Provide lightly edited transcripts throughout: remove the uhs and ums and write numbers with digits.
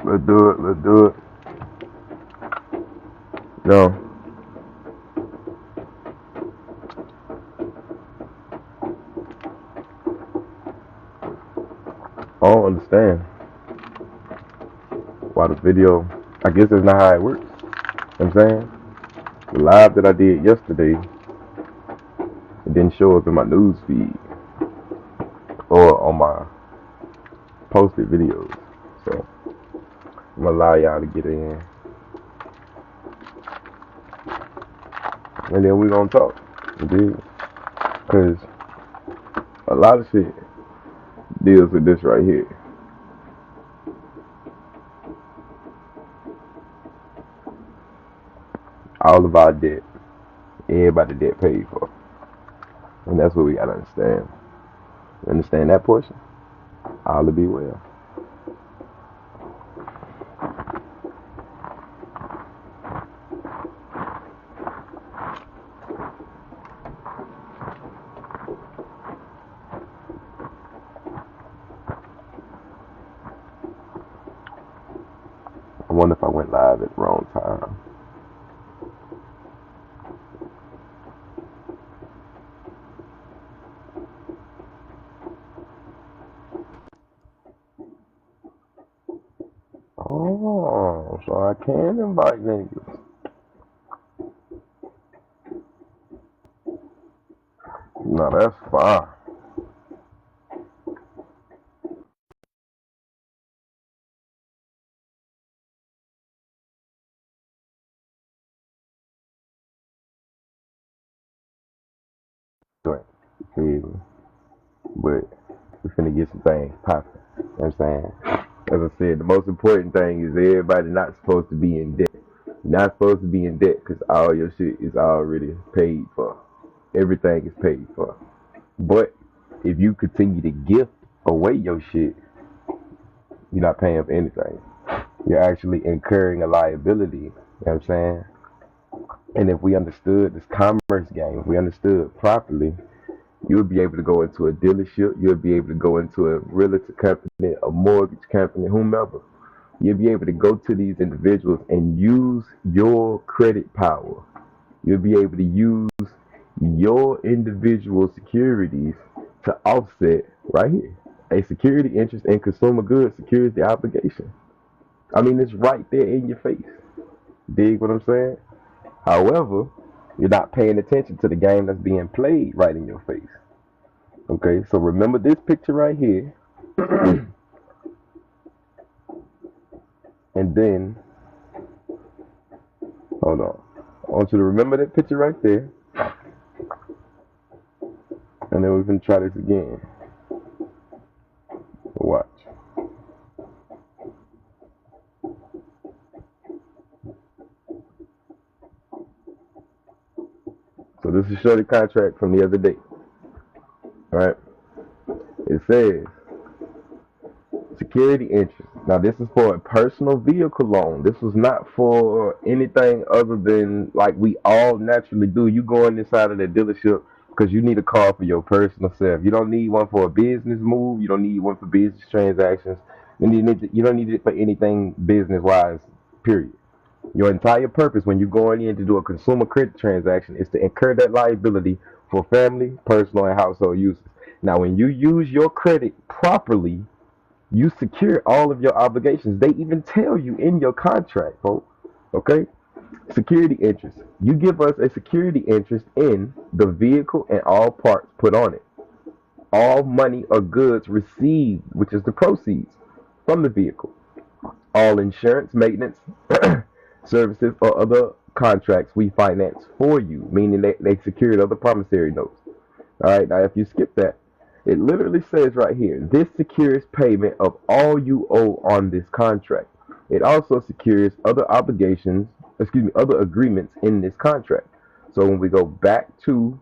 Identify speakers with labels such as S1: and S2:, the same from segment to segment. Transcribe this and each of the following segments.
S1: Let's do it. Let's do it. No, I don't understand why the video. I guess that's not how it works. You know what I'm saying? The live that I did yesterday, it didn't show up in my news feed or on my posted videos. So I'm gonna allow y'all to get in, and then we gonna talk. You dig? Cause a lot of shit deals with this right here. All of our debt, everybody debt paid for, and that's what we gotta understand. You understand that portion? All will be well. I wonder if I went live at the wrong time. Oh, so I can invite niggas. No, that's fine. But, but we finna get some things popping. You know what I'm saying? As I said, the most important thing is everybody not supposed to be in debt. You're not supposed to be in debt because all your shit is already paid for. Everything is paid for. But if you continue to gift away your shit, you're not paying for anything. You're actually incurring a liability. You know what I'm saying? And if we understood this commerce game, if we understood properly, you would be able to go into a dealership, you'll be able to go into a realtor company, a mortgage company, whomever. You'll be able to go to these individuals and use your credit power. You'll be able to use your individual securities to offset right here. A security interest in consumer goods secures the obligation. I mean, it's right there in your face. Dig what I'm saying? However, you're not paying attention to the game that's being played right in your face. Okay, so remember this picture right here, and then, hold on. I want you to remember that picture right there, and then we can try this again. Watch. So this is show the contract from the other day, right? It says security interest. Now this is for a personal vehicle loan. This was not for anything other than like we all naturally do. You go in inside of the dealership because you need a car for your personal self. You don't need one for a business move. You don't need one for business transactions. You don't need it for anything business wise. Period. Your entire purpose when you're going in to do a consumer credit transaction is to incur that liability for family, personal, and household uses. Now, when you use your credit properly, you secure all of your obligations. They even tell you in your contract, folks. Okay? Security interest. You give us a security interest in the vehicle and all parts put on it. All money or goods received, which is the proceeds from the vehicle. All insurance, maintenance, services, or other contracts we finance for you, meaning they secured other promissory notes. All right, now if you skip that, it literally says right here, this secures payment of all you owe on this contract. It also secures other obligations, other agreements in this contract. So when we go back to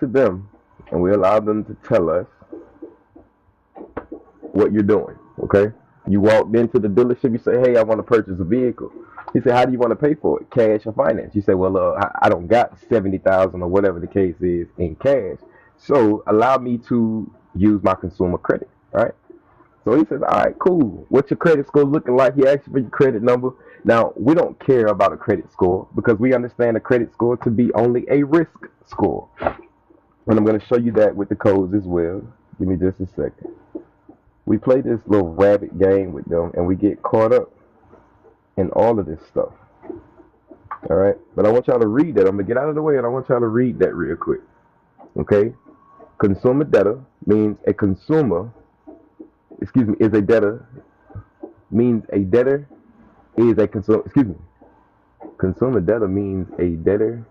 S1: them and we allow them to tell us what you're doing, okay? You walked into the dealership, you say, hey, I want to purchase a vehicle. He said, how do you want to pay for it? Cash or finance? You say, well, I don't got 70,000 or whatever the case is in cash. So allow me to use my consumer credit, right? So he says, all right, cool. What's your credit score looking like? He asks you for your credit number. Now, we don't care about a credit score because we understand a credit score to be only a risk score. And I'm going to show you that with the codes as well. Give me just a second. We play this little rabbit game with them and we get caught up in all of this stuff. All right. But I want y'all to read that. I'm going to get out of the way and I want y'all to read that real quick. Okay. Consumer debtor means a consumer, is a debtor, means a debtor is a consumer, consumer debtor means a debtor,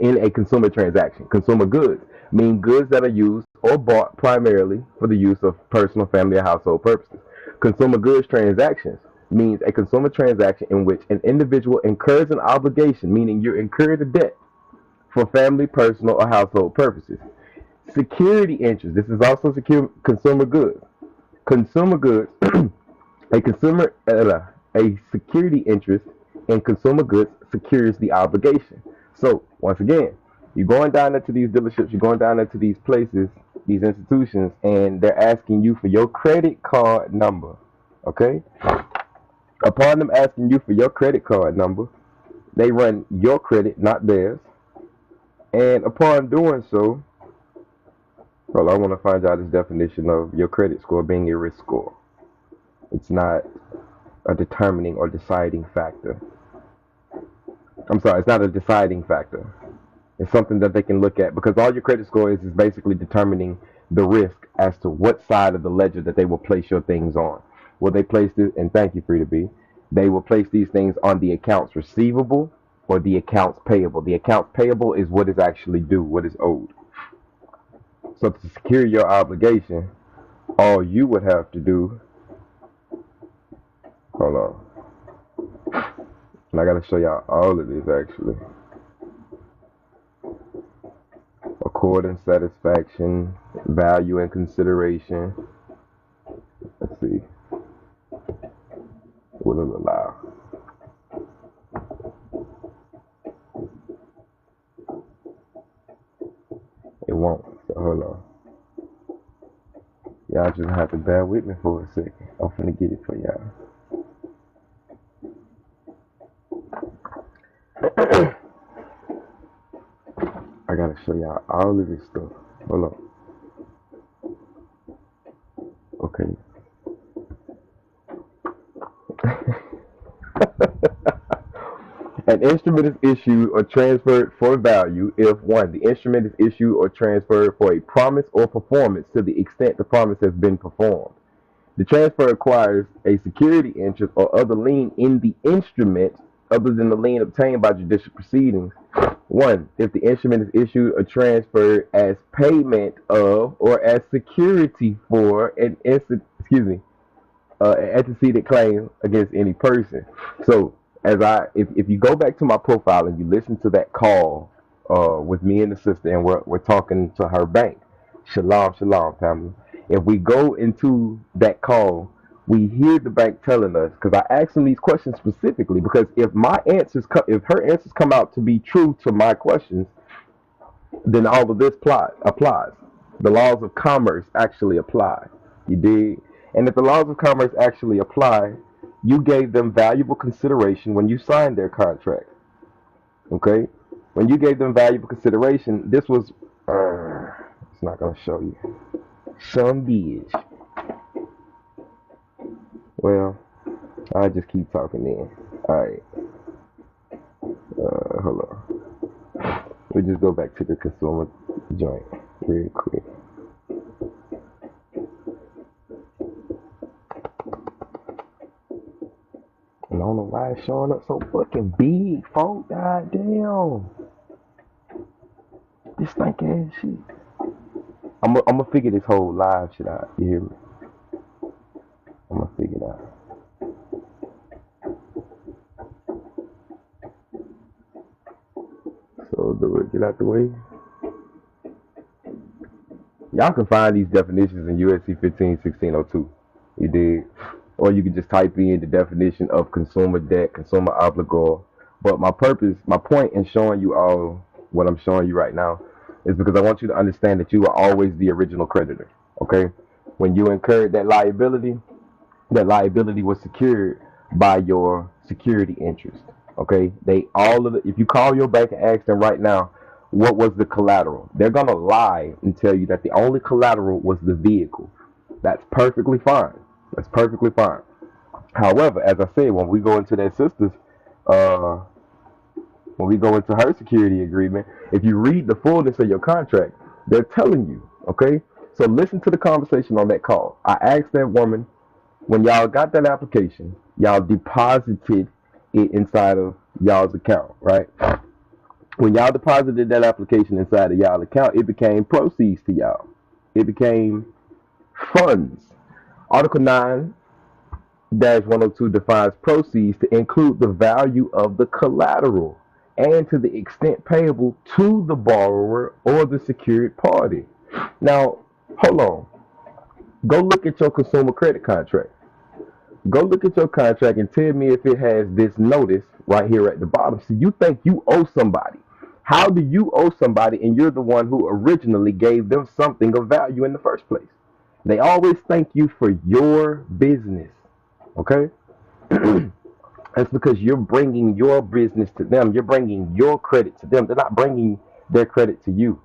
S1: in a consumer transaction. Consumer goods mean goods that are used or bought primarily for the use of personal, family, or household purposes. Consumer goods transactions means a consumer transaction in which an individual incurs an obligation, meaning you incur the debt for family, personal, or household purposes. Security interest. This is also consumer goods. Consumer goods. A security interest in consumer goods secures the obligation. So once again, you're going down into these dealerships, you're going down into these places, these institutions, and they're asking you for your credit card number. Okay? Upon them asking you for your credit card number, they run your credit, not theirs. And upon doing so, well, I want to find out this definition of your credit score being a risk score. It's not a determining or deciding factor. I'm sorry, it's not a deciding factor. It's something that they can look at because all your credit score is basically determining the risk as to what side of the ledger that they will place your things on. Will they place this, and thank you, Free to Be, they will place these things on the accounts receivable or the accounts payable. The accounts payable is what is actually due, what is owed. So to secure your obligation, all you would have to do, hold on, and I got to show y'all all of this actually. Accord and satisfaction, value and consideration. Let's see. Will it allow? It won't. So hold on. Y'all just have to bear with me for a second. I'm finna get it for y'all. I gotta show y'all all of this stuff. Hold on. Okay. An instrument is issued or transferred for value if 1. The instrument is issued or transferred for a promise or performance to the extent the promise has been performed. The transfer acquires a security interest or other lien in the instrument other than the lien obtained by judicial proceedings. 1. If the instrument is issued or transferred as payment of or as security for an antecedent claim against any person. So, if you go back to my profile and you listen to that call with me and the sister, and we're talking to her bank, Shalom, family. If we go into that call, we hear the bank telling us, because I asked them these questions specifically, because if her answers come out to be true to my questions, then all of this applies. The laws of commerce actually apply. You dig? And if the laws of commerce actually apply, you gave them valuable consideration when you signed their contract. Okay? When you gave them valuable consideration, this was, it's not going to show you. Some bitch. Well, I just keep talking then. Alright. Hold on. We just go back to the consumer joint real quick. I don't know why it's showing up so fucking big, folk. God damn. This stinking ass shit. I'm gonna figure this whole live shit out. You hear me? I'm gonna figure it out. So do it. Get out the way. Y'all can find these definitions in USC 15-1602. You did. Or you can just type in the definition of consumer debt, consumer obligor. But my point in showing you all what I'm showing you right now is because I want you to understand that you are always the original creditor. Okay? When you incurred that liability was secured by your security interest. Okay, if you call your bank and ask them right now, what was the collateral? They're gonna lie and tell you that the only collateral was the vehicle. That's perfectly fine. That's perfectly fine. However, as I said, uh, when we go into her security agreement, if you read the fullness of your contract, they're telling you, okay? So listen to the conversation on that call. I asked that woman, when y'all got that application, y'all deposited it inside of y'all's account, right? When y'all deposited that application inside of y'all account, it became proceeds to y'all. It became funds. Article 9-102 defines proceeds to include the value of the collateral and to the extent payable to the borrower or the secured party. Now, hold on. Go look at your consumer credit contract. Go look at your contract and tell me if it has this notice right here at the bottom. So you think you owe somebody. How do you owe somebody and you're the one who originally gave them something of value in the first place? They always thank you for your business. Okay? That's because you're bringing your business to them. You're bringing your credit to them. They're not bringing their credit to you.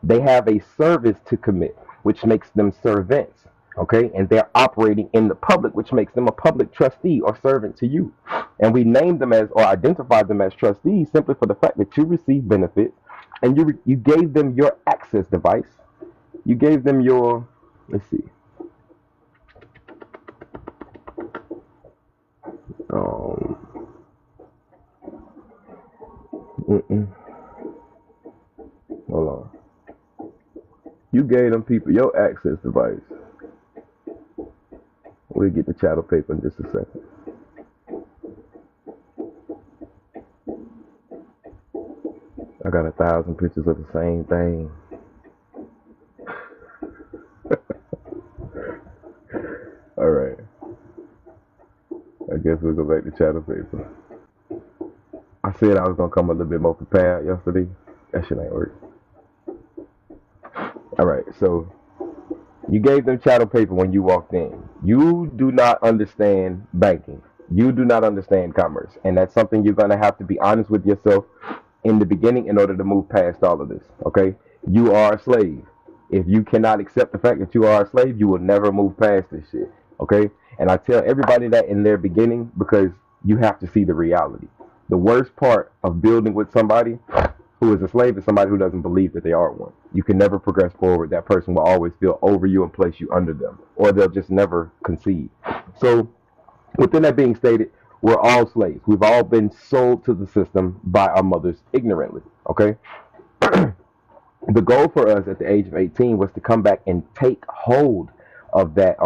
S1: They have a service to commit, which makes them servants. Okay, and they're operating in the public, which makes them a public trustee or servant to you. And we name them as or identify them as trustees simply for the fact that you receive benefits and you gave them your access device. You gave them your, let's see, um, hold on. You gave them people your access device. We'll get the chattel paper in just a second. I got 1,000 pictures of the same thing. All right. I guess we'll go back to chattel paper. I said I was going to come a little bit more prepared yesterday. That shit ain't work. All right. So you gave them chattel paper when you walked in. You do not understand banking. You do not understand commerce. And that's something you're going to have to be honest with yourself in the beginning in order to move past all of this. Okay? You are a slave. If you cannot accept the fact that you are a slave, you will never move past this shit. Okay? And I tell everybody that in their beginning because you have to see the reality. The worst part of building with somebody who is a slave is somebody who doesn't believe that they are one. You can never progress forward. That person will always feel over you and place you under them, or they'll just never concede. So, within that being stated, we're all slaves. We've all been sold to the system by our mothers ignorantly. Okay? The goal for us at the age of 18 was to come back and take hold of that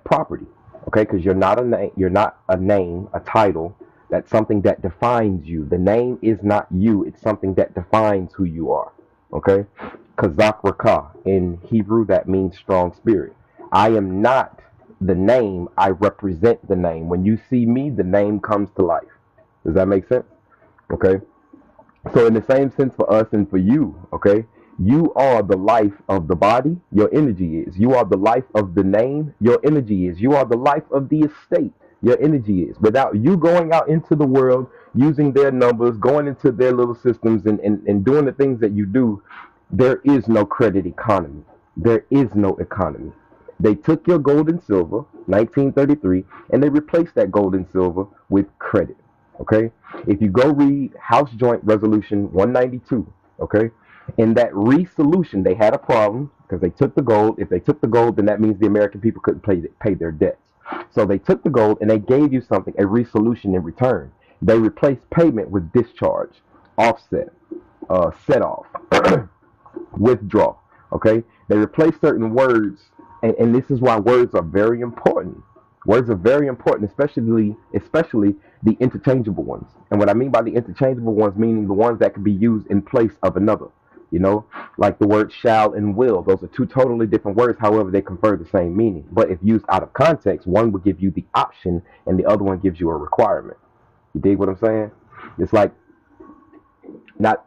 S1: property. Okay? Because you're not a name, a title. That's something that defines you. The name is not you. It's something that defines who you are. Okay? Kazak Rakah. In Hebrew, that means strong spirit. I am not the name. I represent the name. When you see me, the name comes to life. Does that make sense? Okay? So in the same sense for us and for you, okay? You are the life of the body. Your energy is. You are the life of the name. Your energy is. You are the life of the estate. Your energy is. Without you going out into the world, using their numbers, going into their little systems and doing the things that you do, there is no credit economy. There is no economy. They took your gold and silver, 1933, and they replaced that gold and silver with credit. Okay? If you go read House Joint Resolution 192, okay? In that resolution, they had a problem because they took the gold. If they took the gold, then that means the American people couldn't pay their debts. So they took the gold and they gave you something, a resolution in return. They replaced payment with discharge, offset, set off, withdraw. Okay? They replaced certain words, and this is why words are very important. Words are very important, especially the interchangeable ones. And what I mean by the interchangeable ones, meaning the ones that can be used in place of another. You know, like the word shall and will. Those are two totally different words. However, they confer the same meaning. But if used out of context, one will give you the option and the other one gives you a requirement. You dig what I'm saying? It's like not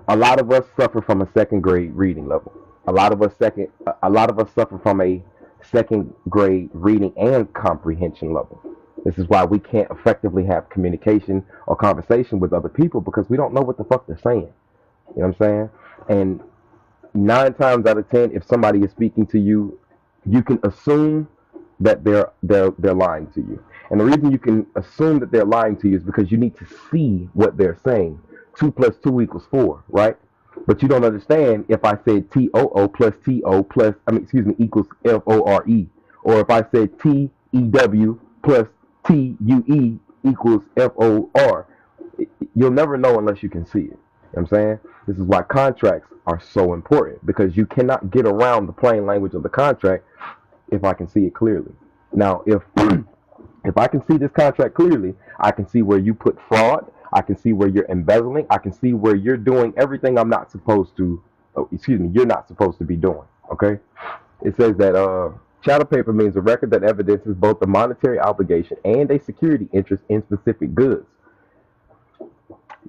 S1: a lot of us suffer from a second grade reading level. A lot of us suffer from a second grade reading and comprehension level. This is why we can't effectively have communication or conversation with other people because we don't know what the fuck they're saying. You know what I'm saying? And 9 times out of 10, if somebody is speaking to you, you can assume that they're lying to you. And the reason you can assume that they're lying to you is because you need to see what they're saying. 2 plus 2 equals 4, right? But you don't understand if I said TOO plus TO plus equals FORE, or if I said TEW plus TUE equals FOR. You'll never know unless you can see it. You know what I'm saying? This is why contracts are so important because you cannot get around the plain language of the contract if I can see it clearly. Now, if I can see this contract clearly, I can see where you put fraud. I can see where you're embezzling. I can see where you're doing everything I'm not supposed to. Oh, excuse me, you're not supposed to be doing. Okay. It says that chattel paper means a record that evidences both a monetary obligation and a security interest in specific goods.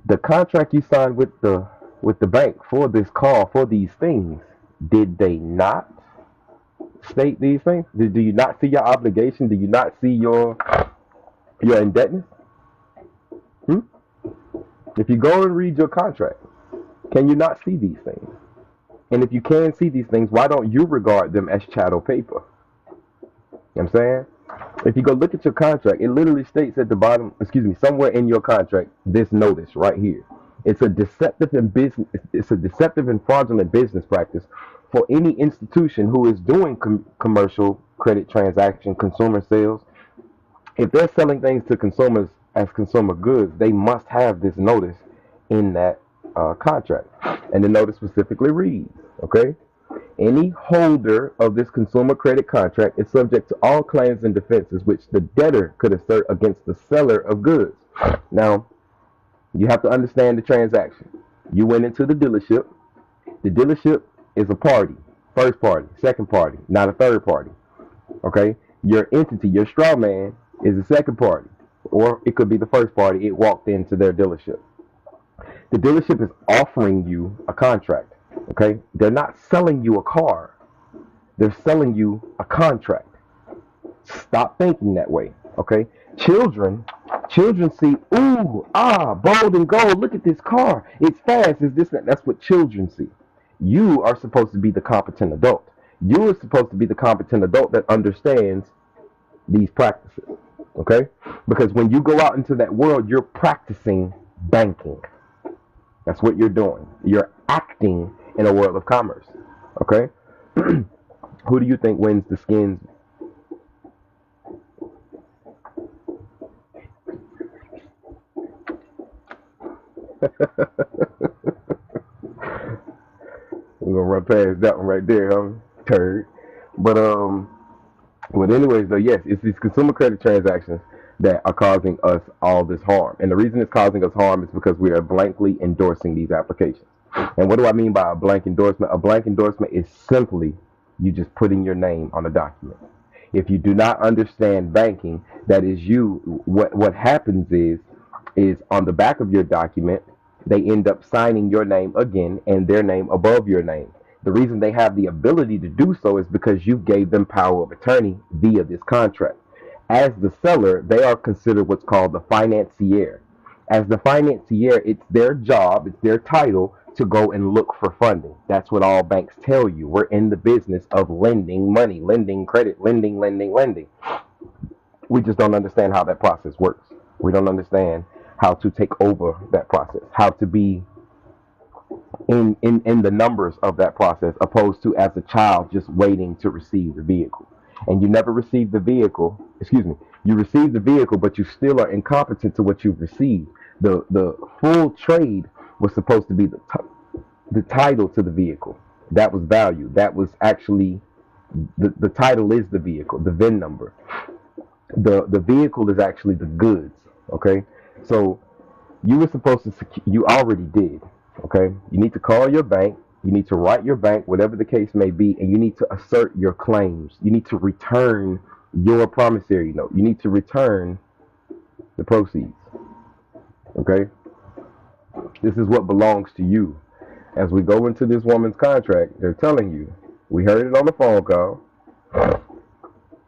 S1: The contract you signed with the bank for this call for these things, did they not state these things? Do you not see your obligation? Do you not see your indebtedness? Hmm? If you go and read your contract, can you not see these things? And if you can see these things, why don't you regard them as chattel paper? You know what I'm saying? If you go look at your contract, it literally states at the bottom, somewhere in your contract, this notice right here. It's a deceptive and fraudulent business practice for any institution who is doing commercial credit transaction, consumer sales. If they're selling things to consumers as consumer goods, they must have this notice in that contract. And the notice specifically reads, okay, any holder of this consumer credit contract is subject to all claims and defenses which the debtor could assert against the seller of goods. Now, you have to understand the transaction. You went into the dealership. The dealership is a party, first party, second party, not a third party. Okay? Your entity, your straw man, is the second party, or it could be the first party. It walked into their dealership. The dealership is offering you a contract. Okay? They're not selling you a car. They're selling you a contract. Stop thinking that way. Okay? Children see, ooh, bold and gold. Look at this car. It's fast. It's this. That's what children see. You are supposed to be the competent adult. You are supposed to be the competent adult that understands these practices. Okay? Because when you go out into that world, you're practicing banking. That's what you're doing. You're acting in a world of commerce. Okay? Who do you think wins the skins? We're gonna run past that one right there, huh? Turd. But anyways, though, yes, it's these consumer credit transactions that are causing us all this harm. And the reason it's causing us harm is because we are blankly endorsing these applications. And what do I mean by a blank endorsement? A blank endorsement is simply you just putting your name on a document. If you do not understand banking, that is you. What happens is on the back of your document, they end up signing your name again and their name above your name. The reason they have the ability to do so is because you gave them power of attorney via this contract. As the seller, they are considered what's called the financier. As the financier, it's their job, it's their title to go and look for funding. That's what all banks tell you. We're in the business of lending money, lending credit, lending. We just don't understand how that process works. We don't understand how to take over that process, how to be in the numbers of that process, opposed to as a child just waiting to receive the vehicle. And you never receive the vehicle, you receive the vehicle, but you still are incompetent to what you've received. The full trade was supposed to be the title to the vehicle. That was value. That was actually, the title is the vehicle, the VIN number. The vehicle is actually the goods, okay? So you were supposed to, you already did, okay? You need to call your bank. You need to write your bank, whatever the case may be, and you need to assert your claims. You need to return your promissory note. You need to return the proceeds, okay? This is what belongs to you. As we go into this woman's contract, they're telling you, we heard it on the phone call.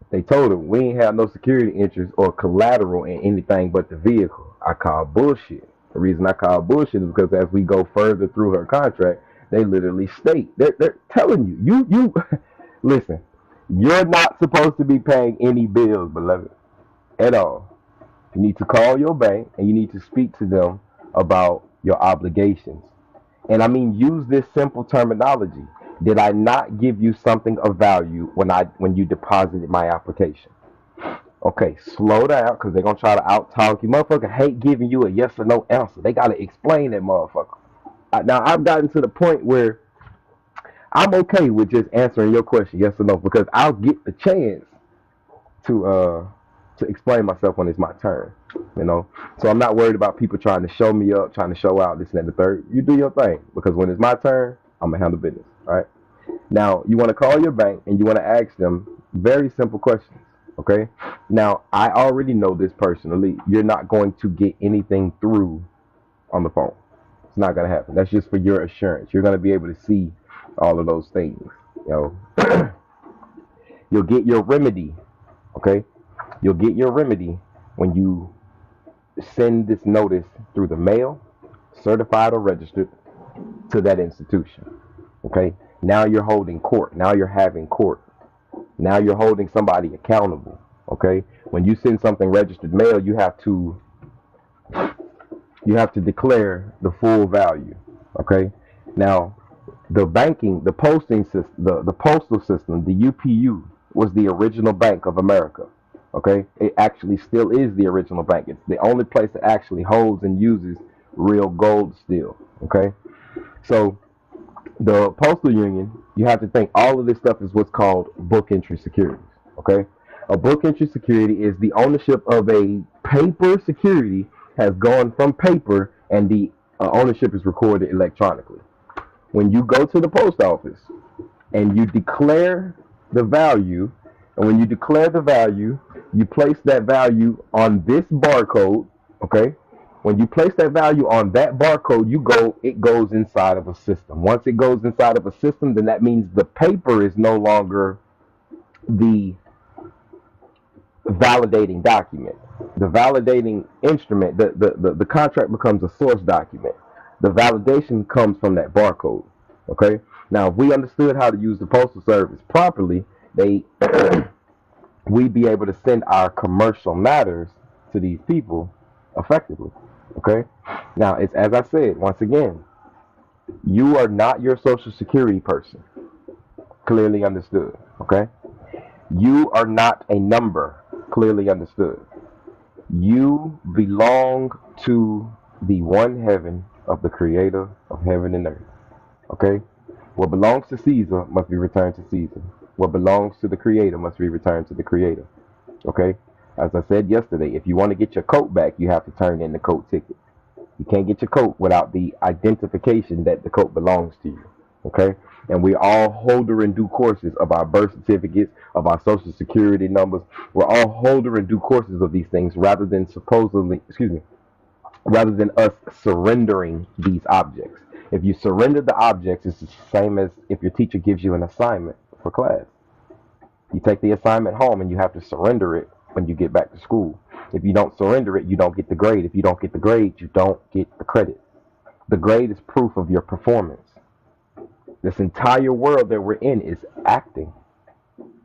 S1: They told her we ain't have no security interest or collateral in anything but the vehicle. I call bullshit. The reason I call bullshit is because as we go further through her contract, they literally state they're telling you listen. You're not supposed to be paying any bills, beloved, at all. You need to call your bank and you need to speak to them about your obligations. And I mean, use this simple terminology. Did I not give you something of value when you deposited my application? Okay, slow down because they're gonna try to out talk you. Motherfucker hate giving you a yes or no answer. They gotta explain that motherfucker. Now I've gotten to the point where I'm okay with just answering your question yes or no because I'll get the chance to explain myself when it's my turn. You know, so I'm not worried about people trying to show me up, trying to show out this and that, the third. You do your thing because when it's my turn, I'm gonna handle business. All right. Now you want to call your bank and you want to ask them very simple questions. Okay. Now I already know this personally. You're not going to get anything through on the phone. It's not gonna happen. That's just for your assurance. You're gonna be able to see all of those things. You know, you'll get your remedy. Okay. You'll get your remedy when you send this notice through the mail, certified or registered, to that institution. Okay? Now you're holding court. Now you're having court. Now you're holding somebody accountable. Okay? When you send something registered mail, you have to declare the full value. Okay? Now, the banking, the posting system, the postal system, the UPU was the original Bank of America. Okay, it actually still is the original bank. It's the only place that actually holds and uses real gold still. Okay, so the postal union, you have to think all of this stuff is what's called book entry securities. Okay, a book entry security is the ownership of a paper security has gone from paper and the ownership is recorded electronically. When you go to the post office and you declare the value, and when you declare the value, you place that value on this barcode, okay? When you place that value on that barcode, it goes inside of a system. Once it goes inside of a system, then that means the paper is no longer the validating document. The validating instrument, the contract becomes a source document. The validation comes from that barcode, okay? Now, if we understood how to use the Postal Service properly, we'd be able to send our commercial matters to these people effectively. Okay? Now, it's as I said, once again, you are not your Social Security person. Clearly understood. Okay? You are not a number. Clearly understood. You belong to the one heaven of the creator of heaven and earth. Okay? What belongs to Caesar must be returned to Caesar. What belongs to the creator must be returned to the creator. Okay? As I said yesterday, if you want to get your coat back, you have to turn in the coat ticket. You can't get your coat without the identification that the coat belongs to you. Okay? And we all holder in due courses of our birth certificates, of our social security numbers. We're all holder in due courses of these things rather than us surrendering these objects. If you surrender the objects, it's the same as if your teacher gives you an assignment for class. You take the assignment home and you have to surrender it when you get back to school. If you don't surrender it, you don't get the grade. If you don't get the grade, you don't get the credit. The grade is proof of your performance. This entire world that we're in is acting.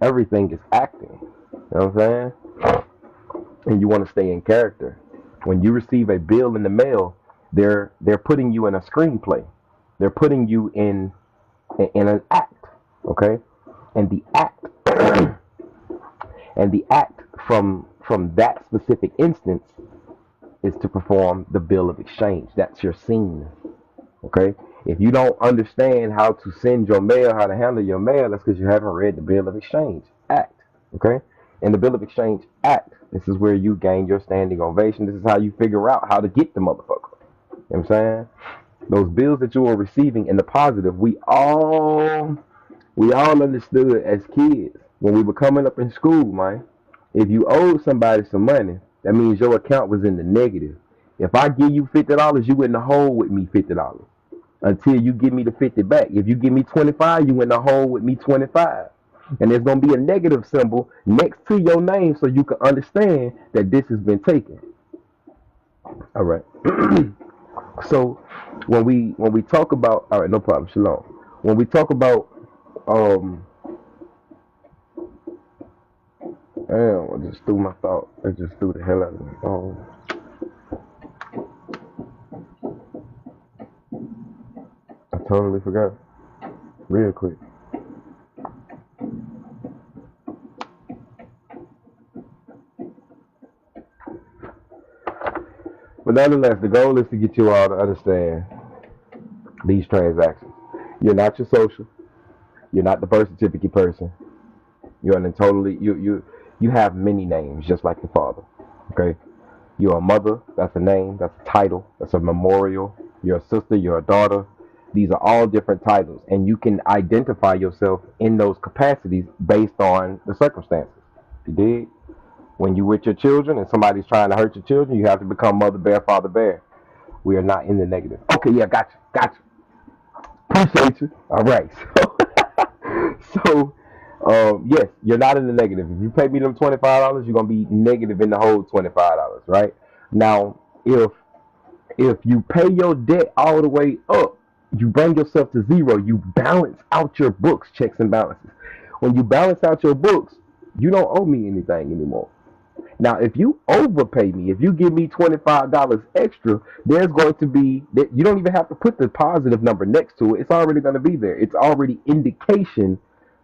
S1: Everything is acting. You know what I'm saying? And you want to stay in character. When you receive a bill in the mail, they're putting you in a screenplay. They're putting you in an act. Okay? And the act from that specific instance is to perform the bill of exchange. That's your scene. Okay? If you don't understand how to send your mail, how to handle your mail, that's because you haven't read the bill of exchange act. Okay? In the bill of exchange act, this is where you gain your standing ovation. This is how you figure out how to get the motherfucker. You know what I'm saying? Those bills that you are receiving in the positive, we all understood as kids when we were coming up in school, man. If you owed somebody some money, that means your account was in the negative. If I give you $50, you in the hole with me $50. until you give me the 50 back. If you give me 25, you in the hole with me 25. And there's going to be a negative symbol next to your name so you can understand that this has been taken. All right. So when we talk about, all right, no problem, Shalom. When we talk about damn, I just threw my thought. I just threw the hell out of me. I totally forgot. Real quick. But nonetheless, the goal is to get you all to understand these transactions. You're not your social. You're not the birth certificate person. You're an totally you have many names just like the father. Okay? You're a mother, that's a name, that's a title, that's a memorial. You're a sister, you're a daughter. These are all different titles, and you can identify yourself in those capacities based on the circumstances. You dig? When you with your children and somebody's trying to hurt your children, you have to become mother bear, father bear. We are not in the negative. Okay, yeah, got you. Appreciate you. All right. So, yes, you're not in the negative. If you pay me them $25, you're gonna be negative in the whole $25, right? Now, if you pay your debt all the way up, you bring yourself to zero. You balance out your books, checks and balances. When you balance out your books, you don't owe me anything anymore. Now, if you overpay me, if you give me $25 extra, there's going to be that you don't even have to put the positive number next to it. It's already going to be there. It's already indication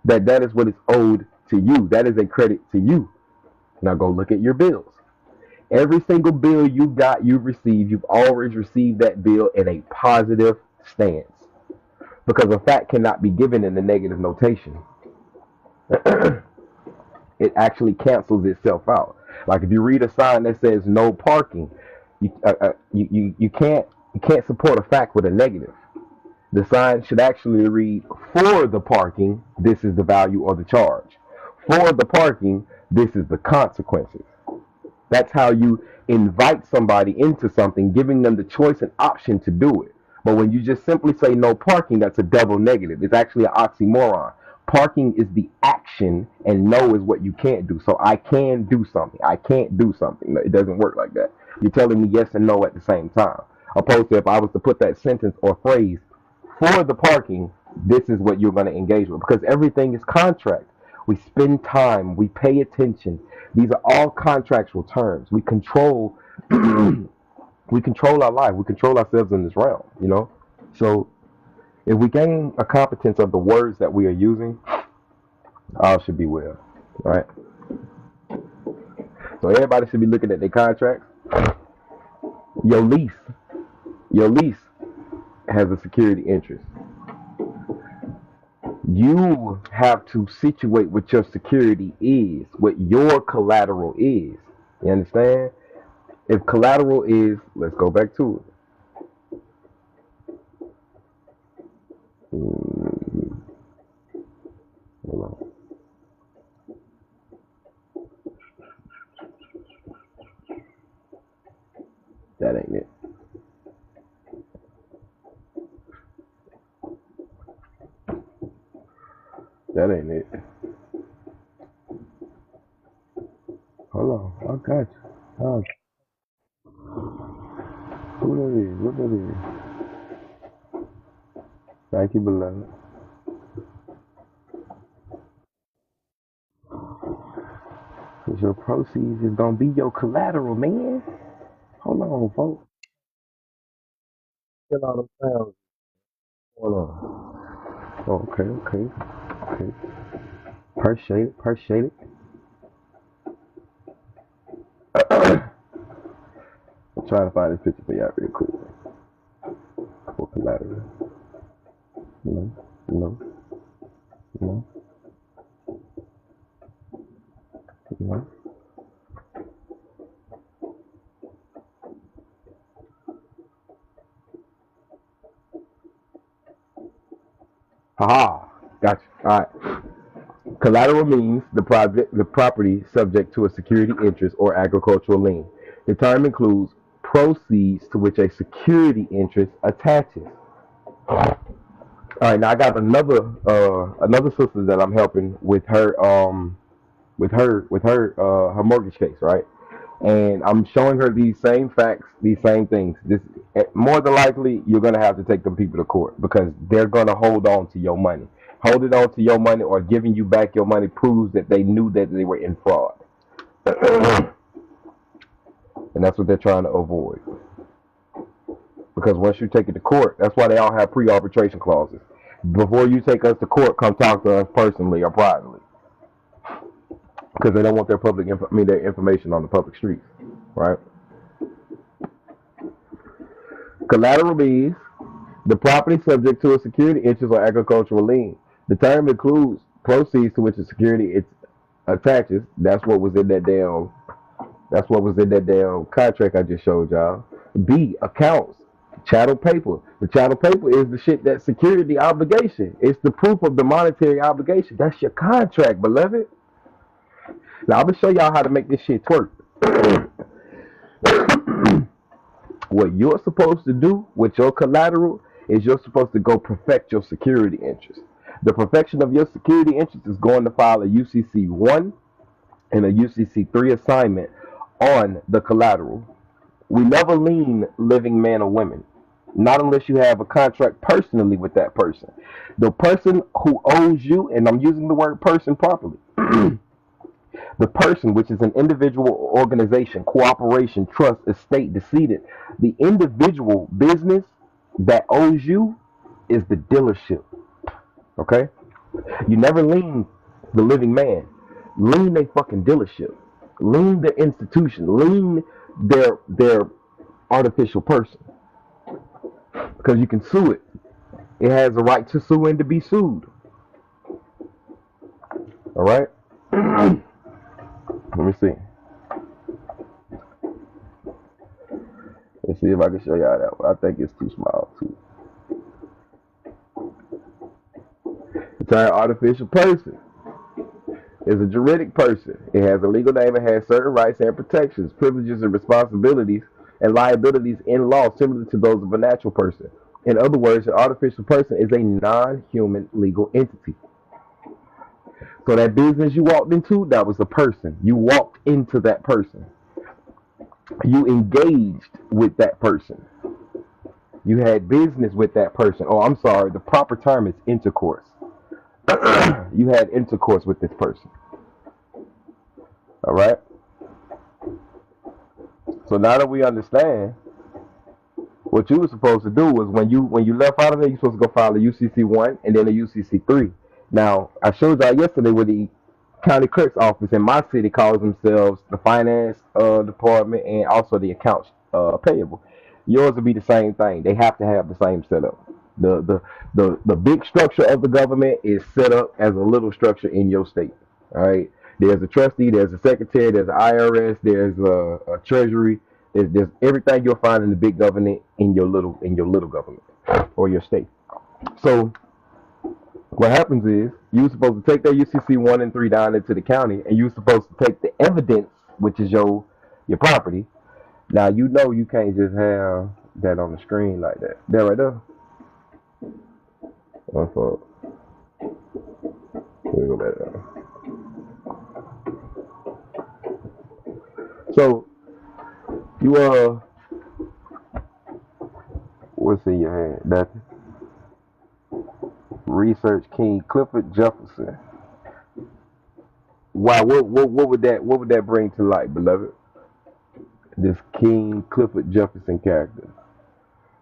S1: that that is what is owed to you. That is a credit to you. Now go look at your bills. Every single bill you got, you've received, you've always received that bill in a positive stance. Because a fact cannot be given in the negative notation. It actually cancels itself out. Like if you read a sign that says no parking, you can't support a fact with a negative. The sign should actually read, for the parking, this is the value or the charge. For the parking, this is the consequences. That's how you invite somebody into something, giving them the choice and option to do it. But when you just simply say no parking, that's a double negative. It's actually an oxymoron. Parking is the action and no is what you can't do. So I can do something. I can't do something. It doesn't work like that. You're telling me yes and no at the same time. Opposed to if I was to put that sentence or phrase, for the parking, this is what you're going to engage with. Because everything is contract. We spend time. We pay attention. These are all contractual terms. We control we control our life. We control ourselves in this realm, you know? So if we gain a competence of the words that we are using, all should be well, right? So everybody should be looking at their contracts. Your lease has a security interest. You have to situate what your security is, what your collateral is. You understand? If collateral is, let's go back to it. Hold on. That ain't it. That ain't it. Hold on. I got you. Oh, who that is? What that is? Thank you, beloved. Because your proceeds is going to be your collateral, man. Hold on, folks. Get all the sounds. Hold on. Oh, okay. Appreciate it. I'm trying to find this picture for y'all real quick. For collateral. No. Haha. Gotcha. All right. Collateral means the property subject to a security interest or agricultural lien. The term includes proceeds to which a security interest attaches. All right, now I got another sister that I'm helping with her mortgage case, right? And I'm showing her these same facts, these same things. This more than likely you're gonna have to take them people to court because they're gonna hold on to your money. Holding on to your money or giving you back your money proves that they knew that they were in fraud, and that's what they're trying to avoid. Because once you take it to court, that's why they all have pre-arbitration clauses. Before you take us to court, come talk to us personally or privately, because they don't want their information on the public streets, right? Collateral means the property subject to a security interest or agricultural lien. The term includes proceeds to which the security it attaches. That's what was in that damn. That's what was in that damn contract I just showed y'all. B, accounts. Chattel paper. The chattel paper is the shit that secured the obligation. It's the proof of the monetary obligation. That's your contract, beloved. Now I'm gonna show y'all how to make this shit twerk. What you're supposed to do with your collateral is you're supposed to go perfect your security interest. The perfection of your security interest is going to file a UCC 1 and a UCC 3 assignment on the collateral. We never lien living men or women, not unless you have a contract personally with that person. The person who owes you, and I'm using the word person properly, the person, which is an individual or organization, corporation, trust, estate, decedent, the individual business that owes you is the dealership. Okay? You never lien the living man. Lien a fucking dealership. Lien the institution. Lien their artificial person. Because you can sue it. It has a right to sue and to be sued. Alright? Let me see. Let's see if I can show y'all that one. I think it's too small too. The term artificial person is a juridic person. It has a legal name. It has certain rights and protections, privileges and responsibilities, and liabilities in law similar to those of a natural person. In other words, an artificial person is a non-human legal entity. So that business you walked into, that was a person. You walked into that person. You engaged with that person. You had business with that person. Oh, I'm sorry. The proper term is intercourse. You had intercourse with this person. All right. So now that we understand, what you were supposed to do was when you left out of there, you're supposed to go file a UCC 1 and then a UCC 3. Now, I showed y'all yesterday where the county clerk's office in my city calls themselves the finance department and also the accounts payable. Yours will be the same thing. They have to have the same setup. The big structure of the government is set up as a little structure in your state. All right. There's a trustee, there's a secretary, there's an IRS, there's a treasury. There's everything you'll find in the big government in your little government or your state. So what happens is you're supposed to take that UCC 1 and 3 down into the county, and you're supposed to take the evidence, which is your property. Now you know you can't just have that on the screen like that. There, right there. Let me go back down. So you what's in your hand? Nothing. Research King Clifford Jefferson. Wow, what would that bring to light, beloved? This King Clifford Jefferson character.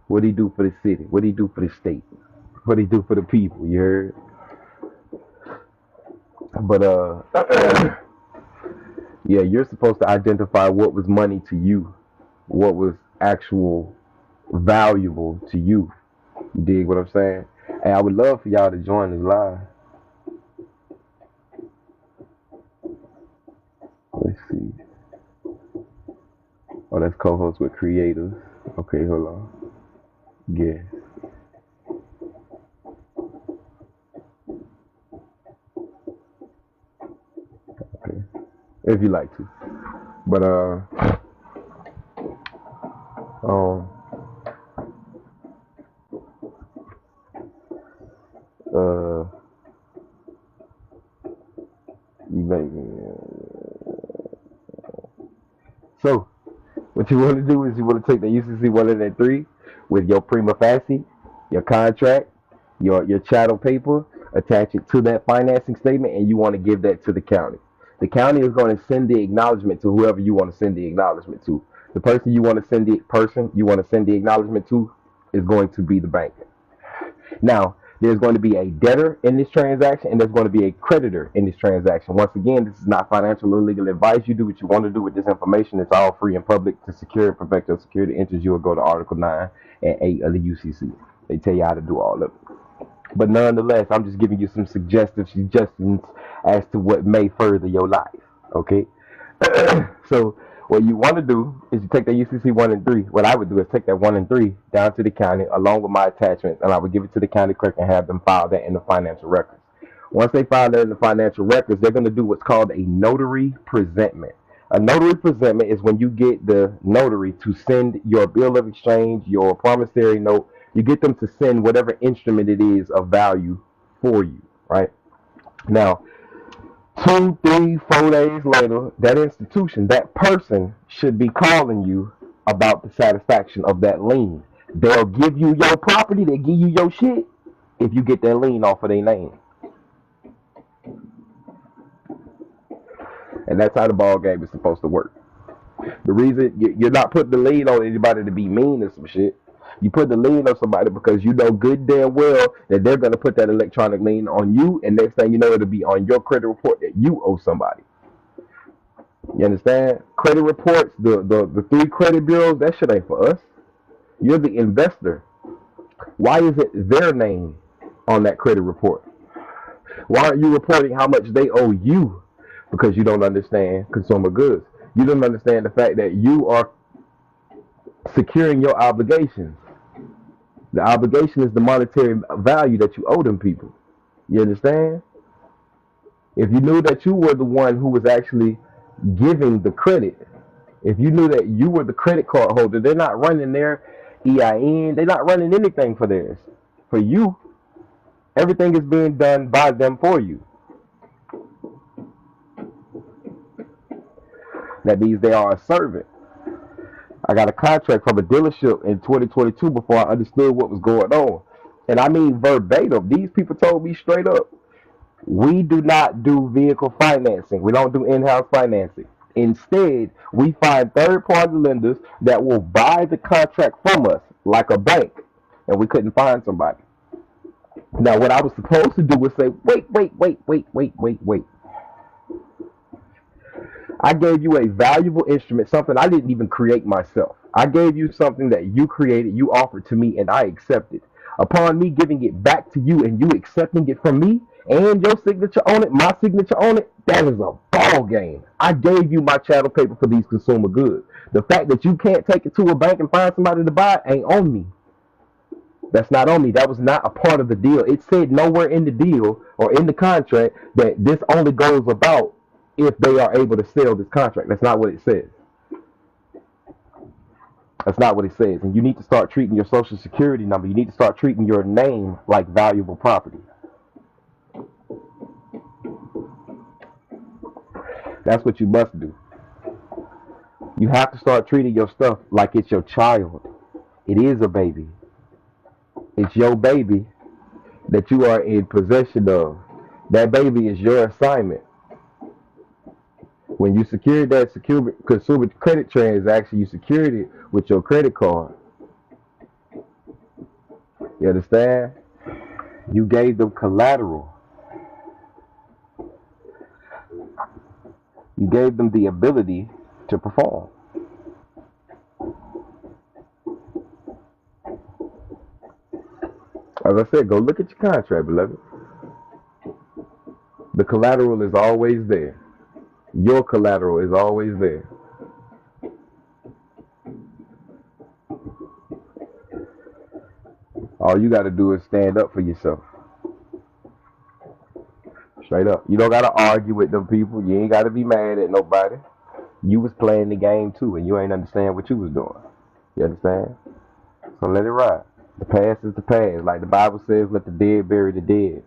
S1: What he do for the city? What he do for the state? What he do for the people? You heard? But yeah, you're supposed to identify what was money to you, what was actual valuable to you. You dig what I'm saying? Hey, I would love for y'all to join this live. Let's see. Oh, that's co-host with creators. Okay, hold on. Yeah. Okay. If you like to. But um So what you want to do is you want to take the UCC 103 with your prima facie, your contract, your chattel paper, attach it to that financing statement, and you want to give that to the county. The county is going to send the acknowledgement to whoever you want to send the acknowledgement to. The person you want to send the acknowledgement to is going to be the bank. Now, there's going to be a debtor in this transaction and there's going to be a creditor in this transaction. Once again, this is not financial or legal advice. You do what you want to do with this information. It's all free and public. To secure and perfect your security interests, you will go to Article 9 and 8 of the UCC. They tell you how to do all of it. But nonetheless, I'm just giving you some suggestions as to what may further your life. Okay? So what you want to do is you take that UCC 1 and 3. What I would do is take that 1 and 3 down to the county along with my attachment, and I would give it to the county clerk and have them file that in the financial records. Once they file that in the financial records, they're going to do what's called a notary presentment. A notary presentment is when you get the notary to send your bill of exchange, your promissory note. You get them to send whatever instrument it is of value for you, right? Now, 2, 3, 4 days later, that institution, that person should be calling you about the satisfaction of that lien. They'll give you your property, they give you your shit if you get that lien off of their name. And that's how the ball game is supposed to work. The reason you're not putting the lien on anybody to be mean or some shit. You put the lien on somebody because you know good damn well that they're going to put that electronic lien on you, and next thing you know, it'll be on your credit report that you owe somebody. You understand? Credit reports, the 3 credit bureaus, that shit ain't for us. You're the investor. Why is it their name on that credit report? Why aren't you reporting how much they owe you? Because you don't understand consumer goods. You don't understand the fact that you are securing your obligations. The obligation is the monetary value that you owe them people. You understand? If you knew that you were the one who was actually giving the credit, if you knew that you were the credit card holder, they're not running their EIN, they're not running anything for theirs. For you, everything is being done by them for you. That means they are a servant. I got a contract from a dealership in 2022 before I understood what was going on. And I mean verbatim. These people told me straight up, we do not do vehicle financing. We don't do in-house financing. Instead, we find third-party lenders that will buy the contract from us like a bank. And we couldn't find somebody. Now, what I was supposed to do was say, wait. I gave you a valuable instrument, something I didn't even create myself. I gave you something that you created, you offered to me, and I accepted. Upon me giving it back to you and you accepting it from me and your signature on it, my signature on it, that is a ball game. I gave you my chattel paper for these consumer goods. The fact that you can't take it to a bank and find somebody to buy it ain't on me. That's not on me. That was not a part of the deal. It said nowhere in the deal or in the contract that this only goes about if they are able to sell this contract. That's not what it says. That's not what it says. And you need to start treating your social security number. You need to start treating your name like valuable property. That's what you must do. You have to start treating your stuff like it's your child. It is a baby. It's your baby that you are in possession of. That baby is your assignment. When you secured that consumer credit transaction, you secured it with your credit card. You understand? You gave them collateral. You gave them the ability to perform. As I said, go look at your contract, beloved. The collateral is always there. Your collateral is always there. All you got to do is stand up for yourself. Straight up. You don't got to argue with them people. You ain't got to be mad at nobody. You was playing the game too, and you ain't understand what you was doing. You understand? So let it ride. The past is the past. Like the Bible says, let the dead bury the dead.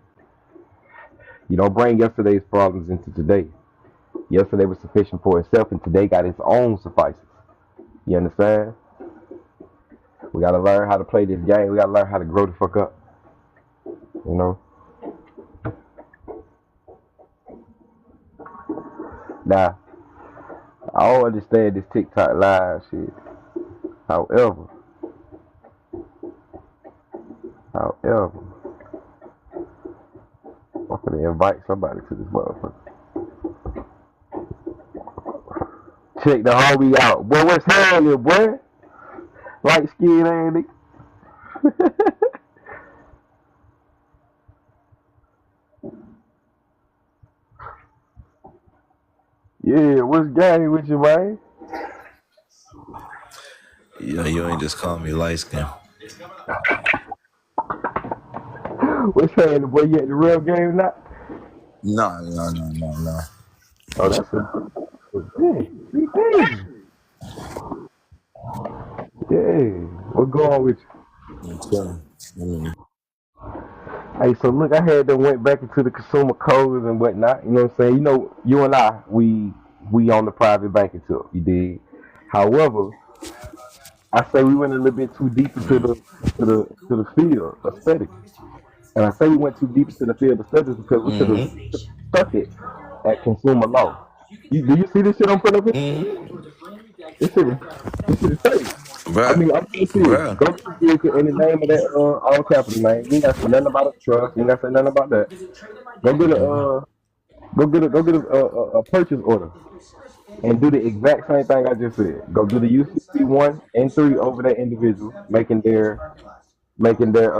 S1: You don't bring yesterday's problems into today. Yesterday was sufficient for itself, and today got its own suffices. You understand? We gotta learn how to play this game. We gotta learn how to grow the fuck up. You know. Now, I don't understand this TikTok live shit. However, I'm gonna invite somebody to this motherfucker. Check the homie out. Boy, what's happening, boy? Light skin, ain't it? Yeah, what's gang with you, man?
S2: Yeah, you ain't just call me light skin.
S1: What's happening, boy? You at the real game now?
S2: No.
S1: Oh, that's a big thing. Yeah, what's going on with
S2: Okay.
S1: you? Hey, so look, I had them went back into the consumer codes and whatnot. You know what I'm saying? You know, you and I, we on the private banking tip. You did. However, I say we went a little bit too deep into the field of study. And I say we went too deep into the field of studies because we could have stuck it at consumer law. Do you see this shit I'm putting up here? This shit is crazy. I
S2: Bruh,
S1: mean, I'm so serious.
S2: bruh.
S1: Go to the vehicle in the name of that all capital name. You ain't got to say nothing about a trust. You ain't got to say nothing about that. Go get a purchase order and do the exact same thing I just said. Go do the UCC 1 and 3 over that individual, making their making their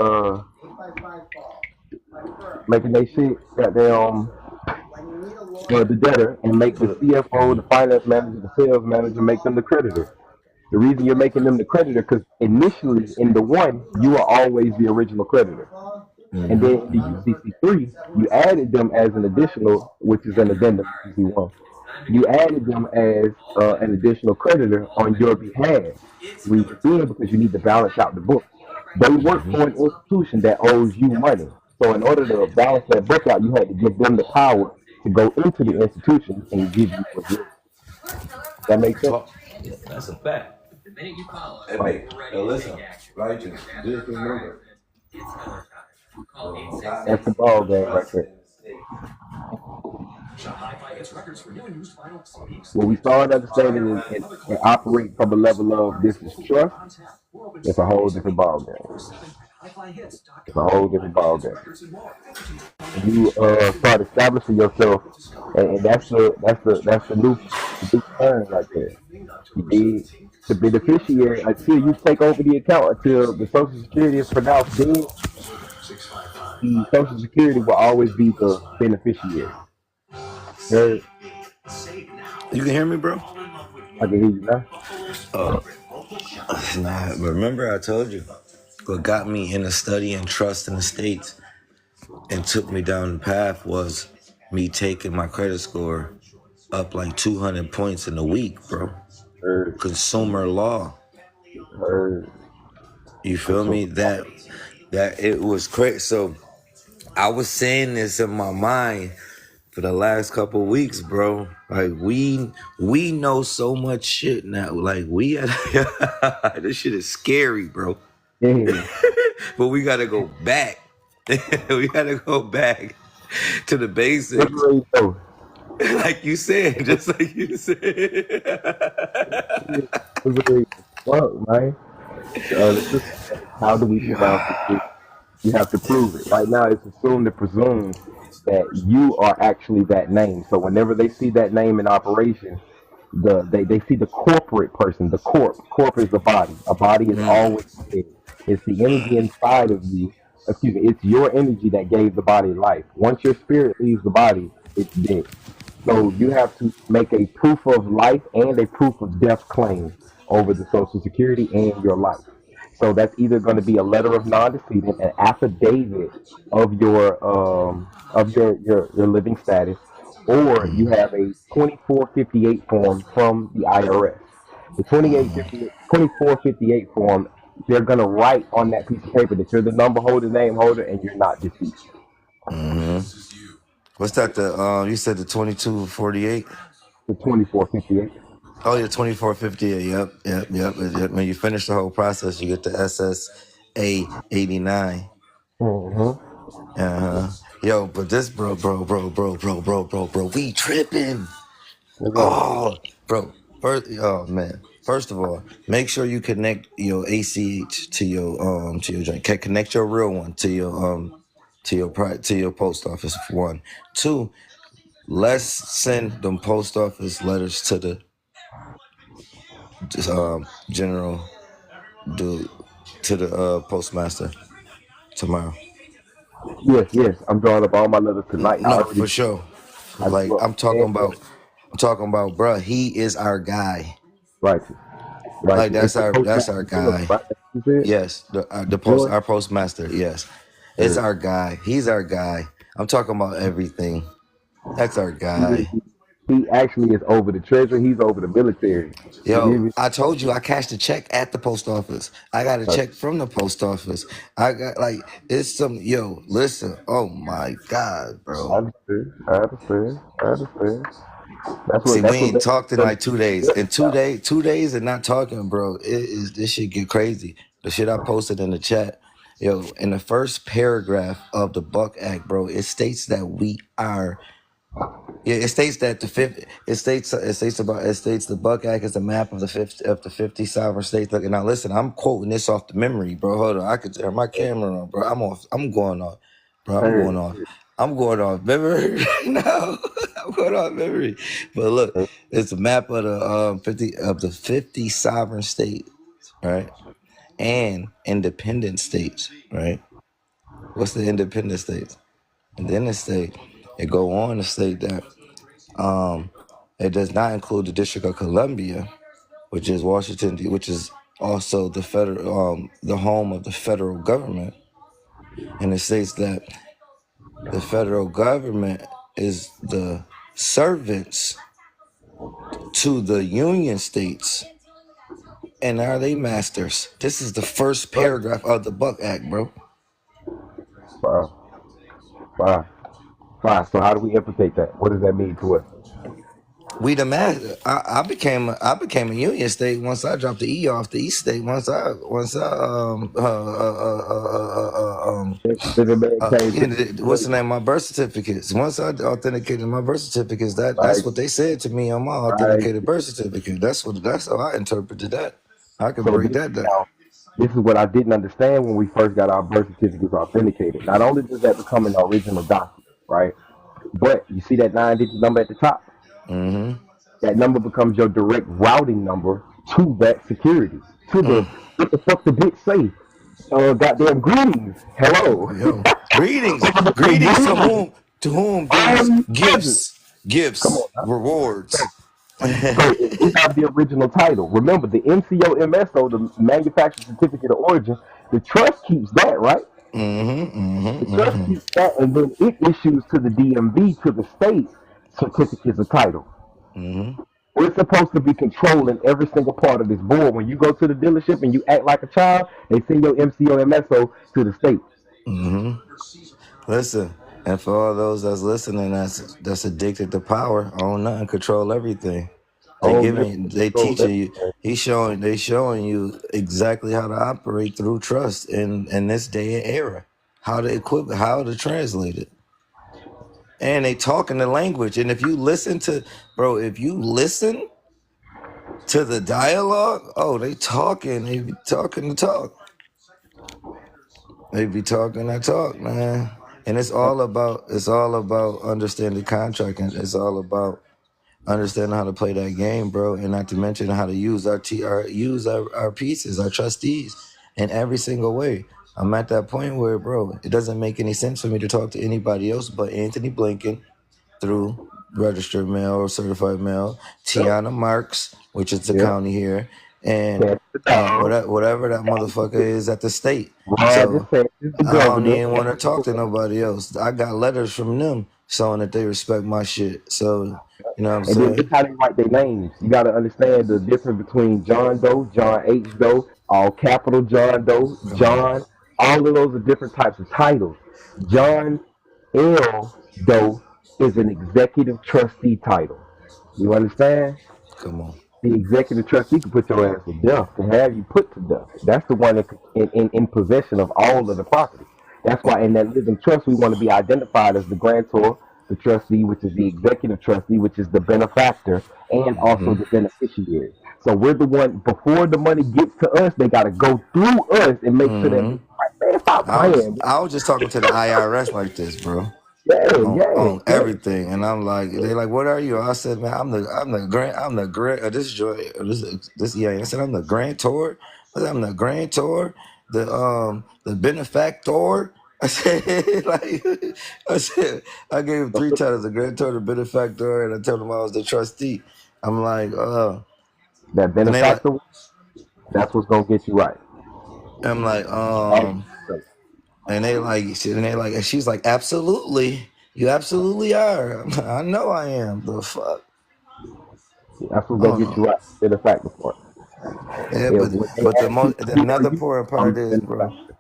S1: shit goddamn the debtor, and make the CFO, the finance manager, the sales manager, make them the creditor. The reason you're making them the creditor because initially in the one you are always the original creditor, and then in the UCC3 you added them as an additional, which is an addendum to UCC1. You added them as an additional creditor on your behalf. Reason being because you need to balance out the books. They work for an institution that owes you money. So in order to balance that book out, you had to give them the power to go into the institution and give you what's yours. That makes sense?
S2: Talk. That's a fact. Hey,
S1: Right.
S2: babe, listen, righteous. Just remember,
S1: That's the ball game right there. When we start understanding and operate from a level of this is trust, it's a whole different ball game. It's a whole different ball game. When you start establishing yourself, and that's the new term right there. You be the beneficiary until you take over the account. Until the Social Security is pronounced dead, the Social Security will always be the beneficiary. Heard?
S2: you can hear me, bro?
S1: I can hear you now.
S2: Nah, remember I told you what got me into studying trust in the States and took me down the path was me taking my credit score up like 200 points in a week, bro.
S1: Heard,
S2: Consumer law.
S1: heard,
S2: You feel
S1: consumer.
S2: me? That it was crazy. So I was saying this in my mind for the last couple of weeks, bro. Like we know so much shit now. Like this shit is scary, bro.
S1: Yeah,
S2: But we gotta go back. We gotta go back to the
S1: what's
S2: basics.
S1: ready though?
S2: Like you said, just like you said.
S1: What's ready? Fuck, man. The sister said, how do we pronounce it? You have to prove it. Right now, it's assumed and presumed that you are actually that name. So whenever they see that name in operation, they see the corporate person, the corp. Corp is the body. A body is always dead. It's the energy inside of you. Excuse me. It's your energy that gave the body life. Once your spirit leaves the body, it's dead. So you have to make a proof of life and a proof of death claim over the Social Security and your life. So that's either going to be a letter of non-decedent, an affidavit of your living status, or you have a 2458 form from the IRS. The 2458 form, they're going to write on that piece of paper that you're the number holder, name holder, and you're not deceased.
S2: What's that? The you said the 2248.
S1: The 2458.
S2: Oh, yeah, 2450. Yep. When you finish the whole process, you get the SSA 89.
S1: Mm-hmm.
S2: Uh-huh. Yo, but this bro, we tripping.
S1: Let's go.
S2: Oh, bro. Oh man. First of all, make sure you connect your ACH to your joint. Connect your real one to your post office for one. Two, let's send them post office letters to the general dude, to the postmaster tomorrow.
S1: Yes, yes. I'm drawing up all my letters tonight. I
S2: No,
S1: already
S2: for
S1: did.
S2: sure.
S1: I
S2: Like
S1: drew up the address.
S2: I'm talking about, bruh. He is our guy.
S1: Righteous.
S2: Like
S1: Righteous. It's the
S2: that's our
S1: postmaster George,
S2: guy.
S1: right? That's what you said?
S2: Yes, the post
S1: George?
S2: our postmaster. Yes, it's
S1: Sir.
S2: our guy. He's our guy. I'm talking about everything. That's our
S1: He,
S2: guy.
S1: he actually is over the treasury. He's over the military. You hear
S2: Yo,
S1: me?
S2: I told you I cashed a check at the post office. I got a
S1: I
S2: check from the post office. I got like it's some yo. Listen, oh my god, bro.
S1: understand. I understand. I understand. That's
S2: See,
S1: what
S2: we
S1: that's what
S2: ain't
S1: makes
S2: talked in
S1: the
S2: like 2 days. In
S1: about.
S2: 2 days and not talking, bro. It is this shit get crazy. The shit I posted in the chat, yo. In the first paragraph of the Buck Act, bro, it states that we are. Yeah, it states that the fifth. It states the Buck Act is a map of the 50 sovereign states. Look, now listen, I'm quoting this off the memory, bro. Hold on, I could turn my camera on, bro. I'm off. I'm going off, bro. I'm going
S1: Turn.
S2: off. I'm going off memory right now. I'm going off memory. But look, it's a map of the 50 sovereign states, right, and independent states, right. What's the independent states? And then it go on to state that um, it does not include the District of Columbia, which is Washington, which is also the home of the federal government, and it states that the federal government is the servants to the Union states and are they masters. This is the first
S1: Right.
S2: paragraph of the Buck Act, bro.
S1: Wow. Wow. Wow. So how do we implicate that? What does that mean to us?
S2: We the master. I became a Union state once I dropped the E off the East state. Once I
S1: If a man came to
S2: yeah, what's the name? My birth certificates. Once I authenticated my birth certificates, that's
S1: right,
S2: what they said to me on my
S1: right.
S2: authenticated birth certificate. That's how I interpreted that. I can
S1: So
S2: break
S1: this
S2: that down.
S1: now, this is what I didn't understand when we first got our birth certificates authenticated. Not only does that become an original document, right? But you see that 9-digit number at the top?
S2: Mm-hmm.
S1: That number becomes your direct routing number to that security. To the what the fuck the bitch say? Goddamn greetings. Hello.
S2: Yo, greetings,
S1: Over the
S2: greetings
S1: greetings.
S2: to whom
S1: Are
S2: these
S1: you present? Come
S2: gifts,
S1: on now.
S2: rewards.
S1: So if we have the original title, remember the MCO the manufacturer certificate of origin, the trust keeps that, right? The trust keeps that, and then it issues to the DMV, to the state, certificates of title.
S2: Mm-hmm.
S1: We're supposed to be controlling every single part of this board. When you go to the dealership and you act like a child, they send your MCO to the state.
S2: Mm-hmm. Listen, and for all those that's listening, that's addicted to power, own nothing, control everything.
S1: Oh, nothing
S2: They
S1: control
S2: teaching you.
S1: everything.
S2: They showing you exactly how to operate through trust in this day and era, how to equip it, how to translate it, and they talking the language. And if you listen to, bro, if you listen to the dialogue, oh, they be talking the talk. They be talking that talk, man. And it's all about understanding contract, and it's all about understanding how to play that game, bro. And not to mention how to use our pieces, our trustees in every single way. I'm at that point where, bro, it doesn't make any sense for me to talk to anybody else but Anthony Blinken through registered mail or certified mail,
S1: Yep.
S2: Tiana Marks, which is the
S1: Yep.
S2: county here, and
S1: Catch the dog.
S2: whatever that motherfucker is at the state.
S1: Ron
S2: So
S1: DeSantis, the
S2: I don't
S1: governor.
S2: even want to talk to nobody else. I got letters from them showing that they respect my shit. So you know what I'm
S1: And then
S2: saying?
S1: look how they write their names. You got to understand the difference between John Doe, John H. Doe, all capital John Doe,
S2: Come on.
S1: John. All of those are different types of titles. John L. Doe is an executive trustee title. You understand?
S2: Come on.
S1: The executive trustee could put your ass to death, to have you put to death. That's the one that in possession of all of the property. That's why in that living trust we want to be identified as the grantor, the trustee, which is the executive trustee, which is the benefactor, and also the beneficiary. So we're the one before the money gets to us, they gotta go through us and make sure that money's right. Man, stop playing.
S2: I was just talking to the IRS like this, bro.
S1: Yeah, yeah,
S2: On
S1: yeah.
S2: everything, and I'm like, they like, what are you? I said, man, I'm the grant. This joy, this yeah. I said, I'm the grantor. I said, I'm the grantor, the benefactor. I said, like, I said, I gave him three titles: the grantor, the benefactor, and I told him I was the trustee. I'm like,
S1: That
S2: and they like,
S1: benefactor, that's what's gonna get you right.
S2: I'm like,
S1: Right?
S2: and they like, and she's like, absolutely, you absolutely are. I know I am. The fuck.
S1: That's what's gonna
S2: Oh
S1: get
S2: no.
S1: you right. Benefactor part.
S2: Yeah,
S1: If when they
S2: but the
S1: ask you
S2: most
S1: to be
S2: another
S1: on you,
S2: important
S1: I'm
S2: part
S1: the
S2: is, bro.
S1: benefactor.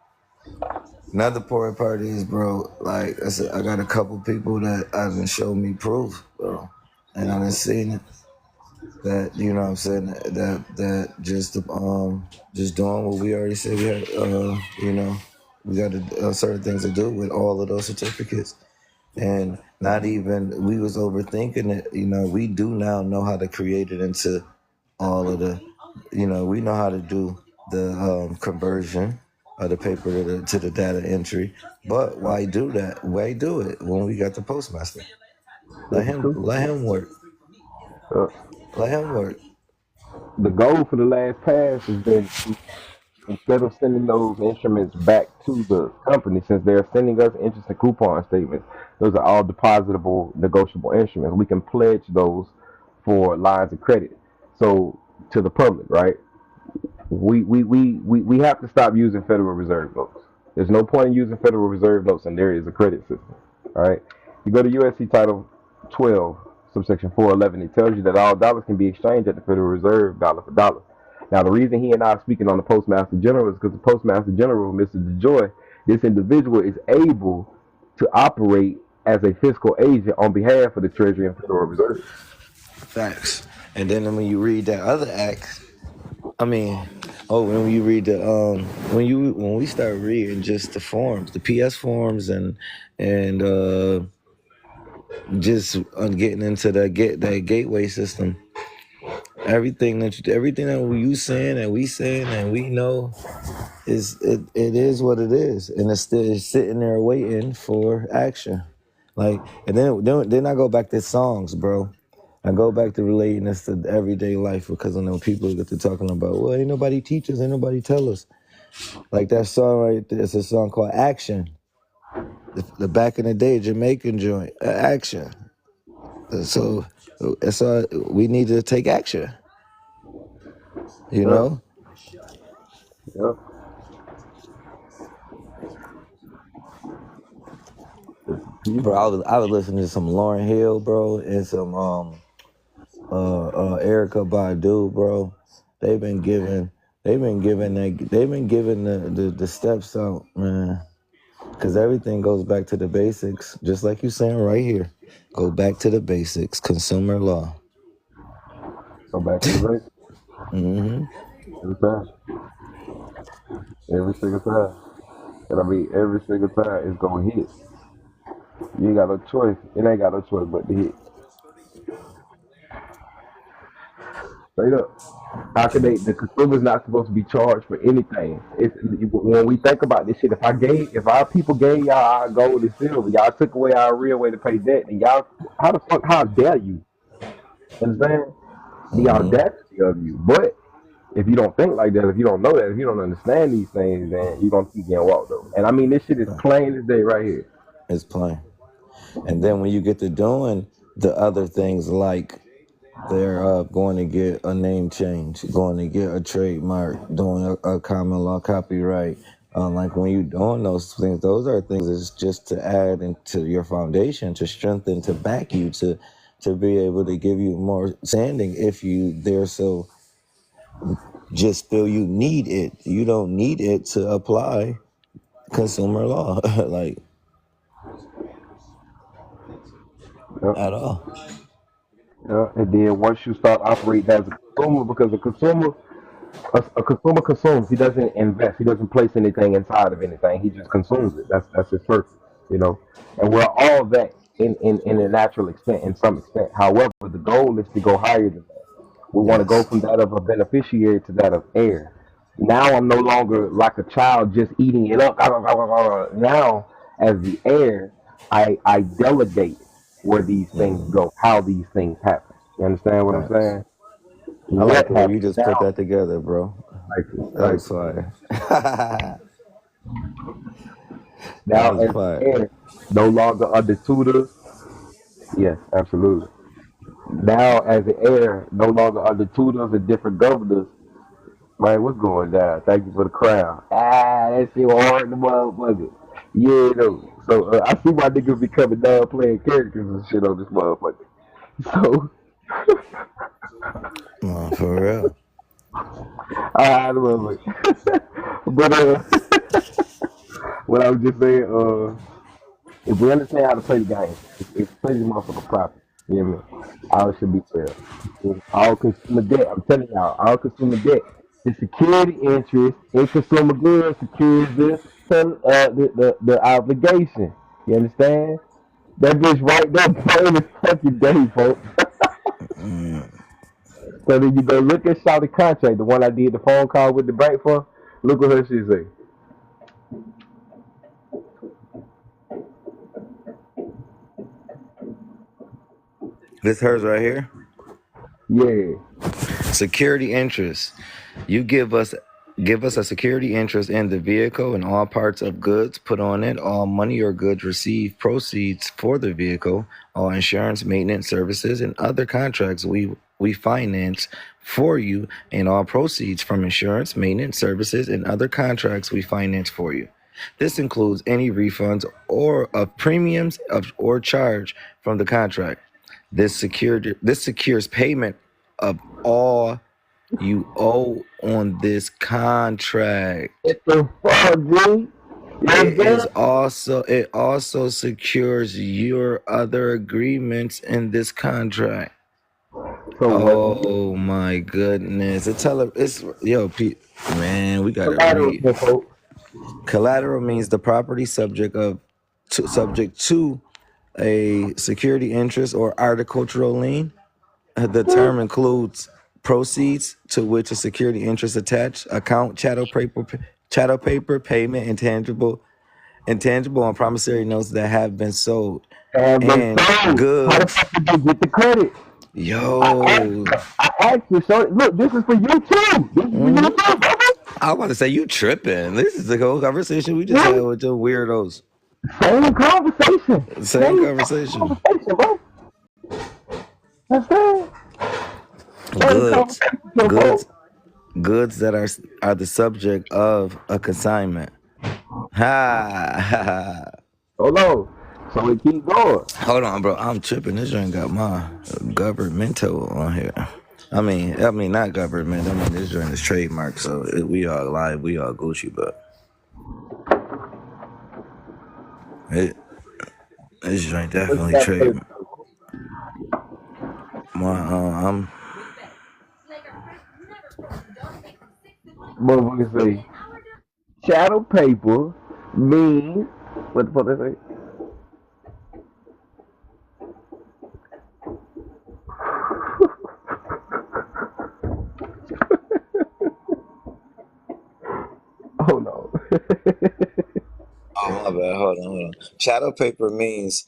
S2: Another important part is, bro. Like I said, I got a couple people that haven't shown me proof, bro, and I done seen it. That you know what I'm saying, that just doing what we already said we had. You know, we got certain things to do with all of those certificates, and not even we was overthinking it. You know, we do now know how to create it into all of the, you know, we know how to do the conversion of the paper to the data entry. But why do that? Why do it when we got the postmaster?
S1: This is true.
S2: Let him work.
S1: Uh,
S2: Let him work.
S1: the goal for the last pass has been to, instead of sending those instruments back to the company, since they're sending us interest and coupon statements, those are all depositable, negotiable instruments. We can pledge those for lines of credit. So to the public, right? We have to stop using Federal Reserve notes. There's no point in using Federal Reserve notes, and there is a credit system. All right. You go to USC Title 12, subsection 411. It tells you that all dollars can be exchanged at the Federal Reserve, dollar for dollar. Now, the reason he and I are speaking on the Postmaster General is because the Postmaster General, Mr. DeJoy, this individual is able to operate as a fiscal agent on behalf of the Treasury and Federal Reserve.
S2: Facts. And then when you read that other act, I mean, oh, when you read the when we start reading just the forms, the PS forms, and just getting into that gateway system, everything that you saying and we know it is what it is, and it's still sitting there waiting for action. Like, and then I go back to songs, bro. I go back to relating this to everyday life, because I know people get to talking about, well, ain't nobody teach us, ain't nobody tell us. Like that song right there, it's a song called Action. The back in the day Jamaican joint, Action. So it's we need to take action. You
S1: Yeah,
S2: know,
S1: yeah. This is
S2: bro.
S1: people.
S2: I was listening to some Lauryn Hill, bro, and some Erica Badu, bro. They've been giving they've been giving the steps out, man. Because everything goes back to the basics, just like you saying right here. Go back to the basics. Consumer law.
S1: Go back to the basics
S2: Mm-hmm.
S1: every time, every single time. And I mean, every single time it's gonna hit. You ain't got no choice. It ain't got no choice but to hit. Straight up. How can they? The consumer's not supposed to be charged for anything. It's when we think about this shit. If our people gave y'all our gold and silver, y'all took away our real way to pay debt, and y'all, how the fuck? How dare you? Understand the
S2: Mm-hmm.
S1: audacity of you? But if you don't think like that, if you don't know that, if you don't understand these things, then you're gonna keep getting walked over. And I mean, this shit is plain as day right here.
S2: It's plain. And then when you get to doing the other things, like they're going to get a name change, going to get a trademark, doing a common law copyright. Like when you doing those things, those are things that's just to add into your foundation, to strengthen, to back you, to be able to give you more standing if you there. So just feel you need it. You don't need it to apply consumer law, like
S1: Yep.
S2: at all.
S1: And then once you start operating as a consumer, because a consumer consumes. He doesn't invest. He doesn't place anything inside of anything. He just consumes it. That's his purpose, you know. And we're all that in a natural extent, in some extent. However, the goal is to go higher than that. We want to go
S2: Yes.
S1: from that of a beneficiary to that of heir. Now I'm no longer like a child just eating it up. Now, as the heir, I delegate where these things
S2: Mm,
S1: go, how these things happen. You understand what I'm
S2: facts.
S1: saying?
S2: I like
S1: What
S2: the way you
S1: happens
S2: just put
S1: now?
S2: that together, bro.
S1: Like,
S2: That
S1: like
S2: was fire. That
S1: now
S2: was
S1: as the
S2: fire.
S1: heir, no longer under tutors. Yes, absolutely. Now as the heir, no longer under tutors and different governors. Man, what's going down? Thank you for the crown. That shit hard the motherfucker. Yeah, no. So I see my niggas becoming non-playing characters and shit on this motherfucker. So
S2: For real.
S1: I love it. But what I was just saying, if we understand how to play the game, if we play this motherfucker properly, you know what I mean? All should be fair. All consumer debt, I'm telling y'all, all consumer debt. The security interest in consumer goods secures the obligation. You understand? That bitch right there plain as fucking day, folks. So then you go look at Shawty contract, the one I did the phone call with the bank for. Look what her shit say.
S2: This hers right here.
S1: Yeah.
S2: Security interest. You give us a security interest in the vehicle and all parts of goods put on it, all money or goods received proceeds for the vehicle, all insurance, maintenance services, and other contracts we finance for you, and all proceeds from insurance, maintenance services, and other contracts we finance for you. This includes any refunds or of premiums or charge from the contract. This secures payment of all you owe on this contract.
S1: What the fuck, G? You understand?
S2: It also secures your other agreements in this contract.
S1: So what?
S2: Oh my goodness. It's yo Pete, man, we gotta
S1: Collateral
S2: read.
S1: info.
S2: Collateral means the property subject to a security interest or agricultural lien. The term includes proceeds to which a security interest attached, account, chattel paper, payment, intangible and promissory notes that have been sold,
S1: And they
S2: and
S1: sold. How the
S2: goods.
S1: fuck did they get the credit? I asked
S2: Yo,
S1: her. I asked you, so look, this is for you too. This is for you
S2: mhm.
S1: too, brother.
S2: I want to say you tripping. This is the whole conversation we just had
S1: Yeah.
S2: with the weirdos.
S1: Same conversation.
S2: Same
S1: Same
S2: conversation.
S1: conversation, bro. Understand? Same
S2: Goods,
S1: conversation, so,
S2: goods,
S1: bro.
S2: goods that are the subject of a consignment. Ha ha ha.
S1: Hold on. So we keep going.
S2: Hold on, bro. I'm tripping. This joint got my governmental on here. I mean, not government. I mean, this joint is trademark, so we all live, we all Gucci, but it, this joint
S1: What's
S2: definitely
S1: that paper?
S2: trademark. I'm
S1: Motherfucker say chattel paper means what the fuck they say? Oh no.
S2: Oh my bad. Hold on. Chattel paper means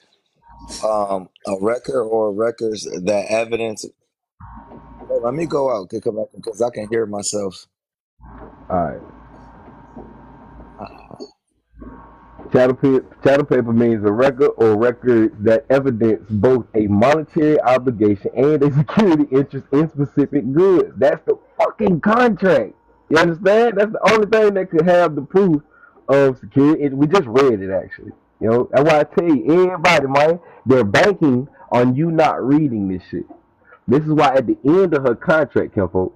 S2: a record or records that evidence. Hold on, let me go out. Can come back because I can hear myself.
S1: Alright.
S2: Uh,
S1: Chattel paper means a record or records that evidence both a monetary obligation and a security interest in specific goods. That's the fucking contract. You understand? That's the only thing that could have the proof of security. We just read it actually. You know, that's why I tell you, everybody, man, they're banking on you not reading this shit. This is why at the end of her contract, Kimpo,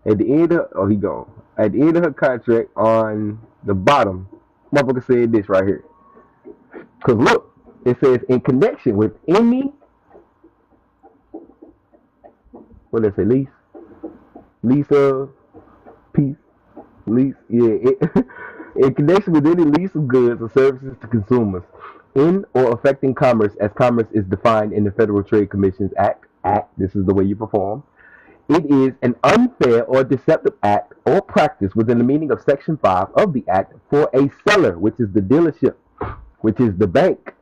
S1: at the end of he gone. At the end of her contract on the bottom, motherfucker said this right here. Cause look, it says in connection with any what did I say? Lease peace, lease, yeah, in connection with any lease of goods or services to consumers in or affecting commerce as commerce is defined in the Federal Trade Commissions Act, this is the way you perform. It is an unfair or deceptive act or practice within the meaning of Section 5 of the Act for a seller, which is the dealership, which is the bank,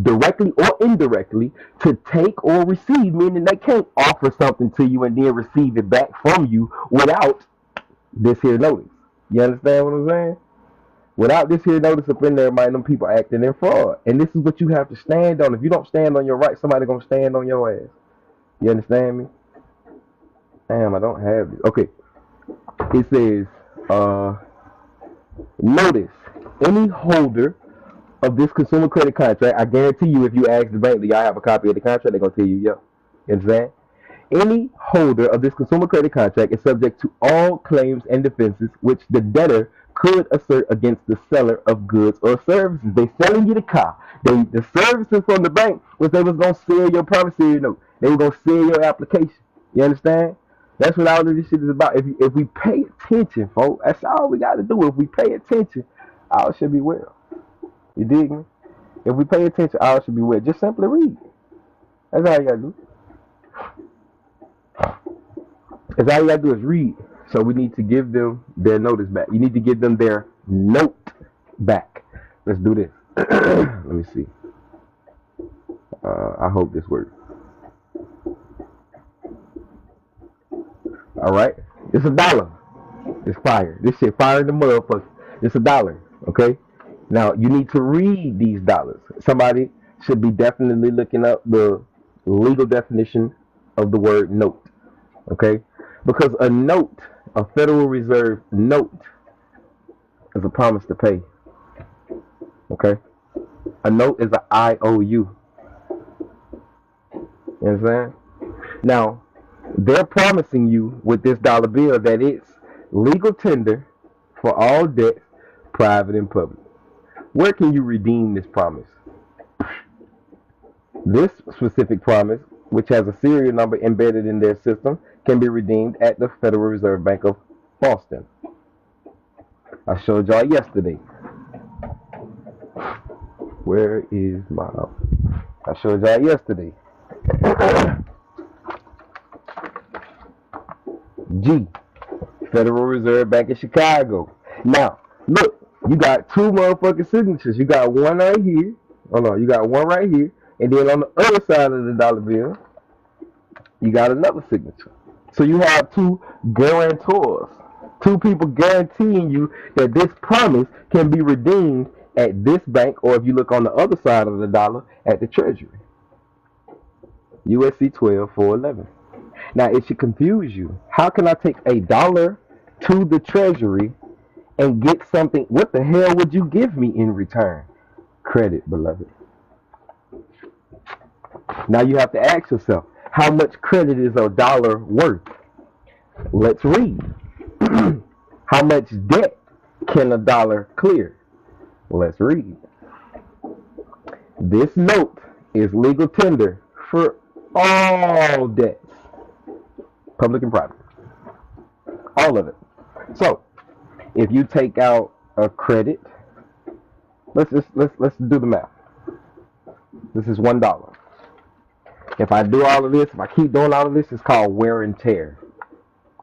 S1: directly or indirectly, to take or receive, meaning they can't offer something to you and then receive it back from you without this here notice. You understand what I'm saying? Without this here notice up in there, man, them people acting in fraud. And this is what you have to stand on. If you don't stand on your right, somebody gonna stand on your ass. You understand me? Damn, I don't have this. Okay. It says, notice any holder of this consumer credit contract. I guarantee you, if you ask the bank, do y'all have a copy of the contract? They're gonna tell you, yeah. You understand? Any holder of this consumer credit contract is subject to all claims and defenses which the debtor could assert against the seller of goods or services. They selling you the car. The services from the bank was they was gonna sell your promissory note. They were gonna sell your application. You understand? That's what all of this shit is about. If we pay attention, folks, that's all we got to do. If we pay attention, all should be well. You dig me? If we pay attention, all should be well. Just simply read. That's all you got to do. That's all you got to do is read. So we need to give them their notice back. You need to give them their note back. Let's do this. Let me see. I hope this works. All right. It's $1. It's fire. This shit fire in the motherfucker. It's $1. Okay. Now you need to read these dollars. Somebody should be definitely looking up the legal definition of the word note. Okay. Because a note, a Federal Reserve note, is a promise to pay. Okay. A note is an IOU. You understand? Now, they're promising you with this dollar bill that it's legal tender for all debts, private and public. Where can you redeem this promise? This specific promise, which has a serial number embedded in their system, can be redeemed at the Federal Reserve Bank of Boston. I showed y'all yesterday. Where is my... I showed y'all yesterday. G, Federal Reserve Bank of Chicago. Now, look, you got two motherfucking signatures. You got one right here. Hold on, you got one right here. And then on the other side of the dollar bill, you got another signature. So you have two guarantors. Two people guaranteeing you that this promise can be redeemed at this bank, or if you look on the other side of the dollar, at the Treasury. USC 12411. Now, it should confuse you. How can I take $1 to the Treasury and get something? What the hell would you give me in return? Credit, beloved. Now you have to ask yourself, how much credit is $1 worth? Let's read. How much debt can $1 clear? Let's read. This note is legal tender for all debts, public and private, all of it. So, if you take out a credit, let's do the math. This is $1. If I do all of this, if I keep doing all of this, it's called wear and tear.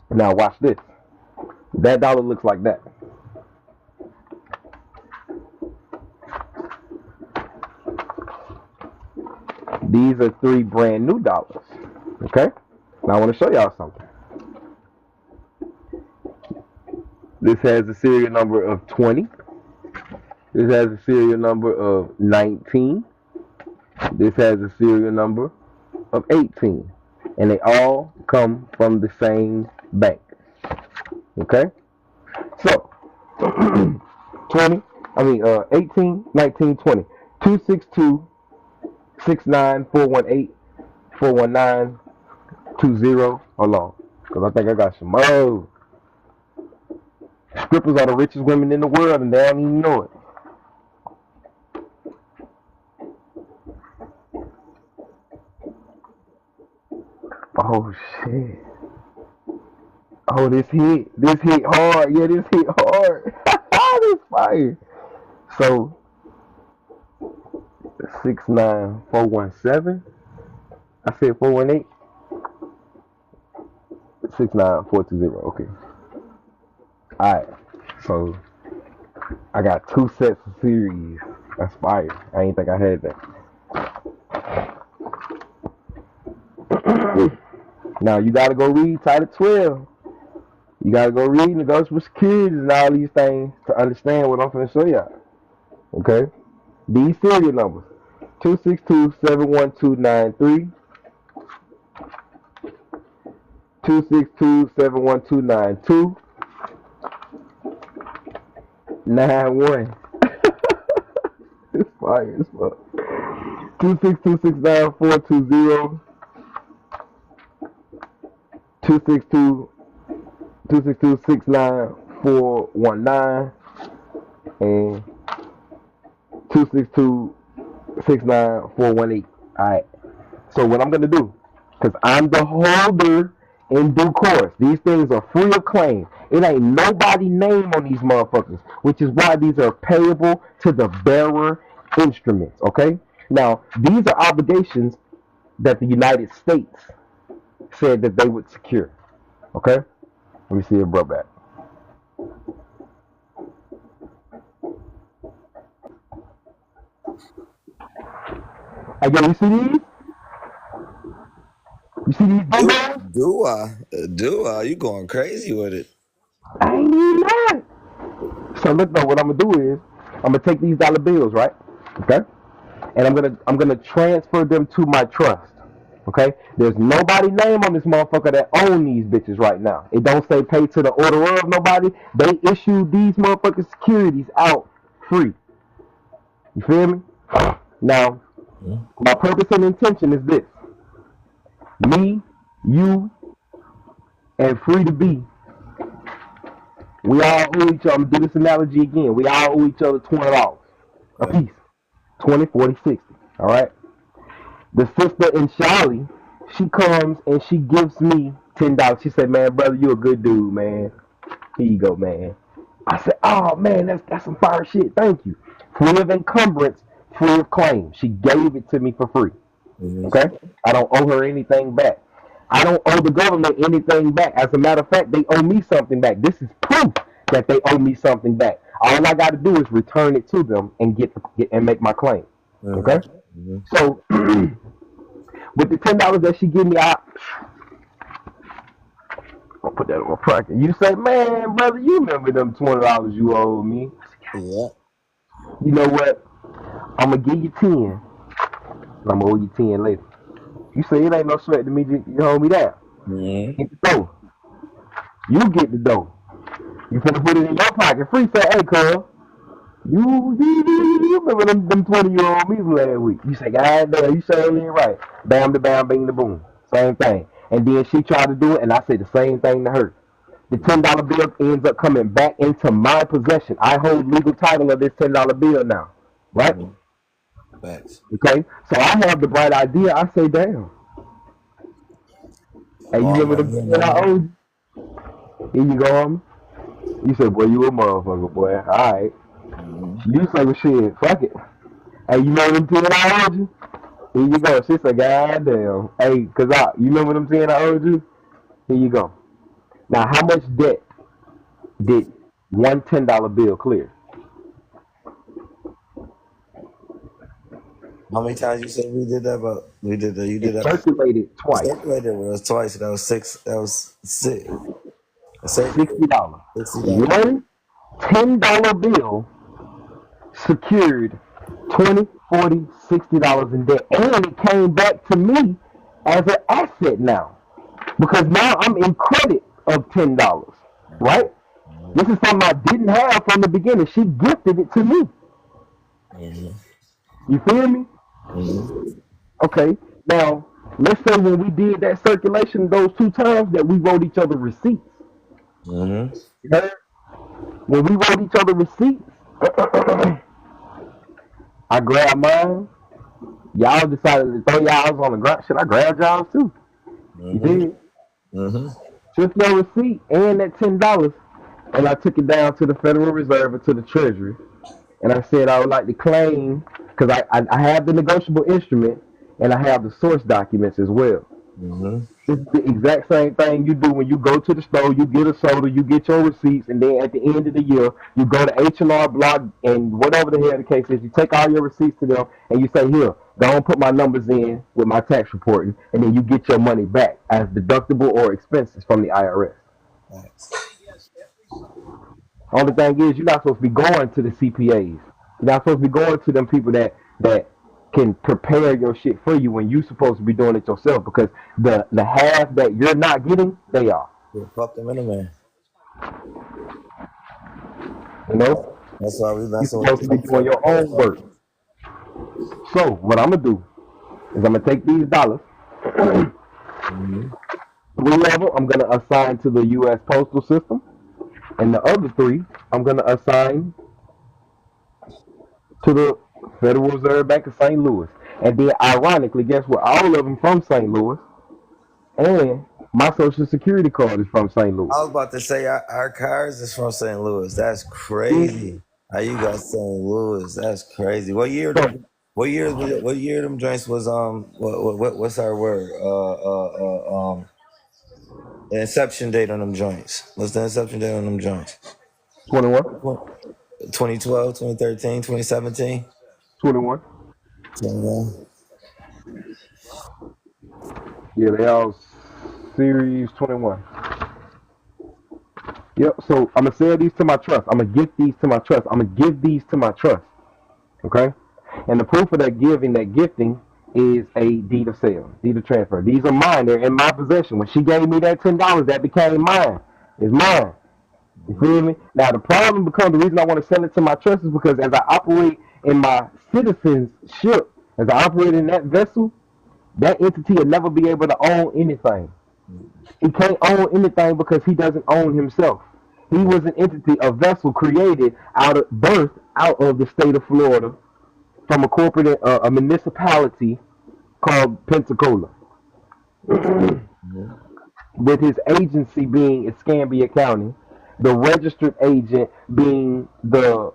S1: Now watch this. That dollar looks like that. These are 3 brand new dollars. Okay? Now I want to show y'all something. This has a serial number of 20. This has a serial number of 19. This has a serial number of 18. And they all come from the same bank. Okay? So, 18, 19, 20. 262 69 418 419 20. Hold on. Because I think I got some more. Strippers are the richest women in the world and they don't even know it. Oh shit. Oh, this hit. This hit hard. Yeah, this hit hard. This fire. So 69417. I said 418. 69420. Okay. Alright. So I got 2 sets of series. That's fire. I ain't think I had that. Now you gotta go read Title 12. You gotta go read negotiable securities and all these things to understand what I'm gonna show y'all. Okay? These serial numbers. 262-71293, 262-71292, 91. It's fire as fuck. 262-69420, 262-69419, and 262-69418. Alright. So what I'm gonna do, because I'm the holder in due course. These things are free of claim. It ain't nobody name on these motherfuckers, which is why these are payable to the bearer instruments. Okay. Now these are obligations that the United States said that they would secure. Okay. Let me see it, bro. Back. Again, you see these? You see these bundles?
S2: Do I? You going crazy with it?
S1: I ain't even mad. So look, though, what I'm gonna do is I'm gonna take these dollar bills, right? Okay, and I'm gonna transfer them to my trust. Okay, there's nobody name on this motherfucker that own these bitches right now. It don't say pay to the order of nobody. They issue these motherfucking securities out free. You feel me? Now, my purpose and intention is this: me, you, and free to be. We all owe each other. I'm gonna do this analogy again. We all owe each other $20 a
S2: Okay.
S1: piece. 20, 40, 60. All right. The sister in Charlie, she comes and she gives me $10. She said, "Man, brother, you a good dude, man. Here you go, man." I said, "Oh man, that's some fire shit. Thank you." Free of encumbrance, free of claim. She gave it to me for free.
S2: Mm-hmm.
S1: Okay? I don't owe her anything back. I don't owe the government anything back. As a matter of fact, they owe me something back. This is proof that they owe me something back. All I got to do is return it to them and get and make my claim. Okay?
S2: Mm-hmm.
S1: So with the $10 that she give me, I'll put that in my pocket. You say, "Man, brother, you remember them $20 you owe me?"
S2: Yeah.
S1: You know what? I'm gonna give you 10. And I'm gonna owe you 10 later. You say it ain't no sweat to me. You hold me down.
S2: Mm-hmm.
S1: Get the dough. You get the dough. You finna put it in your pocket. Free say, "Hey, cuz, you remember them 20 you owe me from last week?" You say, "God damn, you sure ain't right." Bam, the bam, bing, the boom. Same thing. And then she tried to do it, and I say the same thing to her. The $10 bill ends up coming back into my possession. I hold legal title of this $10 bill now. Right?
S2: Mm-hmm. Facts.
S1: Okay? So I have the bright idea. I say, "Damn. Hey, you
S2: All
S1: remember the
S2: money and
S1: bill
S2: no
S1: I
S2: more.
S1: owed you?" Here you go, homie. You said, "Boy, you a motherfucker, boy." Alright.
S2: Mm-hmm.
S1: You say, "Well, shit, fuck it. Hey, you remember them 10 I owed you?" Here you go. She said, "God damn. Hey, you remember them 10 I owed you?" Here you go. Now, how much debt did one $10 bill clear?
S2: How many times you said we did that? But we did that. You did
S1: It
S2: that.
S1: circulated
S2: I
S1: twice.
S2: circulated with us twice. That was six. That was six. I circulated
S1: $60.
S2: $60.
S1: One $10 bill secured 20, 40, $60 in debt. And it came back to me as an asset now. Because now I'm in credit of $10.
S2: Mm-hmm.
S1: Right? This is something I didn't have from the beginning. She gifted it to me.
S2: Mm-hmm.
S1: You feel me?
S2: Mm-hmm.
S1: Okay. Now, let's say when we did that circulation those 2 times that we wrote each other receipts.
S2: Mm-hmm.
S1: You heard? When we wrote each other receipts, I grabbed mine. Y'all decided to throw y'all's on the ground. Should I grab y'all's too? You
S2: Mm-hmm.
S1: did.
S2: Mm-hmm.
S1: Took your receipt and that $10, and I took it down to the Federal Reserve or to the Treasury, and I said I would like to claim because I have the negotiable instrument and I have the source documents as well.
S2: Mm-hmm.
S1: It's the exact same thing you do when you go to the store. You get a soda, you get your receipts, and then at the end of the year, you go to H&R Block and whatever the hell the case is, you take all your receipts to them and you say, "Here, go and put my numbers in with my tax reporting," and then you get your money back as deductible or expenses from the IRS.
S2: Nice.
S1: Only thing is, you're not supposed to be going to the CPAs. You're not supposed to be going to them people that can prepare your shit for you when you're supposed to be doing it yourself because the half that you're not getting, they are.
S2: Yeah, fuck the middleman.
S1: You know,
S2: That's why we
S1: you're
S2: messing with
S1: supposed
S2: the
S1: to be
S2: big
S1: doing
S2: fuck
S1: your own work.
S2: motherfuckers.
S1: So what I'm gonna do is I'm gonna take these dollars,
S2: Mm-hmm.
S1: three of them I'm gonna assign to the U.S. postal system, and the other three I'm gonna assign to the Federal Reserve Bank of St. Louis. And then, ironically, guess what? All of them from St. Louis, and my Social Security card is from St. Louis.
S2: I was about to say our cars is from St. Louis. That's
S1: Yeah.
S2: crazy. How you got St. Louis? That's crazy.
S1: So
S2: What year them joints was what's our word? The inception date on them joints. What's the inception date on them joints?
S1: 21,
S2: 2012, 2013, 2017.
S1: 21.
S2: 21.
S1: Yeah, they all series 21. Yep. So I'm gonna sell these to my trust. I'm gonna gift these to my trust. I'm gonna give these to my trust. Okay. And the proof of that giving, that gifting, is a deed of sale, deed of transfer. These are mine. They're in my possession. When she gave me that $10, that became mine. It's mine. You
S2: Mhm.
S1: feel me? Now the problem becomes the reason I want to sell it to my trust is because as I operate in my citizenship, as I operate in that vessel, that entity will never be able to own anything. He can't own anything because he doesn't own himself. He was an entity, a vessel created out of birth out of the state of Florida from a corporate, a municipality called Pensacola,
S2: Mhm.
S1: with his agency being Escambia County, the registered agent being the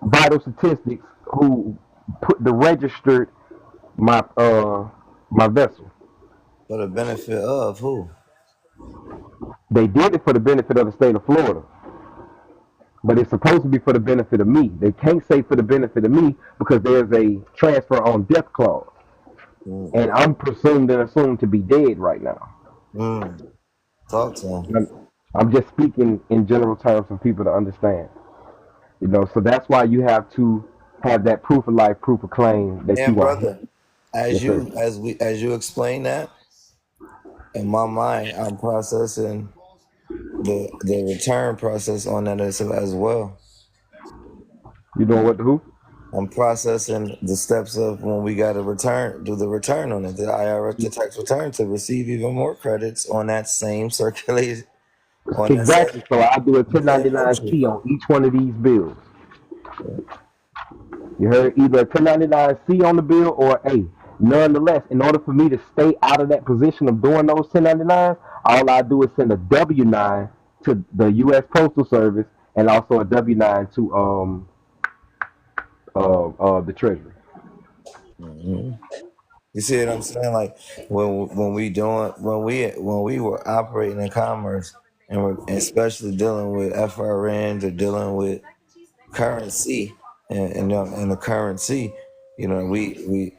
S1: vital statistics who put the registered my my vessel.
S2: For the benefit of who?
S1: They did it for the benefit of the state of Florida, but it's supposed to be for the benefit of me. They can't say for the benefit of me because there's a transfer on death clause,
S2: Mm.
S1: and I'm presumed and assumed to be dead right now.
S2: Mm. Talk to him.
S1: I'm just speaking in general terms for people to understand. You know, so that's why you have to have that proof of life, proof of claim that
S2: And
S1: you are
S2: brother,
S1: here. Yes, sir.
S2: as you explain that, in my mind, I'm processing the return process on that as well.
S1: You doing what the who?
S2: I'm processing the steps of when we got to do the return on it, the IRS, the tax return to receive even more credits on that same circulation, on that
S1: Exactly. So I do a
S2: same entry.
S1: 1099-C on each one of these bills. You heard either a 1099-C on the bill or a. Nonetheless, in order for me to stay out of that position of doing those 1099s, all I do is send a W-9 to the U.S. Postal Service and also a W-9 to the Treasury.
S2: Mhm. You see what I'm saying? Like when we were operating in commerce and we're especially dealing with FRNs or dealing with currency and the currency, we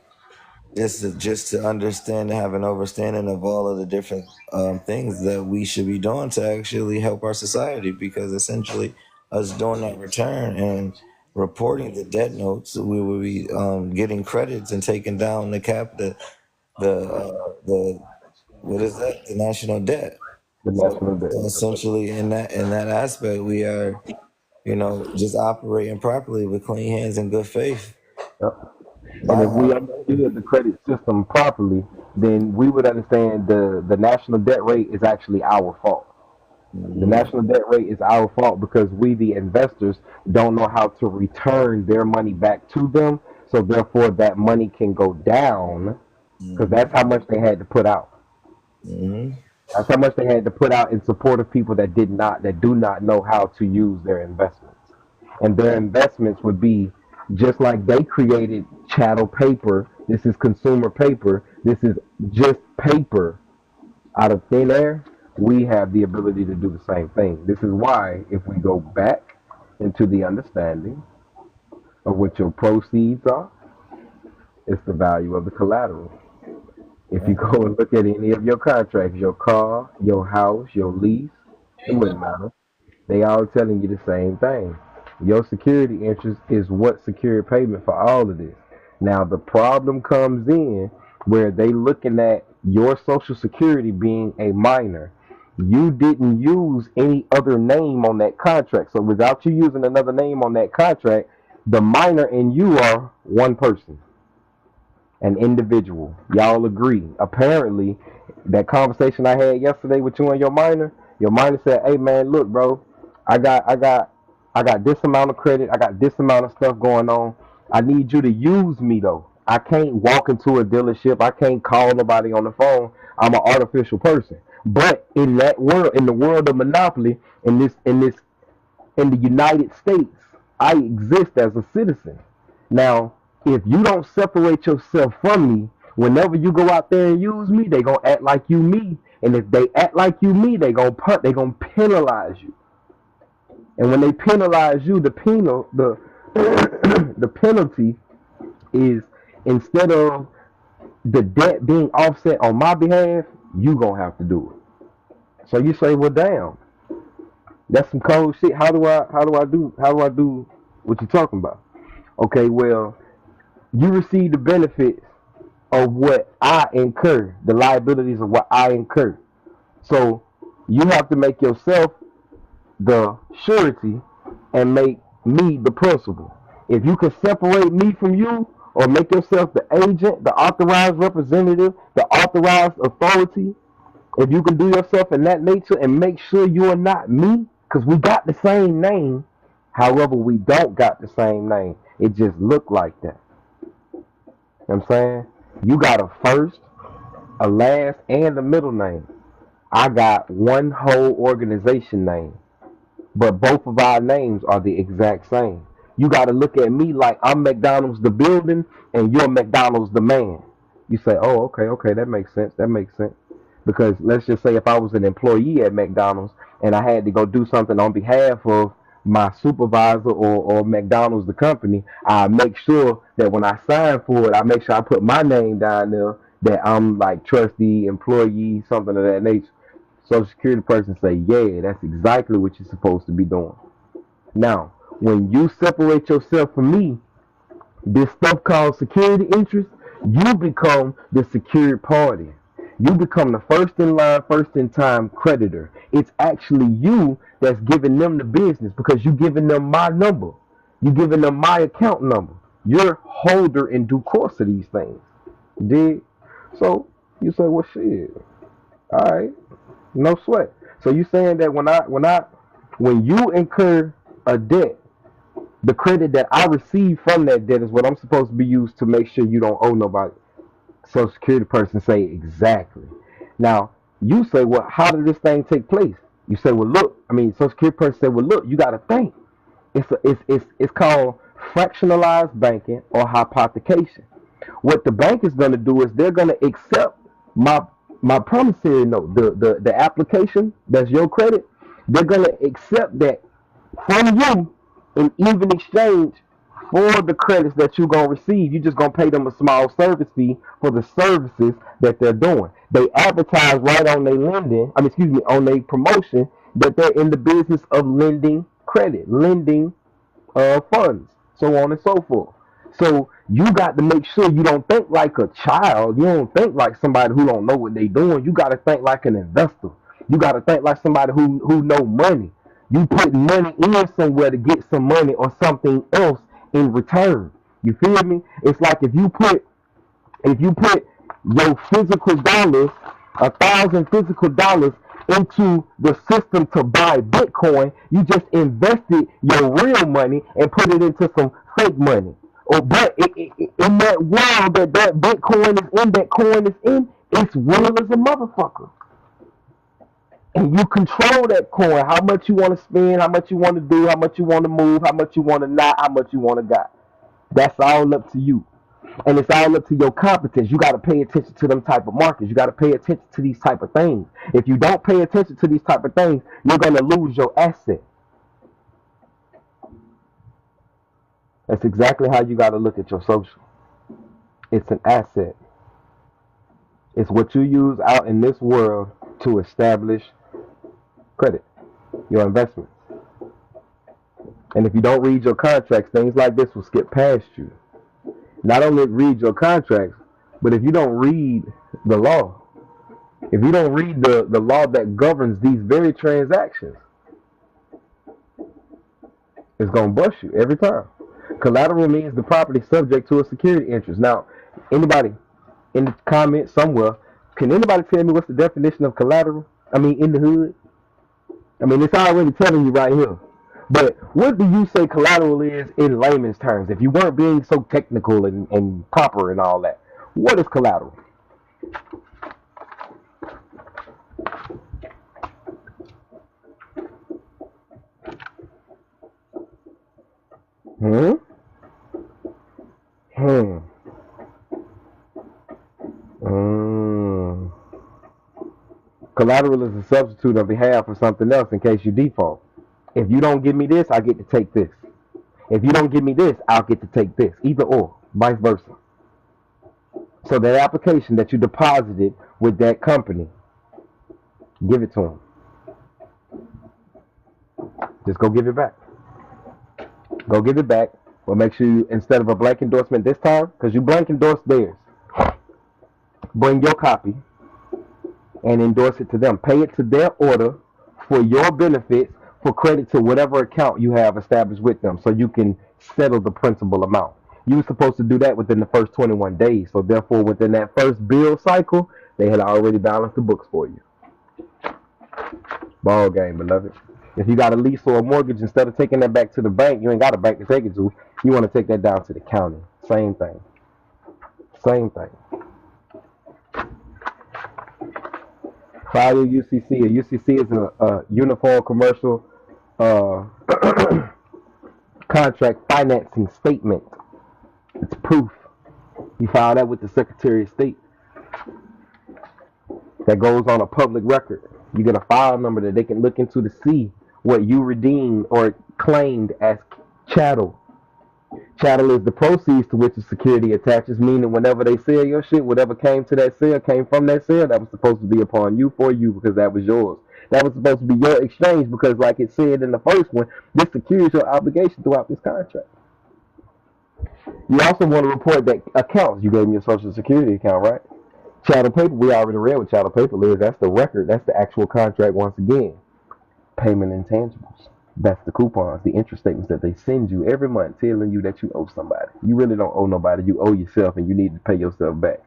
S2: just to understand and have an understanding of all of the different things that we should be doing to actually help our society, because essentially us doing that return and reporting the debt notes, we will be getting credits and taking down the what is that, the national debt.
S1: The national debt.
S2: So essentially in that aspect, we are, just operating properly with clean hands and good faith.
S1: Yep. And
S2: My
S1: if we understood the credit system properly, then we would understand the national debt rate is actually our fault. The
S2: Mhm.
S1: national debt rate is our fault because we, the investors, don't know how to return their money back to them. So therefore, that money can go down because
S2: Mhm.
S1: that's how much they had to put out.
S2: Mhm.
S1: That's how much they had to put out in support of people that do not know how to use their investments. And their investments would be just like they created chattel paper. This is consumer paper. This is just paper out of thin air. We have the ability to do the same thing. This is why, if we go back into the understanding of what your proceeds are, it's the value of the collateral. If you go and look at any of your contracts, your car, your house, your lease, it wouldn't matter. They all telling you the same thing. Your security interest is what secured payment for all of this. Now the problem comes in where they looking at your social security being a minor. You didn't use any other name on that contract. So without you using another name on that contract, the minor and you are one person, an individual. Y'all agree. Apparently, that conversation I had yesterday with you and your minor said, "Hey man, look, bro, I got I got I got this amount of credit, I got this amount of stuff going on. I need you to use me though. I can't walk into a dealership, I can't call nobody on the phone. I'm an artificial person." But in that world, in the world of monopoly, in the United States, I exist as a citizen. Now, if you don't separate yourself from me, whenever you go out there and use me, they gonna act like you me. And if they act like you me, they gonna penalize you. And when they penalize you, the penalty is, instead of the debt being offset on my behalf, you gonna have to do it. So you say, well, damn, that's some cold shit. How do I do what you talking about? Okay, well, you receive the benefits of what I incur, the liabilities of what I incur. So you have to make yourself the surety and make me the principal. If you can separate me from you, or make yourself the agent, the authorized representative, the authorized authority, if you can do yourself in that nature and make sure you are not me, because we got the same name, however, we don't got the same name. It just look like that. You know what I'm saying? You got a first, a last, and a middle name. I got one whole organization name, but both of our names are the exact same. You got to look at me like I'm McDonald's the building and you're McDonald's the man. You say, oh, okay, okay, that makes sense. That makes sense. Because let's just say if I was an employee at McDonald's and I had to go do something on behalf of my supervisor, or McDonald's the company, I make sure that when I sign for it, I make sure I put my name down there, that I'm like trustee, employee, something of that nature. Social security person say, yeah, that's exactly what you're supposed to be doing. Now, when you separate yourself from me, this stuff called security interest, you become the secured party. You become the first in line, first in time creditor. It's actually you that's giving them the business, because you giving them my number. You giving them my account number. You're holder in due course of these things. Dig? So you say, well, shit. All right, no sweat. So you saying that when you incur a debt, the credit that I receive from that debt is what I'm supposed to be used to make sure you don't owe nobody. Social security person say, exactly. Now you say, well, how did this thing take place? You say, well, look. I mean, social security person say, well, look. You got to think. It's called fractionalized banking or hypothecation. What the bank is going to do is they're going to accept my my promissory note, the application that's your credit. They're going to accept that from you in even exchange for the credits that you're gonna receive. You're just gonna pay them a small service fee for the services that they're doing. They advertise right on their lending, I mean, excuse me, on their promotion, that they're in the business of lending credit, lending funds, so on and so forth. So you got to make sure you don't think like a child. You don't think like somebody who don't know what they doing. You got to think like an investor. You got to think like somebody who know money. You put money in somewhere to get some money or something else in return. You feel me? It's like if you put your physical dollars, 1,000 physical dollars, into the system to buy Bitcoin, you just invested your real money and put it into some fake money. Or but in that world that Bitcoin is in, that coin is in, it's real as a motherfucker. And you control that coin, how much you want to spend, how much you want to do, how much you want to move, how much you want to not, how much you want to got. That's all up to you. And it's all up to your competence. You got to pay attention to them type of markets. You got to pay attention to these type of things. If you don't pay attention to these type of things, you're going to lose your asset. That's exactly how you got to look at your social. It's an asset. It's what you use out in this world to establish credit, your investments. And if you don't read your contracts, things like this will skip past you. Not only read your contracts, but if you don't read the law, if you don't read the law that governs these very transactions, it's going to bust you every time. Collateral means the property subject to a security interest. Now, anybody in the comments somewhere, can anybody tell me what's the definition of collateral? I mean, in the hood? I mean, it's already telling you right here. But what do you say collateral is in layman's terms? If you weren't being so technical and proper and all that, what is collateral? Hmm? Hmm. Mm. Collateral is a substitute on behalf of something else in case you default. If you don't give me this, I get to take this. If you don't give me this, I'll get to take this. Either or, vice versa. So that application that you deposited with that company, give it to them. Just go give it back. Go give it back. But make sure you, instead of a blank endorsement this time, because you blank endorsed theirs, bring your copy and endorse it to them. Pay it to their order for your benefits for credit to whatever account you have established with them so you can settle the principal amount. You were supposed to do that within the first 21 days. So therefore, within that first bill cycle, they had already balanced the books for you. Ball game, beloved. If you got a lease or a mortgage, instead of taking that back to the bank, you ain't got a bank to take it to. You want to take that down to the county. Same thing. Same thing. File your UCC. A UCC is a uniform commercial uh, contract financing statement. It's proof. You file that with the Secretary of State. That goes on a public record. You get a file number that they can look into to see what you redeemed or claimed as chattel. Chattel is the proceeds to which the security attaches, meaning whenever they sell your shit, whatever came to that sale came from that sale, that was supposed to be upon you for you because that was yours. That was supposed to be your exchange because, like it said in the first one, this secures your obligation throughout this contract. You also want to report that accounts. You gave me your social security account, right? Chattel paper, we already read what chattel paper is. That's the record. That's the actual contract once again. Payment intangibles. That's the coupons, the interest statements that they send you every month telling you that you owe somebody. You really don't owe nobody. You owe yourself and you need to pay yourself back.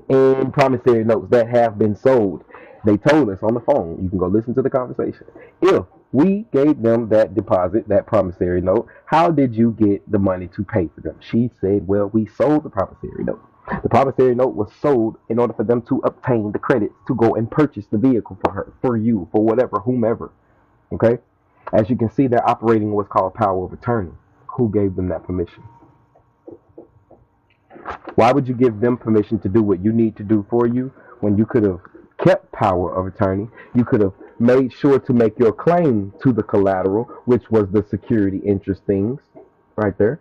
S1: And promissory notes that have been sold. They told us on the phone. You can go listen to the conversation. If we gave them that deposit, that promissory note, how did you get the money to pay for them? She said, well, we sold the promissory note. The promissory note was sold in order for them to obtain the credits to go and purchase the vehicle for her, for you, for whatever, whomever. Okay? As you can see, they're operating what's called power of attorney. Who gave them that permission? Why would you give them permission to do what you need to do for you when you could have kept power of attorney? You could have made sure to make your claim to the collateral, which was the security interest things right there.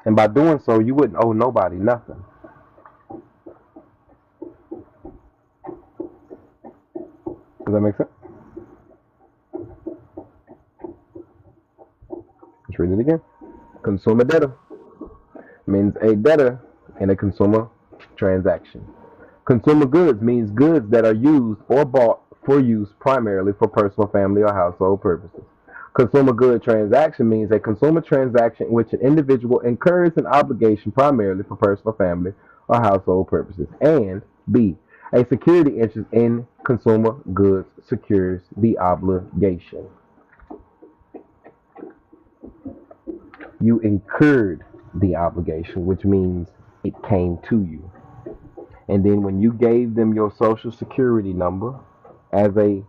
S1: And by doing so, you wouldn't owe nobody nothing. Does that make sense? Let's read it again. Consumer debtor means a debtor in a consumer transaction. Consumer goods means goods that are used or bought for use primarily for personal, family, or household purposes. Consumer good transaction means a consumer transaction in which an individual incurs an obligation primarily for personal, family, or household purposes. And B, a security interest in consumer goods secures the obligation. You incurred the obligation, which means it came to you. And then when you gave them your social security number as a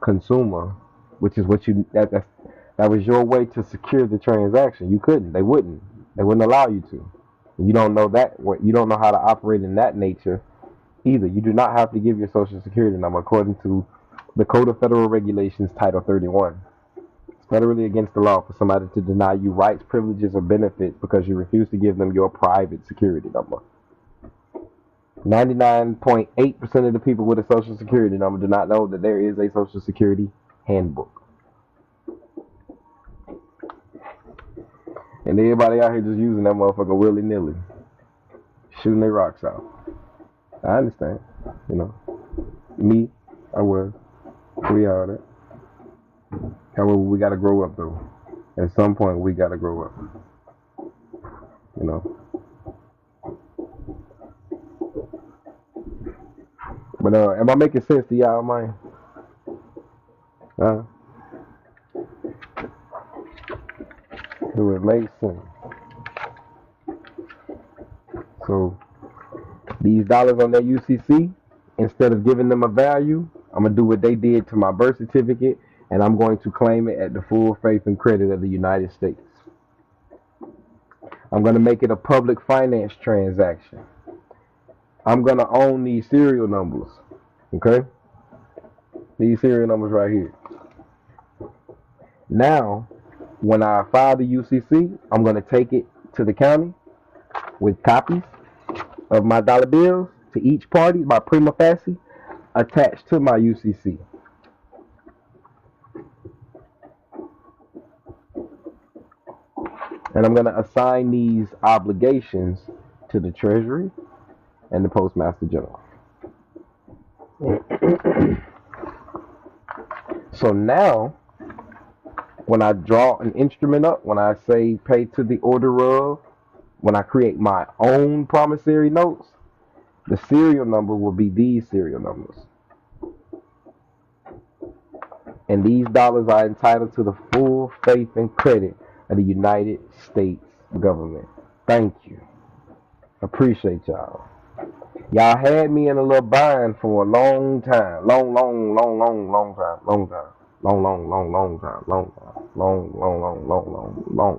S1: consumer, which is what that was your way to secure the transaction. You couldn't. They wouldn't. They wouldn't allow you to. You don't know that. You don't know how to operate in that nature either. You do not have to give your social security number according to the Code of Federal Regulations, Title 31. It's federally against the law for somebody to deny you rights, privileges, or benefits because you refuse to give them your private security number. 99.8% of the people with a social security number do not know that there is a social security handbook. And everybody out here just using that motherfucker willy-nilly. Shooting their rocks out. I understand. You know. Me, I was. We are that. However, we gotta grow up though. At some point we gotta grow up. You know. But am I making sense to y'all, man? Do it make sense? So these dollars on that UCC, instead of giving them a value, I'm gonna do what they did to my birth certificate, and I'm going to claim it at the full faith and credit of the United States. I'm gonna make it a public finance transaction. I'm gonna own these serial numbers. Okay? These serial numbers right here. Now, when I file the UCC, I'm gonna take it to the county with copies of my dollar bills to each party by prima facie attached to my UCC. And I'm going to assign these obligations to the Treasury and the Postmaster General. So now, when I draw an instrument up, when I say pay to the order of, when I create my own promissory notes, the serial number will be these serial numbers. And these dollars are entitled to the full faith and credit of the United States government. Thank you. Appreciate y'all. Y'all had me in a little bind for a long time. Long time. Long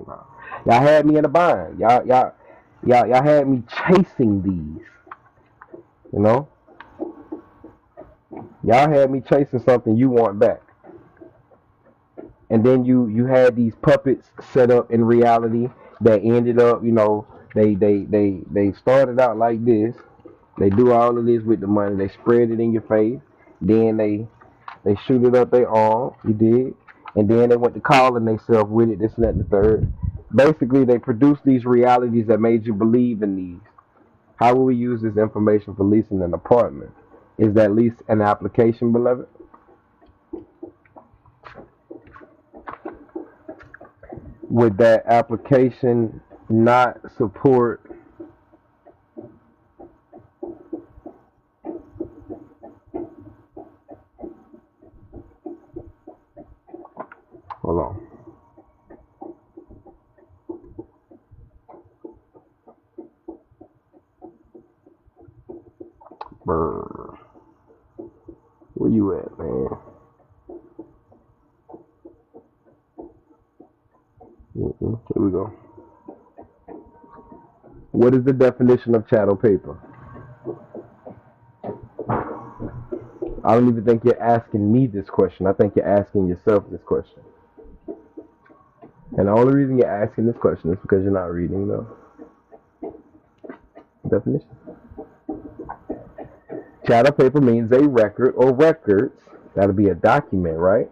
S1: time. Y'all had me in a bind. Y'all had me chasing these. You know? Y'all had me chasing something you want back. And then you had these puppets set up in reality that ended up, you know, they started out like this. They do all of this with the money. They spread it in your face. Then they shoot it up their arm. You did. And then they went to calling themselves with it, this and that and the third. Basically, they produced these realities that made you believe in these. How will we use this information for leasing an apartment? Is that lease an application, beloved? Would that application not support hold on. Brr. Where you at, man? Here we go. What is the definition of chattel paper? I don't even think you're asking me this question. I think you're asking yourself this question. And the only reason you're asking this question is because you're not reading the definition. Chattel paper means a record or records. That'll be a document, right?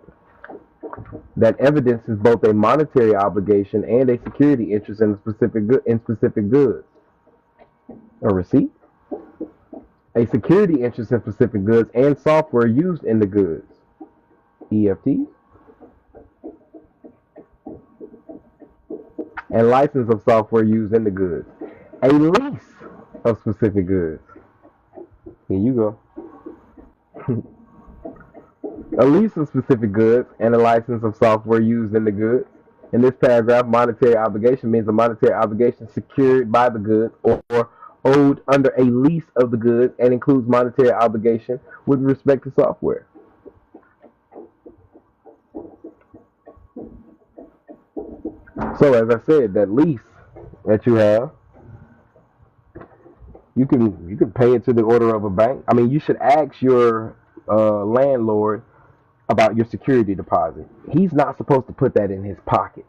S1: That evidences both a monetary obligation and a security interest in specific goods. A receipt, a security interest in specific goods and software used in the goods. EFTs, and license of software used in the goods. A lease of specific goods. Here you go. A lease of specific goods and a license of software used in the goods. In this paragraph, monetary obligation means a monetary obligation secured by the goods or owed under a lease of the goods and includes monetary obligation with respect to software. So as I said, that lease that you have, you can pay it to the order of a bank. I mean, you should ask your landlord about your security deposit. He's not supposed to put that in his pocket.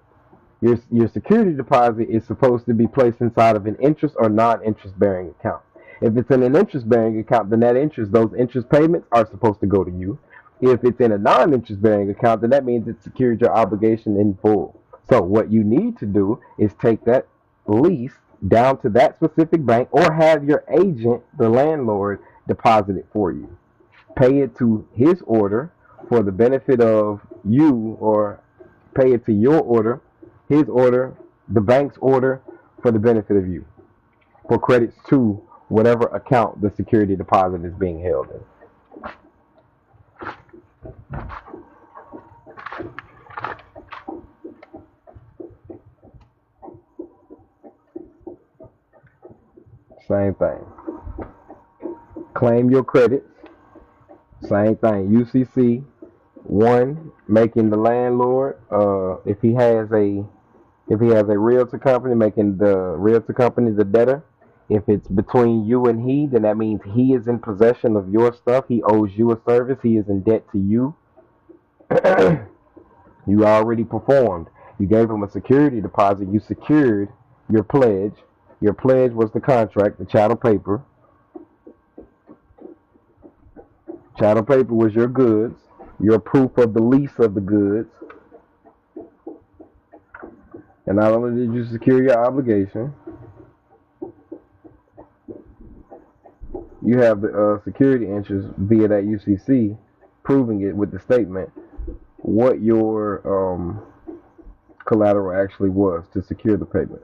S1: Your security deposit is supposed to be placed inside of an interest or non-interest bearing account. If it's in an interest bearing account, then those interest payments are supposed to go to you. If it's in a non-interest bearing account, then that means it's secured your obligation in full. So what you need to do is take that lease down to that specific bank or have your agent, the landlord, deposit it for you. Pay it to his order for the benefit of you, or pay it to your order, his order, the bank's order, for the benefit of you, for credits to whatever account the security deposit is being held in. Same thing. Claim your credits. Same thing. UCC one, making the landlord, if he has a realtor company, making the realtor company the debtor. If it's between you and he, then that means he is in possession of your stuff. He owes you a service. He is in debt to you. You already performed. You gave him a security deposit. You secured your pledge. Your pledge was the contract, the chattel paper. Chattel paper was your goods, your proof of the lease of the goods. And not only did you secure your obligation, you have the security interest via that UCC, proving it with the statement what your collateral actually was to secure the payment.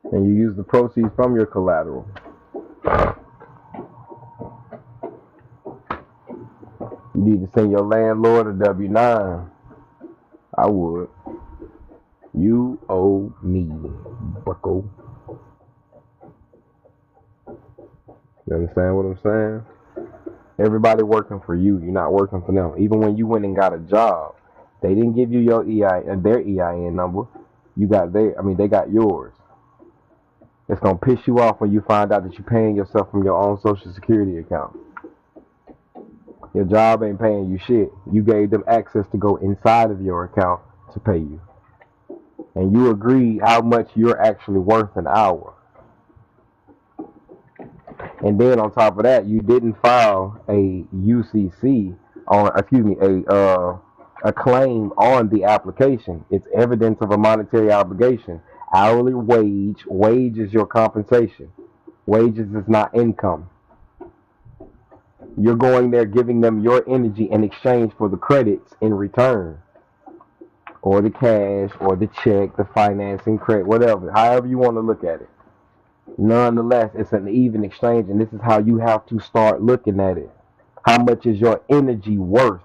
S1: And you use the proceeds from your collateral. You need to send your landlord a W-9. I would. You owe me, bucko. You understand what I'm saying? Everybody working for you. You're not working for them. Even when you went and got a job, they didn't give you your their EIN number. They got yours. It's gonna piss you off when you find out that you're paying yourself from your own Social Security account. Your job ain't paying you shit. You gave them access to go inside of your account to pay you. And you agreed how much you're actually worth an hour. And then on top of that, you didn't file a UCC a claim on the application. It's evidence of a monetary obligation. Hourly wage is your compensation. Wages is not income. You're going there giving them your energy in exchange for the credits in return, or the cash, or the check, the financing credit, whatever, however you want to look at it. Nonetheless, it's an even exchange, and this is how you have to start looking at it. How much is your energy worth?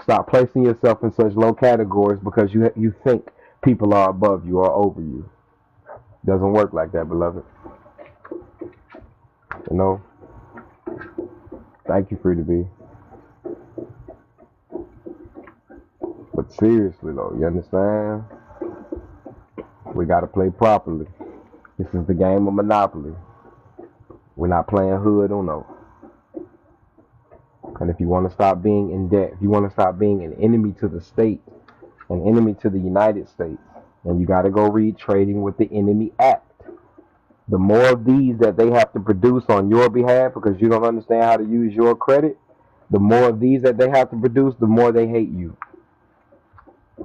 S1: Stop placing yourself in such low categories because you think people are above you or over you. Doesn't work like that, beloved. You know? Thank you, Free to Be. But seriously, though, you understand? We got to play properly. This is the game of Monopoly. We're not playing Hood Uno. And if you want to stop being in debt, if you want to stop being an enemy to the state, an enemy to the United States, then you got to go read Trading with the Enemy Act. The more of these that they have to produce on your behalf because you don't understand how to use your credit, the more of these that they have to produce, the more they hate you.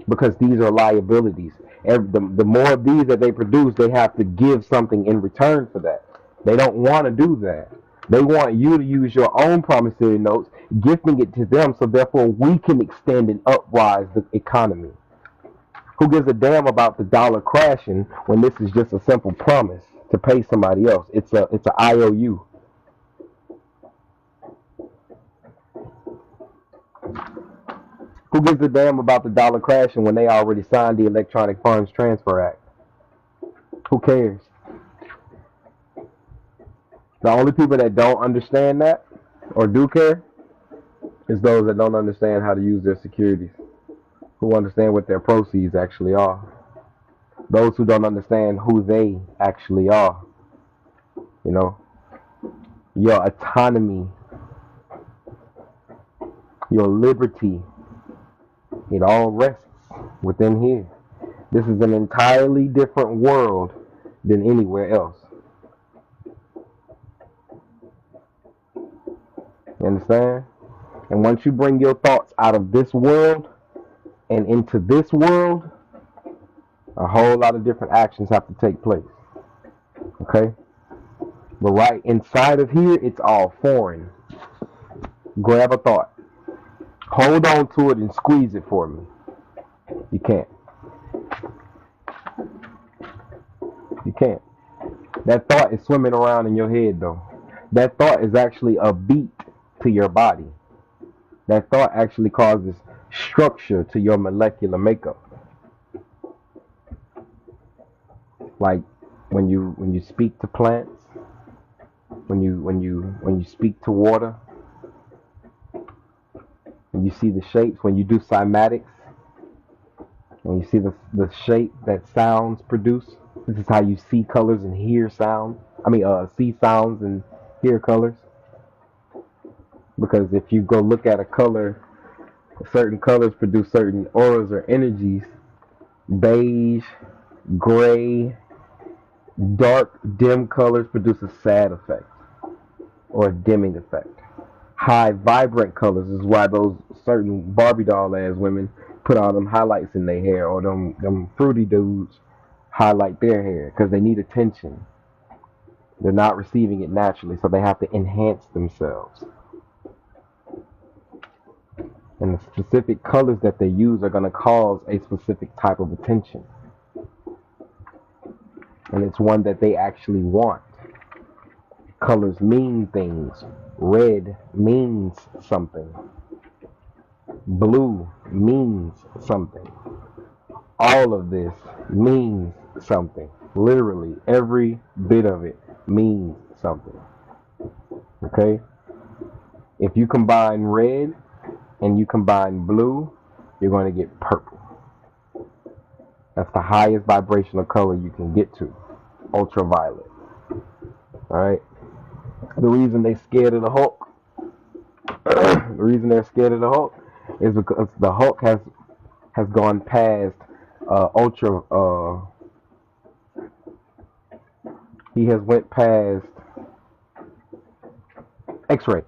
S1: Because these are liabilities. The more of these that they produce, they have to give something in return for that. They don't want to do that. They want you to use your own promissory notes, gifting it to them so therefore we can extend and uprise the economy. Who gives a damn about the dollar crashing when this is just a simple promise to pay somebody else? It's a IOU. Who gives a damn about the dollar crashing when they already signed the Electronic Funds Transfer Act? Who cares? The only people that don't understand that or do care is those that don't understand how to use their securities, who understand what their proceeds actually are. Those who don't understand who they actually are. You know, your autonomy, your liberty, it all rests within here. This is an entirely different world than anywhere else. You understand? And once you bring your thoughts out of this world and into this world, a whole lot of different actions have to take place. Okay? But right inside of here, it's all foreign. Grab a thought. Hold on to it and squeeze it for me. You can't. You can't. That thought is swimming around in your head, though. That thought is actually a beat to your body. That thought actually causes structure to your molecular makeup. Like when you speak to plants, when you speak to water, when you see the shapes, when you do cymatics, when you see the shape that sounds produce. This is how you see colors and hear sound. See sounds and hear colors. Because if you go look at a color, certain colors produce certain auras or energies. Beige, gray, dark, dim colors produce a sad effect or a dimming effect. High, vibrant colors is why those certain Barbie doll ass women put all them highlights in their hair, or them fruity dudes highlight their hair because they need attention. They're not receiving it naturally, so they have to enhance themselves. And the specific colors that they use are going to cause a specific type of attention. And it's one that they actually want. Colors mean things. Red means something. Blue means something. All of this means something. Literally, every bit of it means something. Okay? If you combine red and you combine blue, you're going to get purple. That's the highest vibrational color you can get to. Ultraviolet. Alright? The reason they're scared of the Hulk, the reason they're scared of the Hulk is because the Hulk has gone past he has went past X-ray.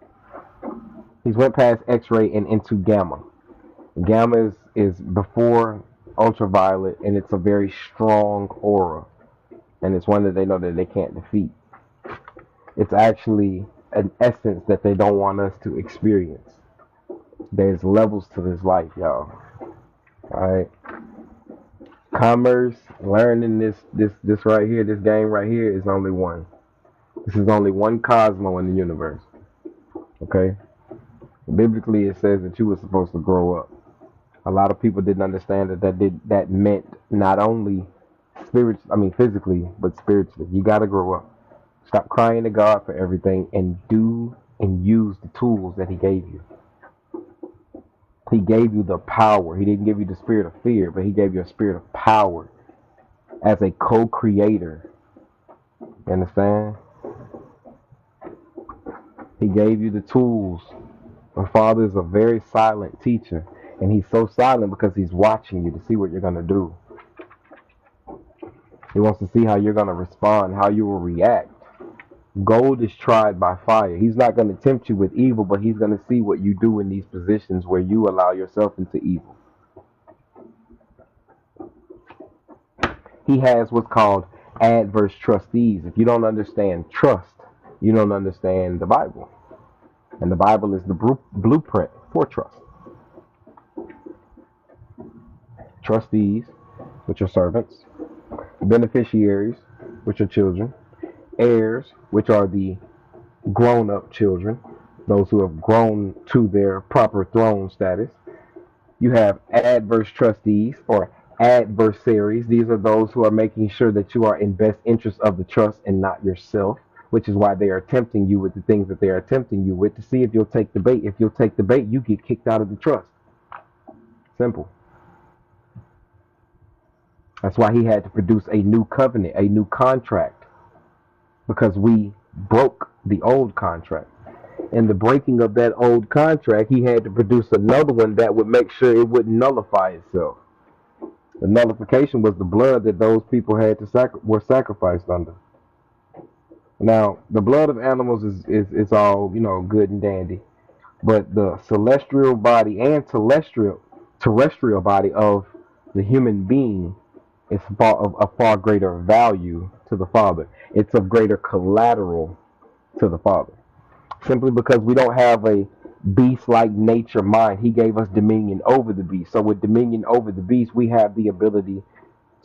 S1: He's went past X-ray and into gamma. Gamma is before ultraviolet, and it's a very strong aura, and it's one that they know that they can't defeat. It's actually an essence that they don't want us to experience. There's levels to this life, y'all. Alright? Commerce, learning this right here, this game right here is only one. This is only one cosmo in the universe. Okay? Biblically, it says that you were supposed to grow up. A lot of people didn't understand that meant not only physically, but spiritually. You got to grow up. Stop crying to God for everything and do and use the tools that He gave you. He gave you the power. He didn't give you the spirit of fear, but He gave you a spirit of power as a co-creator. You understand? He gave you the tools. My Father is a very silent teacher, and He's so silent because He's watching you to see what you're going to do. He wants to see how you're going to respond, how you will react. Gold is tried by fire. He's not going to tempt you with evil, but He's going to see what you do in these positions where you allow yourself into evil. He has what's called adverse trustees. If you don't understand trust, you don't understand the Bible. And the Bible is the blueprint for trust. Trustees, which are servants. Beneficiaries, which are children. Heirs, which are the grown-up children, those who have grown to their proper throne status. You have adverse trustees or adversaries. These are those who are making sure that you are in best interest of the trust and not yourself, which is why they are tempting you with the things that they are tempting you with to see if you'll take the bait. If you'll take the bait, you get kicked out of the trust. Simple. That's why he had to produce a new covenant, a new contract, because we broke the old contract. In the breaking of that old contract, he had to produce another one that would make sure it wouldn't nullify itself. The nullification was the blood that those people had to were sacrificed under. Now, the blood of animals is all, good and dandy, but the celestial body and terrestrial body of the human being is of a far greater value to the Father. It's of greater collateral to the Father. Simply because we don't have a beast-like nature mind. He gave us dominion over the beast. So with dominion over the beast, we have the ability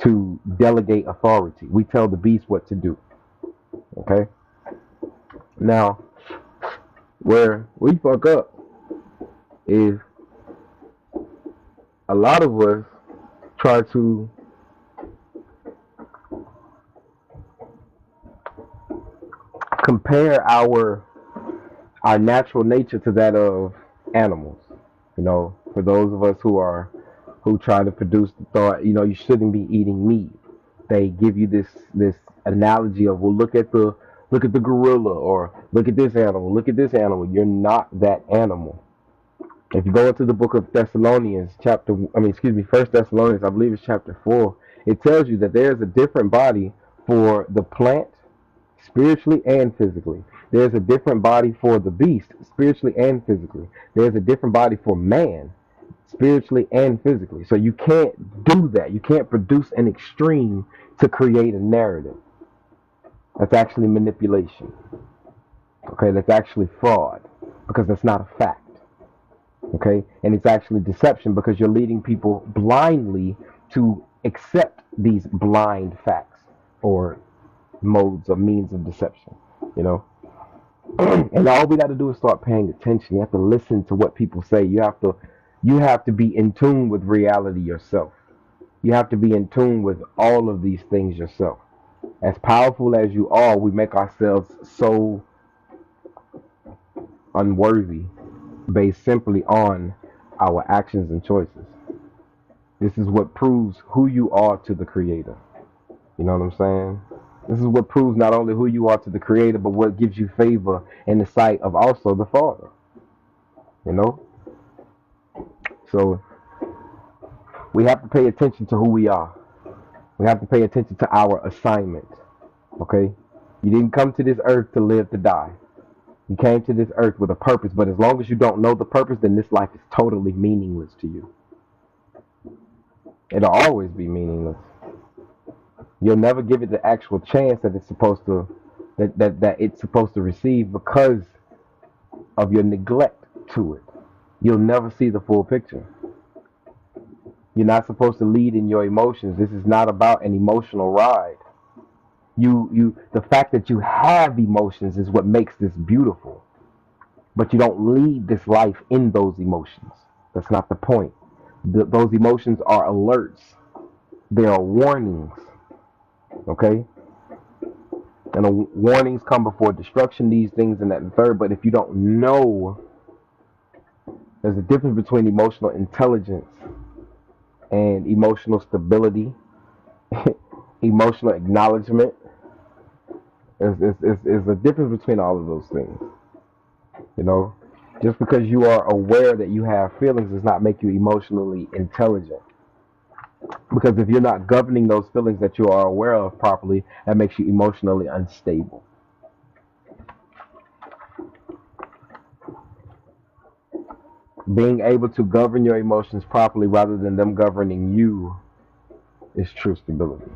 S1: to delegate authority. We tell the beast what to do. Okay? Now, where we fuck up is a lot of us try to compare our natural nature to that of animals. For those of us who try to produce the thought, you shouldn't be eating meat. They give you this analogy of, well, look at the gorilla, or look at this animal, look at this animal. You're not that animal. If you go into the book of Thessalonians, First Thessalonians, I believe it's chapter 4, it tells you that there's a different body for the plant, spiritually and physically. There's a different body for the beast, spiritually and physically. There's a different body for man, spiritually and physically. So you can't do that. You can't produce an extreme to create a narrative. That's actually manipulation. Okay, that's actually fraud, because that's not a fact. Okay, and it's actually deception, because you're leading people blindly to accept these blind facts or modes or means of deception, and all we got to do is start paying attention. You have to listen to what people say. You have to be in tune with reality yourself. You have to be in tune with all of these things yourself. As powerful as you are, we make ourselves so unworthy based simply on our actions and choices. This is what proves who you are to the Creator. You know what I'm saying? This is what proves not only who you are to the Creator, but what gives you favor in the sight of also the Father. So we have to pay attention to who we are. We have to pay attention to our assignment. Okay? You didn't come to this earth to live to die. You came to this earth with a purpose, but as long as you don't know the purpose, then this life is totally meaningless to you. It'll always be meaningless. You'll never give it the actual chance that it's supposed to that it's supposed to receive, because of your neglect to it. You'll never see the full picture. You're not supposed to lead in your emotions. This is not about an emotional ride. The fact that you have emotions is what makes this beautiful. But you don't lead this life in those emotions. That's not the point. Those emotions are alerts. They are warnings. Okay? And the warnings come before destruction, these things and that and third. But if you don't know, there's a difference between emotional intelligence and emotional stability, emotional acknowledgement. There's a difference between all of those things. Just because you are aware that you have feelings does not make you emotionally intelligent. Because if you're not governing those feelings that you are aware of properly, that makes you emotionally unstable. Being able to govern your emotions properly rather than them governing you is true stability.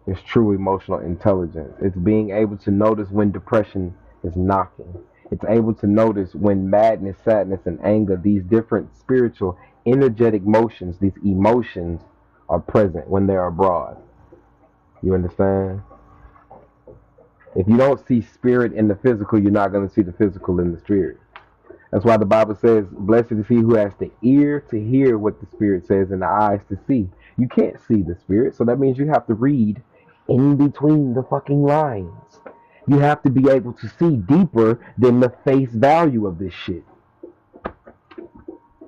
S1: It's true emotional intelligence. It's being able to notice when depression is knocking. It's able to notice when madness, sadness, and anger, these different spiritual, energetic motions, these emotions are present when they're abroad. You understand? If you don't see spirit in the physical, you're not going to see the physical in the spirit. That's why the Bible says, blessed is he who has the ear to hear what the Spirit says and the eyes to see. You can't see the Spirit, so that means you have to read in between the fucking lines. You have to be able to see deeper than the face value of this shit. You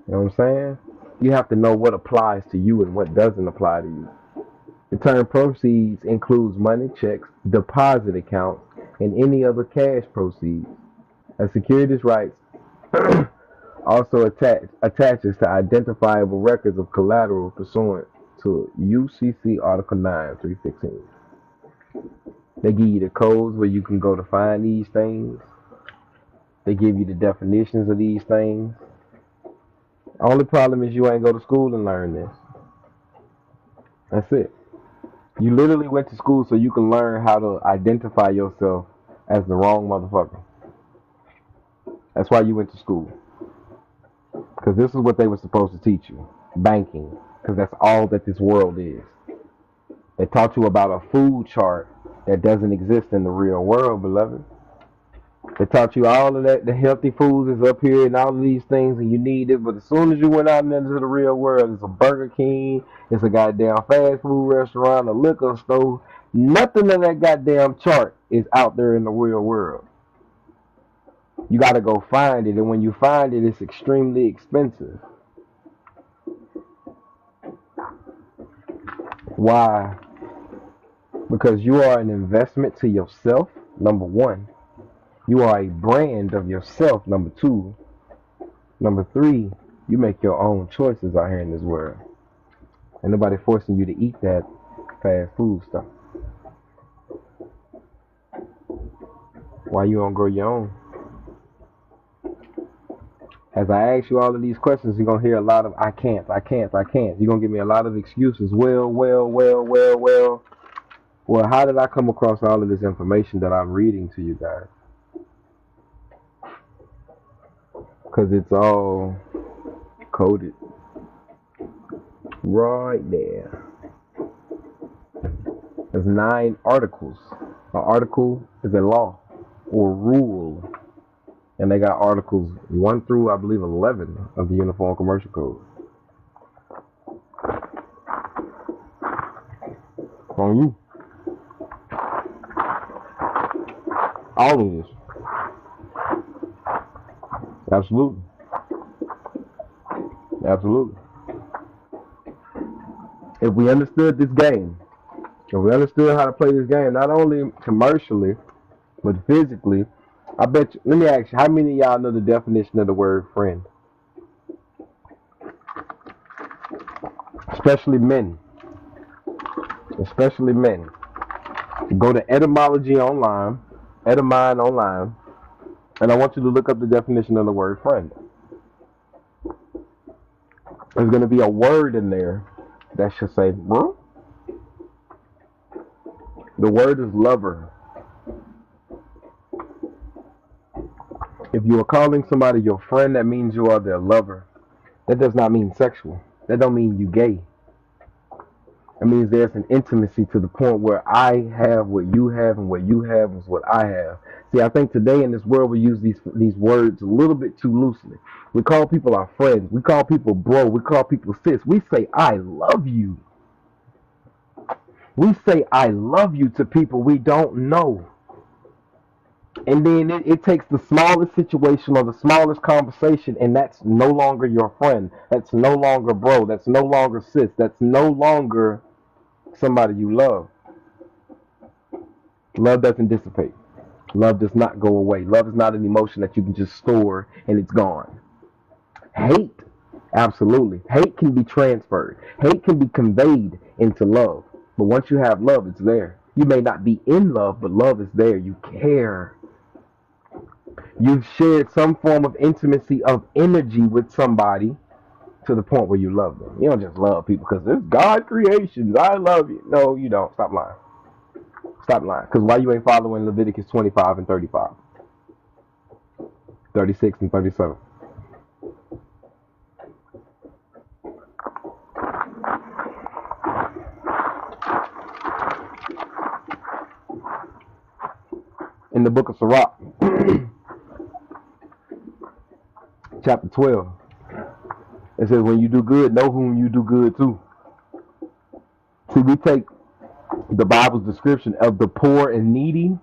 S1: know what I'm saying? You have to know what applies to you and what doesn't apply to you. The term proceeds includes money, checks, deposit accounts, and any other cash proceeds. A securities rights also attaches to identifiable records of collateral pursuant to UCC Article 9, 316. They give you the codes where you can go to find these things. They give you the definitions of these things. Only problem is you ain't go to school and learn this. That's it. You literally went to school so you can learn how to identify yourself as the wrong motherfucker. That's why you went to school. Because this is what they were supposed to teach you. Banking. Because that's all that this world is. They taught you about a food chart that doesn't exist in the real world, beloved. They taught you all of that. The healthy foods is up here and all of these things, and you need it. But as soon as you went out into the real world, it's a Burger King, it's a goddamn fast food restaurant, a liquor store. Nothing of that goddamn chart is out there in the real world. You got to go find it, and when you find it, it's extremely expensive. Why? Because you are an investment to yourself, number one. You are a brand of yourself, number two. Number three, you make your own choices out here in this world. Ain't nobody forcing you to eat that fast food stuff. Why you don't grow your own? As I ask you all of these questions, you're going to hear a lot of I can't. You're going to give me a lot of excuses. Well, how did I come across all of this information that I'm reading to you guys? Because it's all coded right there. There's 9 articles. An article is a law or rule. And they got articles 1 through, I believe, 11 of the Uniform Commercial Code. On you. All of this. Absolutely. Absolutely. If we understood this game, if we understood how to play this game, not only commercially, but physically, I bet you, let me ask you, how many of y'all know the definition of the word friend? Especially men. Especially men. Go to etymology online, etymine online, and I want you to look up the definition of the word friend. There's going to be a word in there that should say, bro. The word is lover. If you are calling somebody your friend, that means you are their lover. That does not mean sexual. That don't mean you gay. It means there's an intimacy to the point where I have what you have and what you have is what I have. See, I think today in this world we use these words a little bit too loosely. We call people our friends. We call people bro. We call people sis. We say I love you. We say I love you to people we don't know. And then it takes the smallest situation or the smallest conversation, and that's no longer your friend. That's no longer bro. That's no longer sis. That's no longer somebody you love. Love doesn't dissipate. Love does not go away. Love is not an emotion that you can just store and it's gone. Hate, absolutely. Hate can be transferred. Hate can be conveyed into love. But once you have love, it's there. You may not be in love, but love is there. You care. You've shared some form of intimacy of energy with somebody to the point where you love them. You don't just love people because it's God creations. I love you. No, you don't. Stop lying. Stop lying. Because why you ain't following Leviticus 25 and 35? 36 and 37. In the book of Sirach, chapter 12. It says, when you do good, know whom you do good to. See, we take the Bible's description of the poor and needy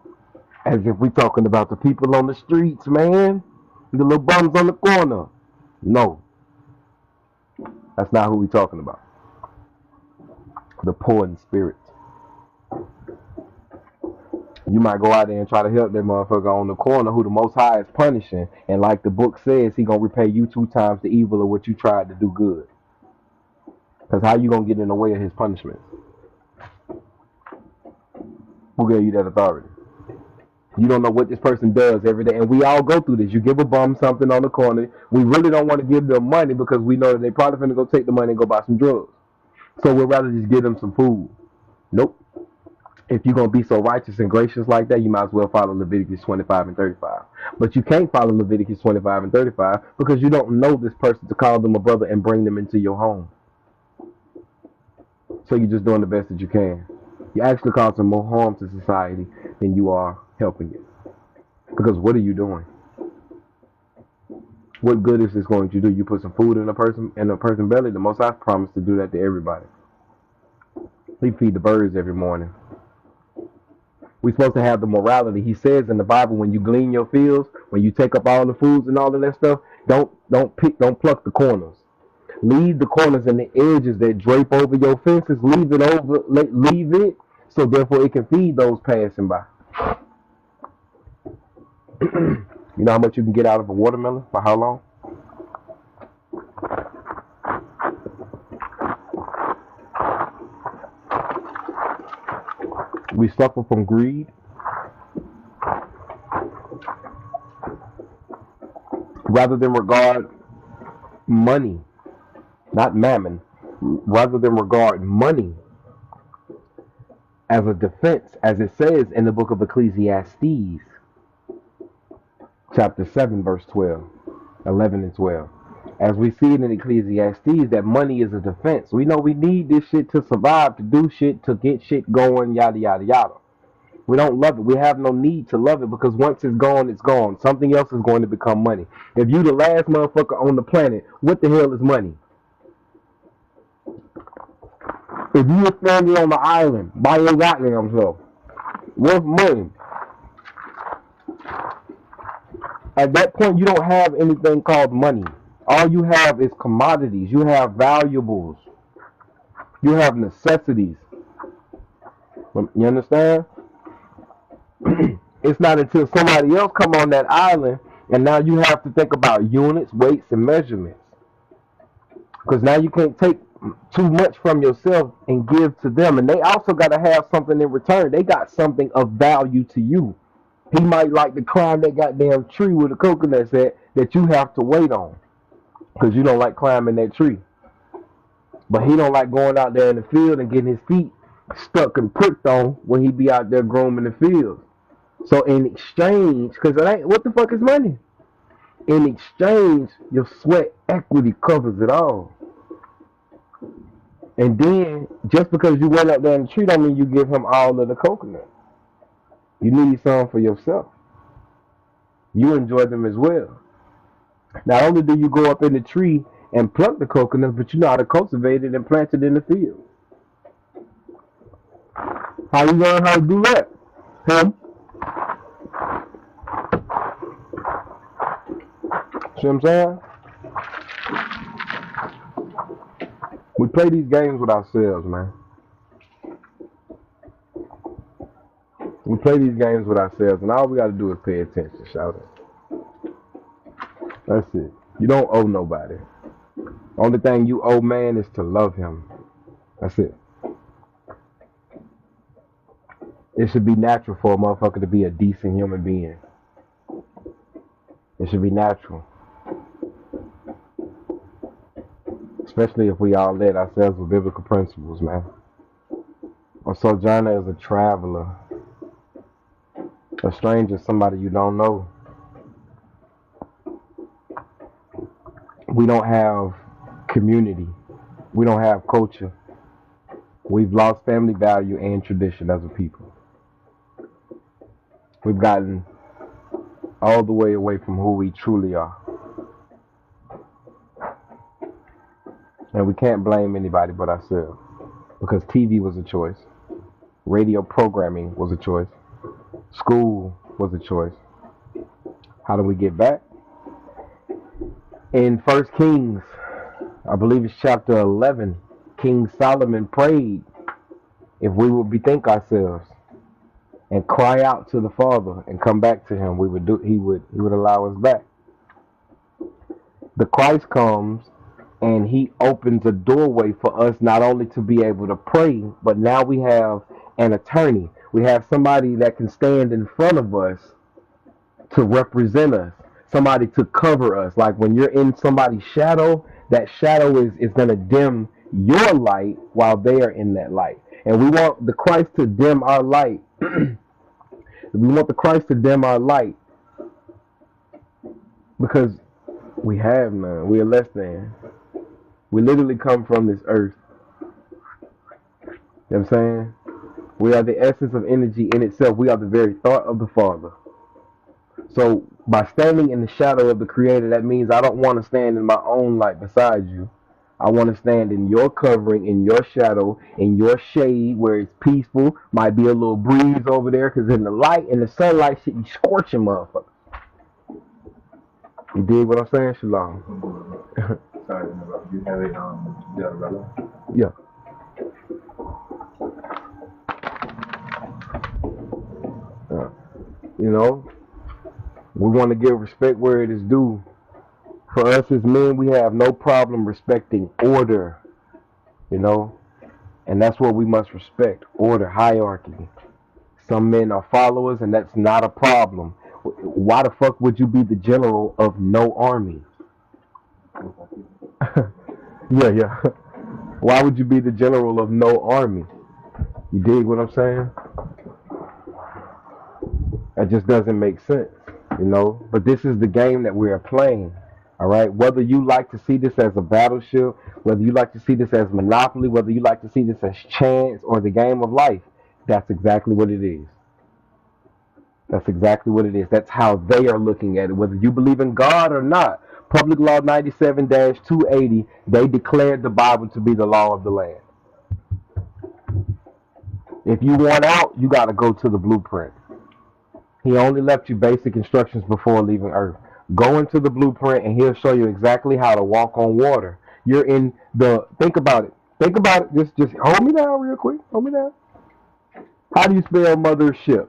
S1: as if we're talking about the people on the streets, man. The little bums on the corner. No, that's not who we're talking about. The poor in spirit. You might go out there and try to help that motherfucker on the corner who the Most High is punishing. And like the book says, he going to repay you 2 times the evil of what you tried to do good. Because how you going to get in the way of his punishment? Who gave you that authority? You don't know what this person does every day. And we all go through this. You give a bum something on the corner. We really don't want to give them money because we know that they probably finna go take the money and go buy some drugs. So we'd rather just give them some food. Nope. If you're going to be so righteous and gracious like that, you might as well follow Leviticus 25 and 35. But you can't follow Leviticus 25 and 35 because you don't know this person to call them a brother and bring them into your home. So you're just doing the best that you can. You're actually causing more harm to society than you are helping it. Because what are you doing? What good is this going to do? You put some food in a person's belly. The Most High promised to do that to everybody. He feed the birds every morning. We're supposed to have the morality. He says in the Bible, when you glean your fields, when you take up all the foods and all of that stuff, don't pluck the corners. Leave the corners and the edges that drape over your fences. Leave it so therefore it can feed those passing by. You know how much you can get out of a watermelon? For how long? We suffer from greed. Rather than regard money, not mammon, rather than regard money as a defense, as it says in the book of Ecclesiastes, chapter 7, verse 12, 11 and 12. As we see it in Ecclesiastes, that money is a defense. We know we need this shit to survive, to do shit, to get shit going, yada, yada, yada. We don't love it. We have no need to love it because once it's gone, it's gone. Something else is going to become money. If you the last motherfucker on the planet, what the hell is money? If you were standing on the island by your goddamn self, what's money? At that point, you don't have anything called money. All you have is commodities. You have valuables. You have necessities. You understand? It's not until somebody else come on that island and now you have to think about units, weights, and measurements. Because now you can't take too much from yourself and give to them. And they also got to have something in return. They got something of value to you. He might like to climb that goddamn tree with a coconut at that you have to wait on. Because you don't like climbing that tree. But he don't like going out there in the field and getting his feet stuck and pricked on when he be out there grooming the field. So in exchange, because what the fuck is money? In exchange, your sweat equity covers it all. And then, just because you went up there in the tree don't mean you give him all of the coconut. You need some for yourself. You enjoy them as well. Not only do you go up in the tree and pluck the coconut, but you know how to cultivate it and plant it in the field. How you learn how to do that? Him. See what I'm saying? We play these games with ourselves, man. We play these games with ourselves, and all we gotta do is pay attention, shout it. That's it. You don't owe nobody. Only thing you owe man is to love him. That's it. It should be natural for a motherfucker to be a decent human being. It should be natural. Especially if we all led ourselves with biblical principles, man. A sojourner is a traveler. A stranger is somebody you don't know. We don't have community. We don't have culture. We've lost family value and tradition as a people. We've gotten all the way away from who we truly are. And we can't blame anybody but ourselves because TV was a choice, radio programming was a choice, school was a choice. How do we get back? In First Kings, I believe it's chapter 11, King Solomon prayed if we would bethink ourselves and cry out to the Father and come back to him, he would allow us back. The Christ comes and he opens a doorway for us not only to be able to pray, but now we have an attorney. We have somebody that can stand in front of us to represent us, somebody to cover us. Like when you're in somebody's shadow, that shadow is going to dim your light while they are in that light. And we want the Christ to dim our light. We want the Christ to dim our light because we have none. We are less than. We literally come from this earth. You know what I'm saying? We are the essence of energy in itself. We are the very thought of the Father. So by standing in the shadow of the Creator, that means I don't want to stand in my own light beside you. I want to stand in your covering, in your shadow, in your shade where it's peaceful. Might be a little breeze over there because in the light, in the sunlight, shit, you scorching motherfuckers. You dig what I'm saying, Shalom?
S3: Sorry, you have it the umbrella?
S1: Yeah. You know, we want to give respect where it is due. For us as men, we have no problem respecting order, you know, and that's what we must respect, order, hierarchy. Some men are followers, and that's not a problem. Why the fuck would you be the general of no army? Yeah. Why would you be the general of no army? You dig what I'm saying? That just doesn't make sense, you know. But this is the game that we are playing. All right. Whether you like to see this as a battleship, whether you like to see this as Monopoly, whether you like to see this as chance or the game of life, that's exactly what it is. That's exactly what it is. That's how they are looking at it. Whether you believe in God or not, Public Law 97-280, they declared the Bible to be the law of the land. If you want out, you got to go to the blueprint. He only left you basic instructions before leaving Earth. Go into the blueprint and he'll show you exactly how to walk on water. You're in the, think about it. Think about it. Just hold me down real quick. Hold me down. How do you spell mothership?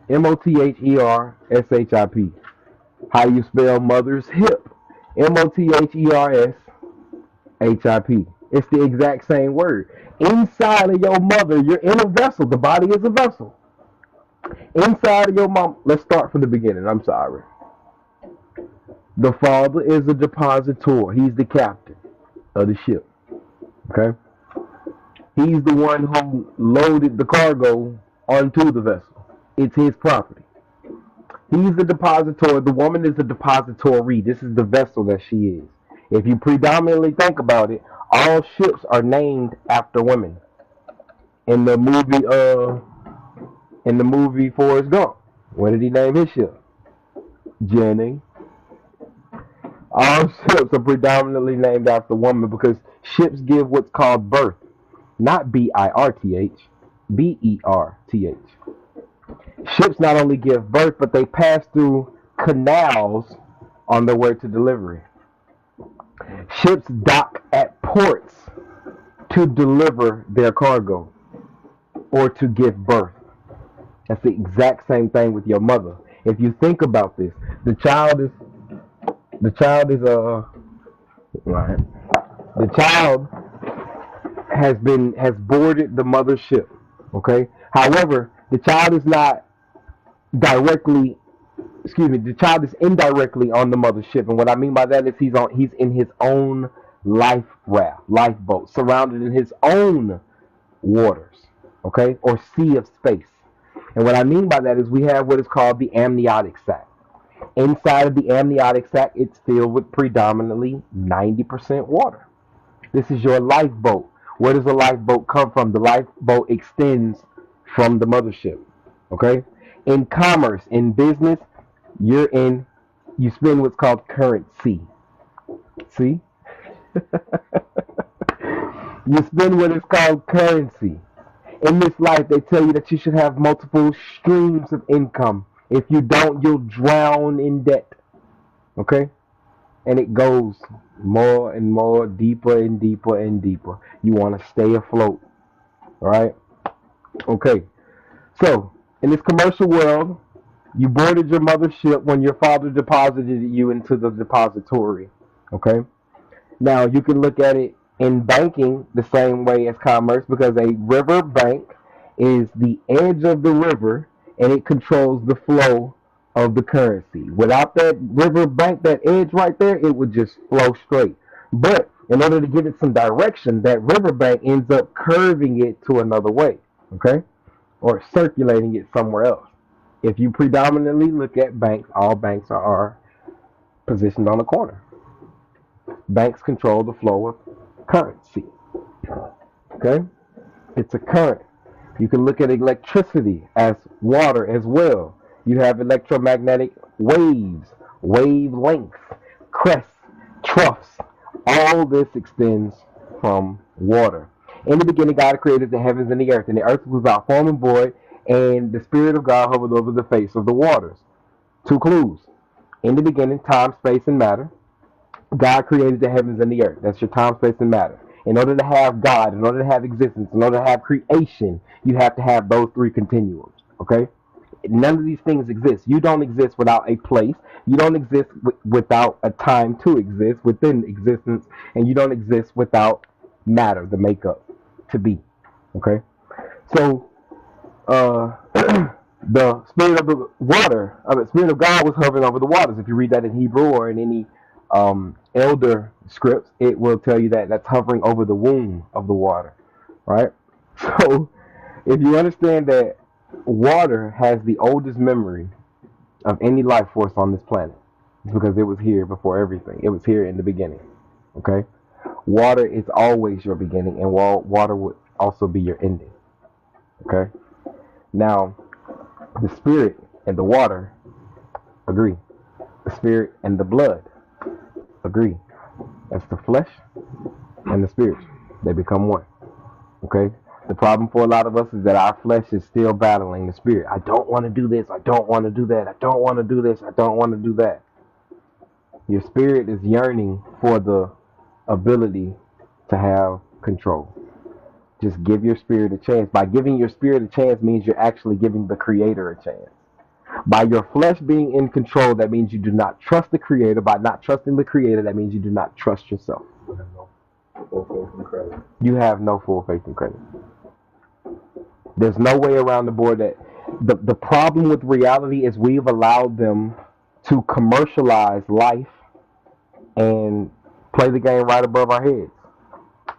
S1: Mothership. How do you spell mother's hip? Mothership. It's the exact same word. Inside of your mother, you're in a vessel. The body is a vessel. Inside of your mom, let's start from the beginning. I'm sorry. The father is the depositor. He's the captain of the ship. Okay? He's the one who loaded the cargo onto the vessel. It's his property. He's the depositor. The woman is the depository. This is the vessel that she is. If you predominantly think about it, all ships are named after women. In the movie Forrest Gump, what did he name his ship? Jenny. All ships are predominantly named after women because ships give what's called birth. Not birth, berth. Ships not only give birth, but they pass through canals on their way to delivery. Ships dock at ports to deliver their cargo or to give birth. That's the exact same thing with your mother. If you think about this, the child is right. The child has boarded the mother's ship. Okay. However, the child is not directly. The child is indirectly on the mother's ship, and what I mean by that is he's in his own lifeboat, surrounded in his own waters, okay, or sea of space. And what I mean by that is we have what is called the amniotic sac. Inside of the amniotic sac, it's filled with predominantly 90% water. This is your lifeboat. Where does the lifeboat come from? The lifeboat extends from the mothership. Okay? In commerce, in business, you spend what's called currency. See? You spend what is called currency. In this life, they tell you that you should have multiple streams of income. If you don't, you'll drown in debt. Okay? And it goes more and more, deeper and deeper and deeper. You want to stay afloat. Right? Okay. So, in this commercial world, you boarded your mother's ship when your father deposited you into the depository. Okay? Now, you can look at it in banking the same way as commerce because a river bank is the edge of the river and it controls the flow of the currency. Without that river bank, that edge right there, it would just flow straight. But in order to give it some direction, that river bank ends up curving it to another way, okay? Or circulating it somewhere else. If you predominantly look at banks, all banks are positioned on a corner. Banks control the flow of currency. Okay? It's a current. You can look at electricity as water as well. You have electromagnetic waves, wavelengths, crests, troughs. All this extends from water. In the beginning, God created the heavens and the earth, and the earth was without form and void, and the Spirit of God hovered over the face of the waters. Two clues. In the beginning, time, space, and matter. God created the heavens and the earth. That's your time, space, and matter. In order to have God, in order to have existence, in order to have creation, you have to have those three continuums. Okay? None of these things exist. You don't exist without a place. You don't exist without a time to exist within existence, and you don't exist without matter, the makeup, to be. Okay? So, the spirit of the water, the spirit of God was hovering over the waters. If you read that in Hebrew or in any elder scripts, it will tell you that that's hovering over the womb of the water, right? So, if you understand that water has the oldest memory of any life force on this planet, it's because it was here before everything. It was here in the beginning. Okay, water is always your beginning, and water would also be your ending. Okay, now the spirit and the water agree. The spirit and the blood agree. That's the flesh and the spirit. They become one. Okay? The problem for a lot of us is that our flesh is still battling the spirit. I don't want to do this. I don't want to do that. I don't want to do this. I don't want to do that. Your spirit is yearning for the ability to have control. Just give your spirit a chance. By giving your spirit a chance means you're actually giving the creator a chance. By your flesh being in control, that means you do not trust the creator. By not trusting the creator, that means you do not trust yourself. You have no full faith and credit. There's no way around the board that the problem with reality is we've allowed them to commercialize life and play the game right above our heads.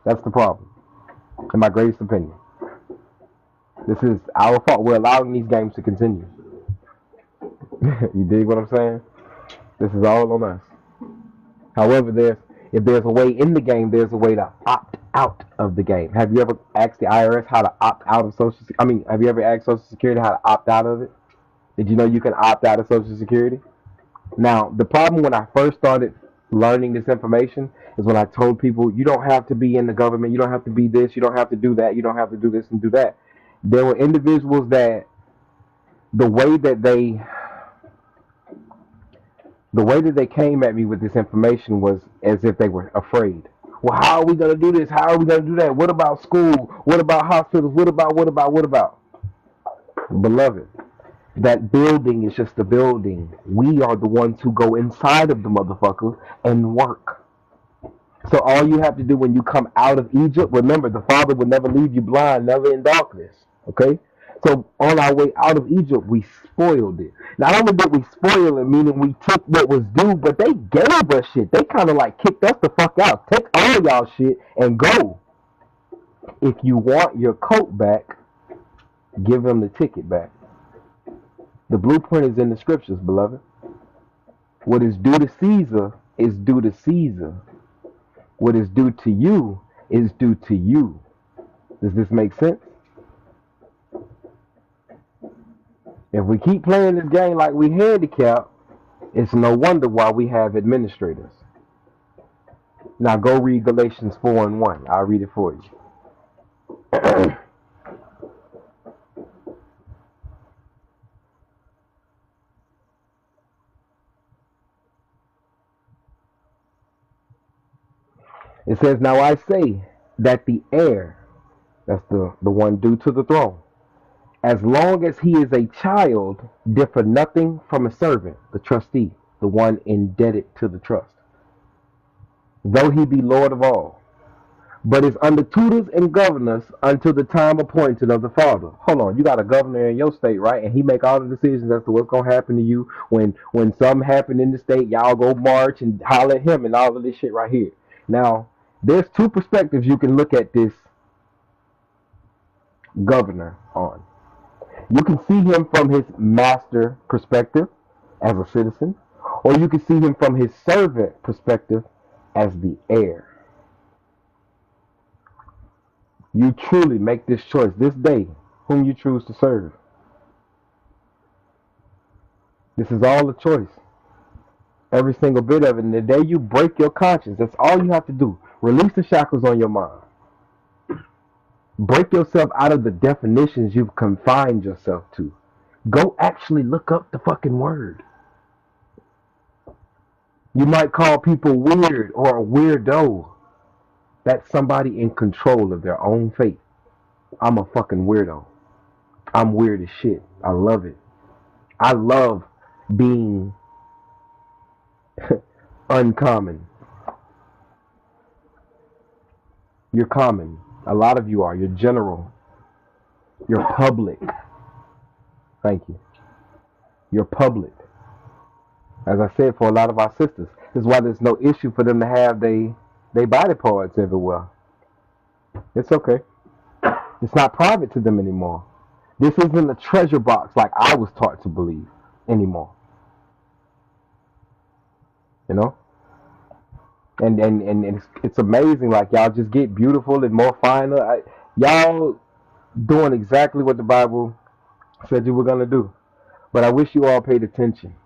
S1: That's the problem, in my greatest opinion. This is our fault. We're allowing these games to continue. You dig what I'm saying? This is all on us. However, if there's a way in the game, there's a way to opt out of the game. Have you ever asked the IRS how to opt out of Social Security? I mean, have you ever asked Social Security how to opt out of it? Did you know you can opt out of Social Security? Now, the problem when I first started learning this information is when I told people, you don't have to be in the government, you don't have to be this, you don't have to do that, you don't have to do this and do that. There were individuals that the way that they came at me with this information was as if they were afraid. Well, how are we going to do this? How are we going to do that? What about school? What about hospitals? What about? Beloved, that building is just a building. We are the ones who go inside of the motherfucker and work. So all you have to do when you come out of Egypt, remember, the Father will never leave you blind, never in darkness. Okay? So on our way out of Egypt, we spoiled it. Not only did we spoil it, meaning we took what was due, but they gave us shit. They kind of like kicked us the fuck out. Take all y'all shit and go. If you want your coat back, give them the ticket back. The blueprint is in the scriptures, beloved. What is due to Caesar is due to Caesar. What is due to you is due to you. Does this make sense? If we keep playing this game like we handicapped, it's no wonder why we have administrators. Now go read Galatians 4:1. I'll read it for you. It says, now I say that the heir, that's the one due to the throne, as long as he is a child, differ nothing from a servant, the trustee, the one indebted to the trust, though he be Lord of all, but is under tutors and governors until the time appointed of the Father. Hold on, you got a governor in your state, right? And he make all the decisions as to what's gonna happen to you when something happen in the state. Y'all go march and holler at him and all of this shit right here. Now, there's two perspectives you can look at this governor on. You can see him from his master perspective as a citizen, or you can see him from his servant perspective as the heir. You truly make this choice this day whom you choose to serve. This is all a choice. Every single bit of it. And the day you break your conscience, that's all you have to do. Release the shackles on your mind. Break yourself out of the definitions you've confined yourself to. Go actually look up the fucking word. You might call people weird or a weirdo. That's somebody in control of their own fate. I'm a fucking weirdo. I'm weird as shit. I love it. I love being uncommon. You're common. A lot of you are. You're general. You're public. Thank you. You're public. As I said, for a lot of our sisters, this is why there's no issue for them to have they body parts everywhere. It's okay. It's not private to them anymore. This isn't a treasure box like I was taught to believe anymore. You know? And it's amazing. Like, y'all just get beautiful and more finer. Y'all doing exactly what the Bible said you were going to do. But I wish you all paid attention.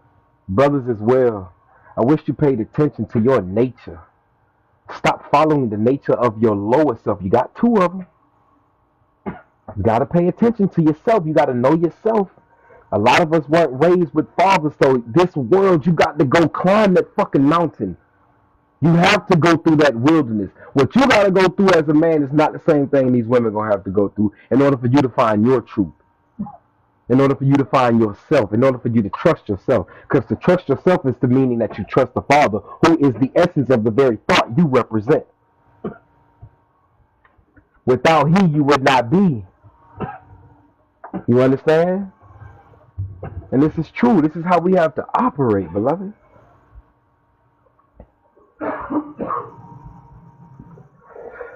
S1: Brothers as well. I wish you paid attention to your nature. Stop following the nature of your lower self. You got two of them. You got to pay attention to yourself. You got to know yourself. A lot of us weren't raised with fathers, so this world, you got to go climb that fucking mountain. You have to go through that wilderness. What you got to go through as a man is not the same thing these women are going to have to go through in order for you to find your truth. In order for you to find yourself. In order for you to trust yourself. Because to trust yourself is the meaning that you trust the Father, who is the essence of the very thought you represent. Without He, you would not be. You understand? And this is true. This is how we have to operate, beloved.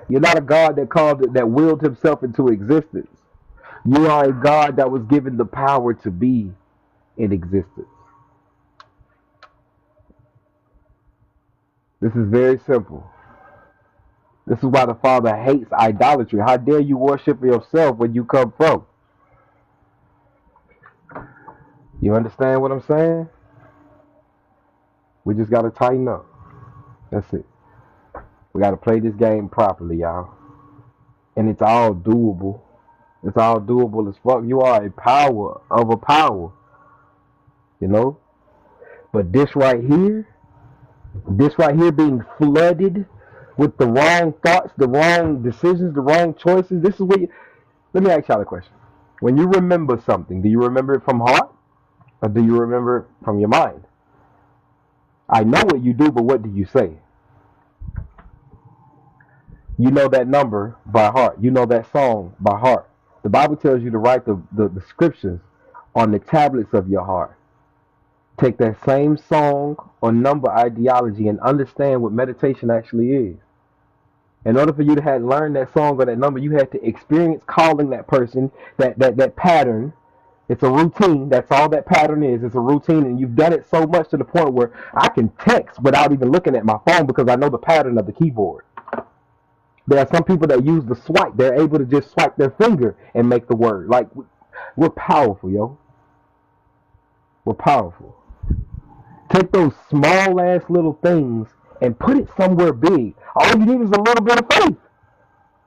S1: You're not a God that willed himself into existence. You are a God that was given the power to be in existence. This is very simple. This is why the Father hates idolatry. How dare you worship yourself when you come from? You understand what I'm saying? We just got to tighten up. That's it. We got to play this game properly, y'all. And it's all doable. It's all doable as fuck. You are a power of a power. You know? But this right here being flooded with the wrong thoughts, the wrong decisions, the wrong choices, this is what you... Let me ask y'all a question. When you remember something, do you remember it from heart? Or do you remember it from your mind? I know what you do, but what do you say? You know that number by heart. You know that song by heart. The Bible tells you to write the scriptures on the tablets of your heart. Take that same song or number ideology and understand what meditation actually is. In order for you to have learned that song or that number, you had to experience calling that person, that pattern. It's a routine. That's all that pattern is. It's a routine, and you've done it so much to the point where I can text without even looking at my phone because I know the pattern of the keyboard. There are some people that use the swipe. They're able to just swipe their finger and make the word. Like, we're powerful, yo. We're powerful. Take those small ass little things and put it somewhere big. All you need is a little bit of faith,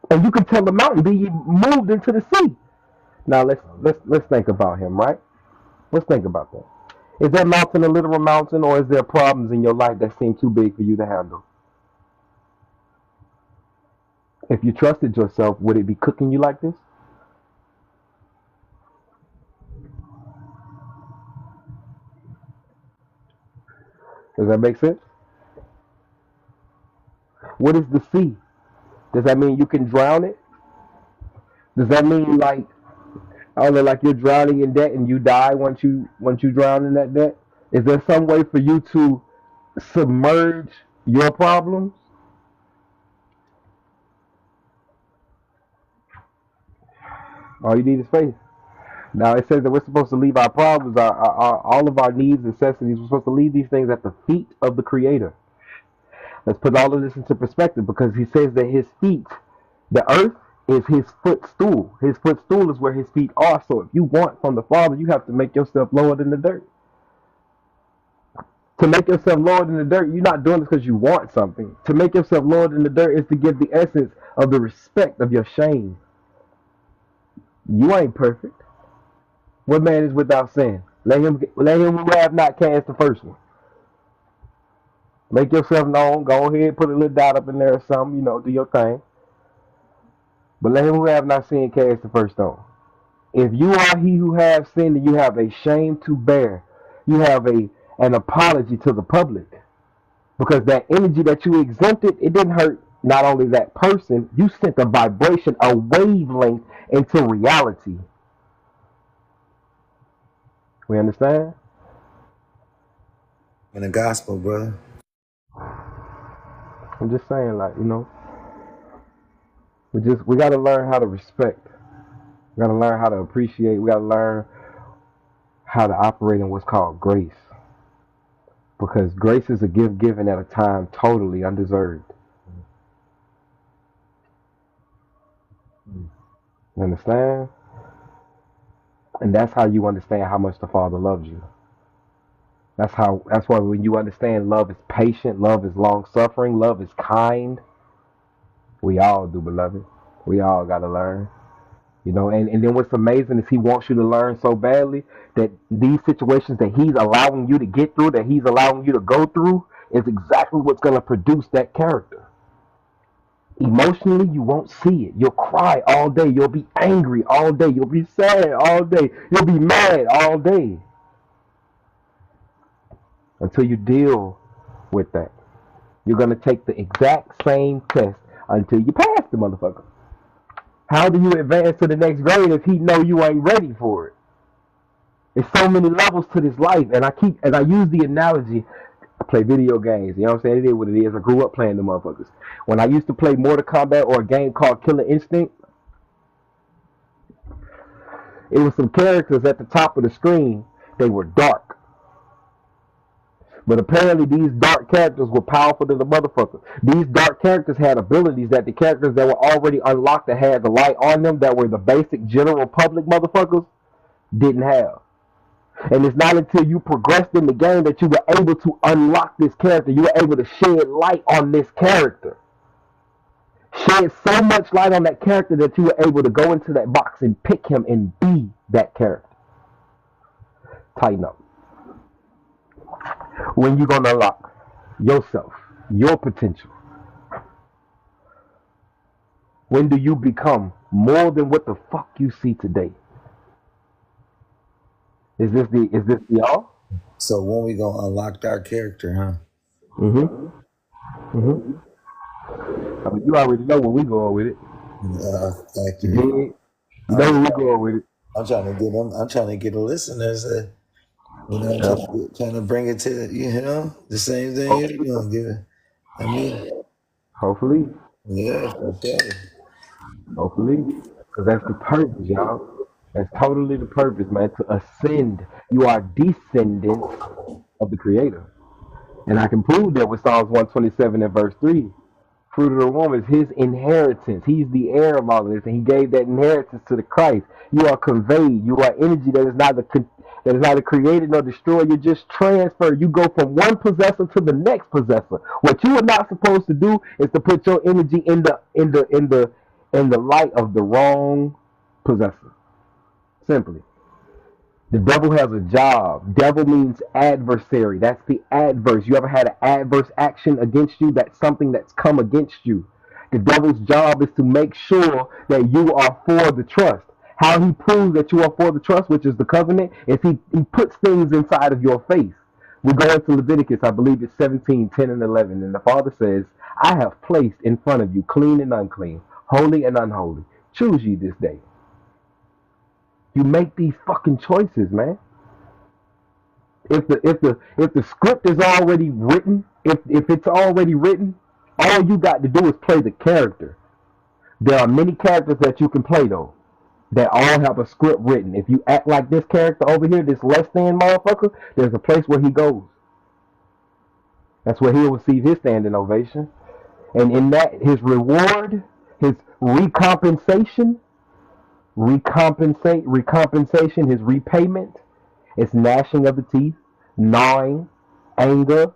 S1: and you can tell the mountain be moved into the sea. Now let's think about him, right? Let's think about that. Is that mountain a literal mountain, or is there problems in your life that seem too big for you to handle? If you trusted yourself, would it be cooking you like this? Does that make sense? What is the sea? Does that mean you can drown it? Does that mean like only like you're drowning in debt and you die once you drown in that debt? Is there some way for you to submerge your problems? All you need is faith. Now it says that we're supposed to leave our problems, all of our needs, necessities. We're supposed to leave these things at the feet of the Creator. Let's put all of this into perspective because He says that His feet, the earth, is His footstool. His footstool is where His feet are. So if you want from the Father, you have to make yourself lower than the dirt. To make yourself lower than the dirt, you're not doing this because you want something. To make yourself lower than the dirt is to give the essence of the respect of your shame. You ain't perfect. What man is without sin? Let him who have not cast the first one. Make yourself known. Go ahead, put a little dot up in there or something, do your thing. But let him who have not sinned cast the first stone. If you are he who have sinned, then you have a shame to bear. You have an apology to the public. Because that energy that you exempted, it didn't hurt not only that person, you sent a vibration, a wavelength into reality. We understand?
S2: In the gospel, brother.
S1: I'm just saying, like, we gotta learn how to respect. We gotta learn how to appreciate. We gotta learn how to operate in what's called grace. Because grace is a gift given at a time totally undeserved. You understand? And that's how you understand how much the Father loves you. That's why when you understand love is patient, love is long suffering, love is kind. We all do, beloved. We all gotta learn. And then what's amazing is He wants you to learn so badly that these situations that He's allowing you to get through, that He's allowing you to go through, is exactly what's gonna produce that character. Emotionally, you won't see it. You'll cry all day. You'll be angry all day. You'll be sad all day. You'll be mad all day. Until you deal with that. You're going to take the exact same test until you pass the motherfucker. How do you advance to the next grade if he know you ain't ready for it? There's so many levels to this life. And I use the analogy, I play video games. You know what I'm saying? It is what it is. I grew up playing the motherfuckers. When I used to play Mortal Kombat or a game called Killer Instinct, it was some characters at the top of the screen. They were dark. But apparently these dark characters were powerful to the motherfucker. These dark characters had abilities that the characters that were already unlocked that had the light on them, that were the basic general public motherfuckers, didn't have. And it's not until you progressed in the game that you were able to unlock this character. You were able to shed light on this character. Shed so much light on that character that you were able to go into that box and pick him and be that character. Tighten up. When you gonna unlock yourself, your potential? When do you become more than what the fuck you see today? Is this the y'all?
S2: So when we gonna unlock our character, huh?
S1: I mean, you already know where we going with it.
S2: Thank
S1: You
S2: you.
S1: You know where we going with it.
S2: I'm trying to get them. I'm trying to get the listeners. Trying to bring it to the same thing you're doing. Give it. I mean,
S1: Hopefully.
S2: yeah, okay.
S1: Hopefully. Because that's the purpose, y'all. That's totally the purpose, man. To ascend. You are descendants of the Creator. And I can prove that with Psalms 127 and verse 3. Fruit of the womb is His inheritance. He's the heir of all of this. And He gave that inheritance to the Christ. You are conveyed. You are energy that is neither that is neither created nor destroyed. You're just transferred. You go from one possessor to the next possessor. What you are not supposed to do is to put your energy in the light of the wrong possessor. Simply. The devil has a job. Devil means adversary. That's the adverse. You ever had an adverse action against you? That's something that's come against you. The devil's job is to make sure that you are for the trust. How he proves that you are for the trust, which is the covenant, is he puts things inside of your face. We go into Leviticus, I believe it's 17, 10, and 11. And the Father says, I have placed in front of you clean and unclean, holy and unholy. Choose ye this day. You make these fucking choices, man. If the script is already written, if it's already written, all you got to do is play the character. There are many characters that you can play though, that all have a script written. If you act like this character over here, this less than motherfucker, there's a place where he goes. That's where he'll receive his standing ovation. And in that, his reward, his recompensation, his repayment, is gnashing of the teeth, gnawing, anger,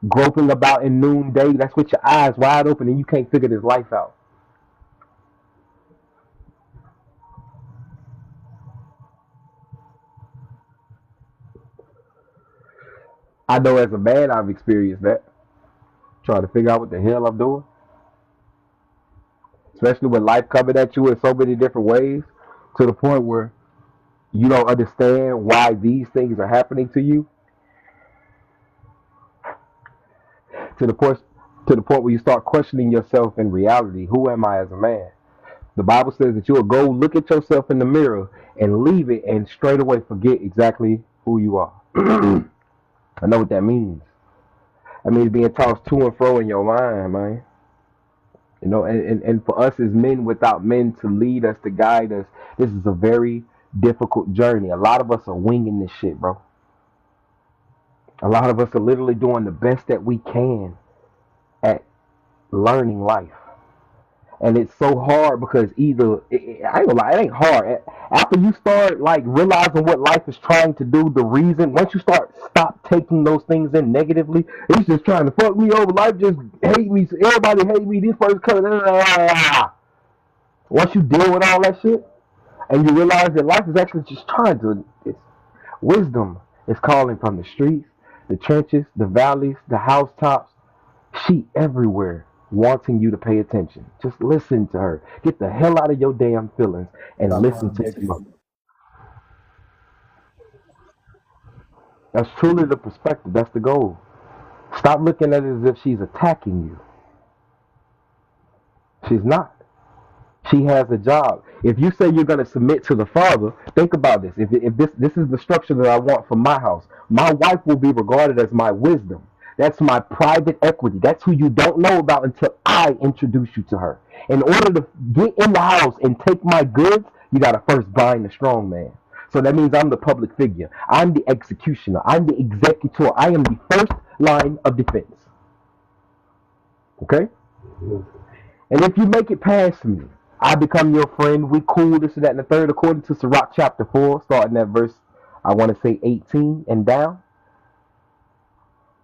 S1: groping about in noonday. That's with your eyes wide open and you can't figure this life out. I know as a man I've experienced that. Trying to figure out what the hell I'm doing. Especially when life coming at you in so many different ways, to the point where you don't understand why these things are happening to you. To the point where you start questioning yourself in reality. Who am I as a man? The Bible says that you'll go look at yourself in the mirror and leave it and straight away forget exactly who you are. I know what that means. I mean, being tossed to and fro in your mind, man. You know, and for us as men without men to lead us, to guide us, this is a very difficult journey. A lot of us are winging this shit, bro. A lot of us are literally doing the best that we can at learning life. And it's so hard because I ain't gonna lie, it ain't hard. After you start like realizing what life is trying to do, the reason, once you stop taking those things in negatively, it's just trying to fuck me over. Life just hate me. So everybody hate me. This person coming. Once you deal with all that shit, and you realize that life is actually just trying to, it's wisdom is calling from the streets, the trenches, the valleys, the housetops. She everywhere wanting you to pay attention. Just listen to her. Get the hell out of your damn feelings and listen to me. That's truly the perspective. That's the goal. Stop looking at it as if she's attacking you. She's not. She has a job. If you say you're going to submit to the father, think about this. If this is the structure that I want for my house, my wife will be regarded as my wisdom. That's my private equity. That's who you don't know about until I introduce you to her. In order to get in the house and take my goods, you got to first bind the strong man. So that means I'm the public figure. I'm the executioner. I'm the executor. I am the first line of defense. Okay? And if you make it past me, I become your friend. We cool, this and that, and the third, according to Sirach chapter 4, starting at verse, I want to say 18 and down.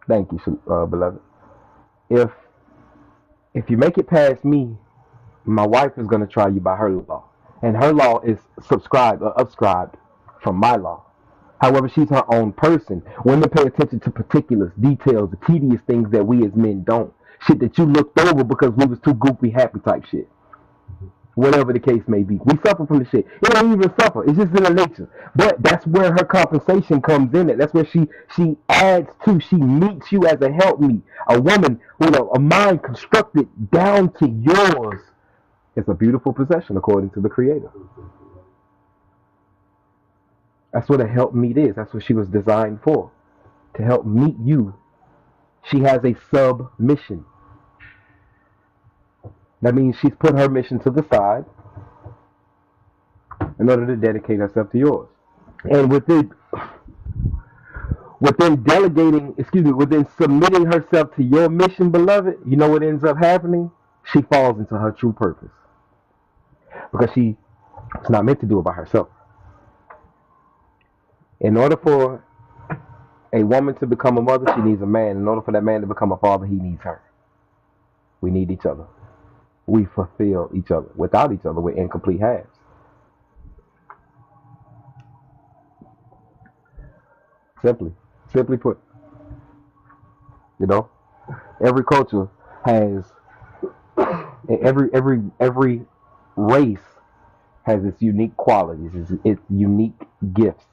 S1: Thank you, beloved. If you make it past me, my wife is going to try you by her law. And her law is upscribed from my law. However, she's her own person. Women pay attention to particulars, details, the tedious things that we as men don't. Shit that you looked over because we was too goofy happy type shit. Whatever the case may be. We suffer from the shit. It don't even suffer. It's just in her nature. But that's where her compensation comes in at. That's where she adds to. She meets you as a helpmeet. A woman with a mind constructed down to yours. It's a beautiful possession according to the Creator. That's what a helpmeet is. That's what she was designed for. To help meet you. She has a submission. That means she's put her mission to the side in order to dedicate herself to yours. And within submitting herself to your mission, beloved, you know what ends up happening? She falls into her true purpose. Because she is not meant to do it by herself. In order for a woman to become a mother, she needs a man. In order for that man to become a father, he needs her. We need each other. We fulfill each other. Without each other, we're incomplete halves. Simply put, you know, every culture has, every race has its unique qualities, its unique gifts.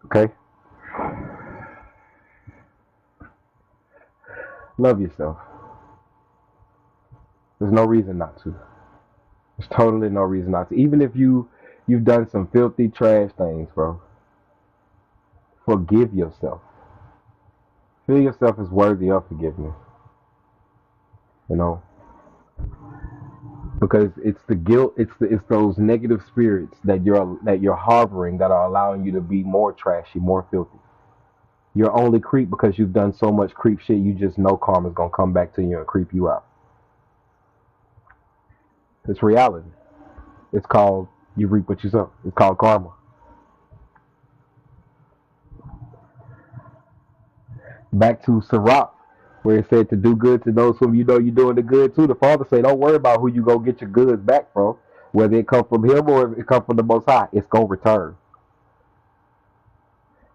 S1: Okay, love yourself. There's no reason not to. There's totally no reason not to. Even if you've done some filthy trash things, bro. Forgive yourself. Feel yourself as worthy of forgiveness. You know, because it's the guilt, it's those negative spirits that you're harboring that are allowing you to be more trashy, more filthy. You're only creep because you've done so much creep shit. You just know karma's gonna come back to you and creep you out. It's reality. It's called you reap what you sow. It's called karma. Back to Sirach, where it said to do good to those whom you know you're doing the good to. The Father say, don't worry about who you go get your goods back from, whether it come from him or if it come from the Most High. It's gonna return.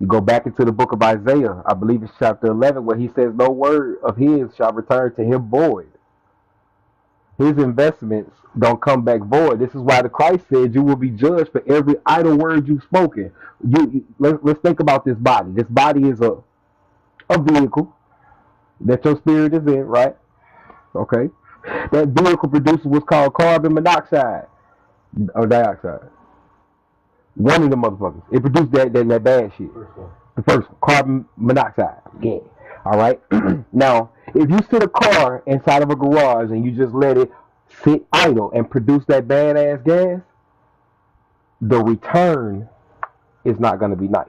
S1: You go back into the book of Isaiah, I believe it's chapter 11, where he says, no word of his shall return to him void. His investments don't come back void. This is why the Christ said you will be judged for every idle word you've spoken. Let's think about this body. This body is a vehicle that your spirit is in, right? Okay. That vehicle produces what's called carbon monoxide or dioxide. One of the motherfuckers. It produced that bad shit. The first one, carbon monoxide. Yeah. All right. Now, if you sit a car inside of a garage and you just let it sit idle and produce that badass gas, the return is not going to be nice.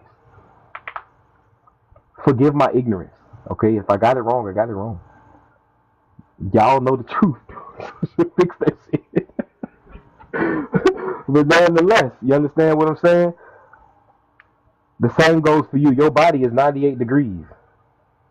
S1: Forgive my ignorance. Okay. If I got it wrong, I got it wrong. Y'all know the truth. Fix that shit. But nonetheless, you understand what I'm saying? The same goes for you. Your body is 98 degrees.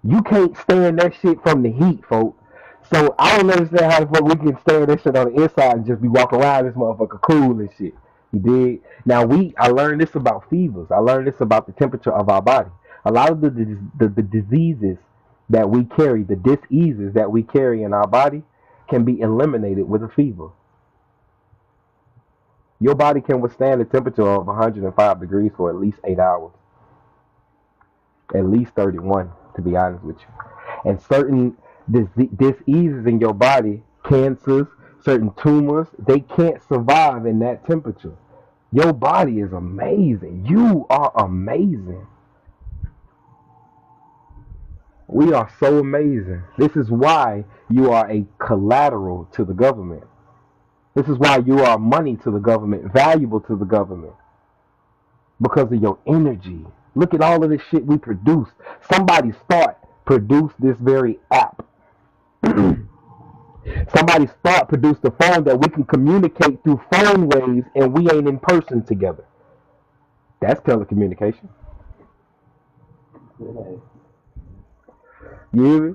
S1: You can't stand that shit from the heat, folks. So I don't understand how the fuck we can stand that shit on the inside and just be walking around this motherfucker cool and shit. You dig? Now I learned this about fevers. I learned this about the temperature of our body. A lot of the diseases that we carry, the diseases that we carry in our body, can be eliminated with a fever. Your body can withstand a temperature of 105 degrees for at least 8 hours. At least 31, to be honest with you. And certain diseases in your body, cancers, certain tumors, they can't survive in that temperature. Your body is amazing. You are amazing. We are so amazing. This is why you are a collateral to the government. This is why you are money to the government, valuable to the government. Because of your energy. Look at all of this shit we produce. Somebody's thought produced this very app. Somebody's thought produced a phone that we can communicate through phone waves and we ain't in person together. That's telecommunication. You hear me?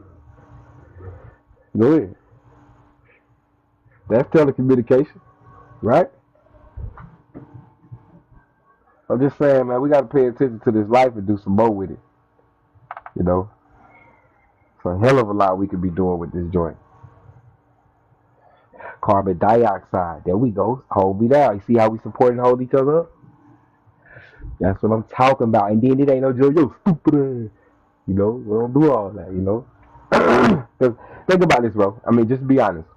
S1: Go ahead. That's telecommunication, right? I'm just saying, man, we got to pay attention to this life and do some more with it. You know? It's a hell of a lot we could be doing with this joint. Carbon dioxide. There we go. Hold me down. You see how we support and hold each other up? That's what I'm talking about. And then it ain't no joke. Yo, stupid. You know, we don't do all that, you know? Think about this, bro. I mean, just be honest.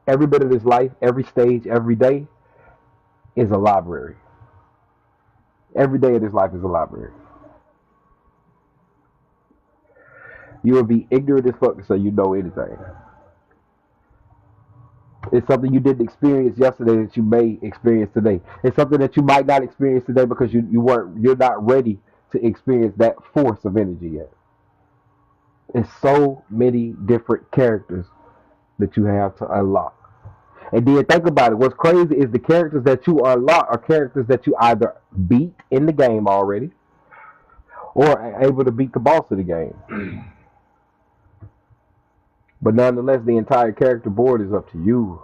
S1: Every bit of this life, every stage, every day is a library. Every day of this life is a library. You will be ignorant as fuck to say you know anything. It's something you didn't experience yesterday that you may experience today. It's something that you might not experience today because you're not ready to experience that force of energy yet. It's so many different characters that you have to unlock. And then think about it. What's crazy is the characters that you unlock are characters that you either beat in the game already or are able to beat the boss of the game. But nonetheless, the entire character board is up to you.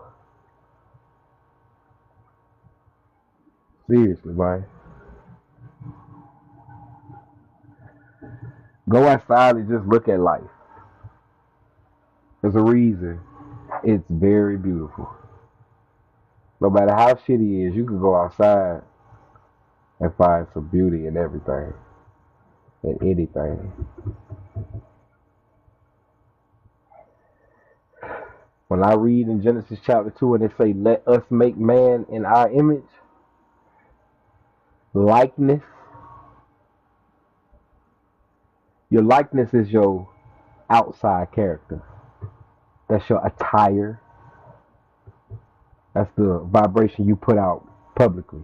S1: Seriously, man. Go outside and just look at life. There's a reason it's very beautiful. No matter how shitty it is, you can go outside and find some beauty in everything and anything. When I read in Genesis chapter 2 and it say, let us make man in our image, likeness, your likeness is your outside character. That's your attire. That's the vibration you put out publicly.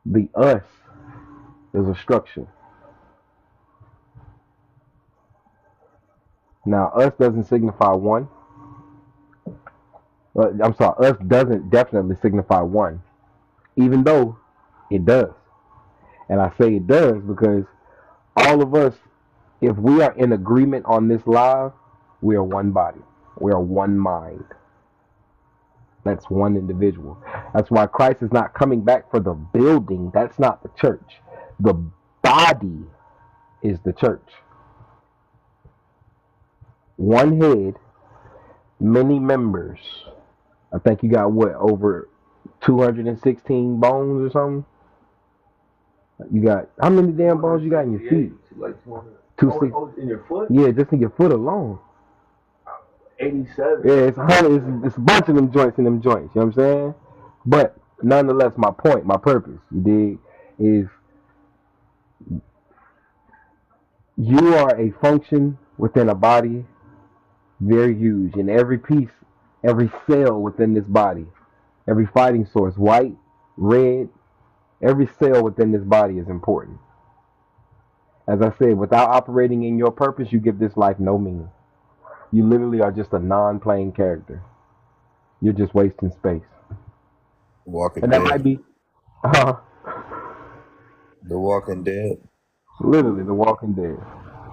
S1: The us is a structure. Now, us doesn't signify one. I'm sorry, us doesn't definitely signify one, even though it does. And I say it does because all of us, if we are in agreement on this live, we are one body. We are one mind. That's one individual. That's why Christ is not coming back for the building. That's not the church. The body is the church. One head, many members. I think you got what, over 216 bones or something? You got, how many damn bones you got in your feet?
S3: Like 200.
S1: 260.
S3: Oh, in your foot?
S1: Yeah, just in your foot alone.
S3: 87.
S1: Yeah, it's 100. It's a bunch of them joints in them joints. You know what I'm saying? But nonetheless, my point, my purpose, you dig, is you are a function within a body very huge. And every piece, every cell within this body, every fighting source, white, red, every cell within this body is important. As I said, without operating in your purpose, you give this life no meaning. You literally are just a non-playing character. You're just wasting space.
S2: Walking
S1: And that might
S2: Dead.
S1: be
S2: The Walking Dead.
S1: literally the Walking Dead.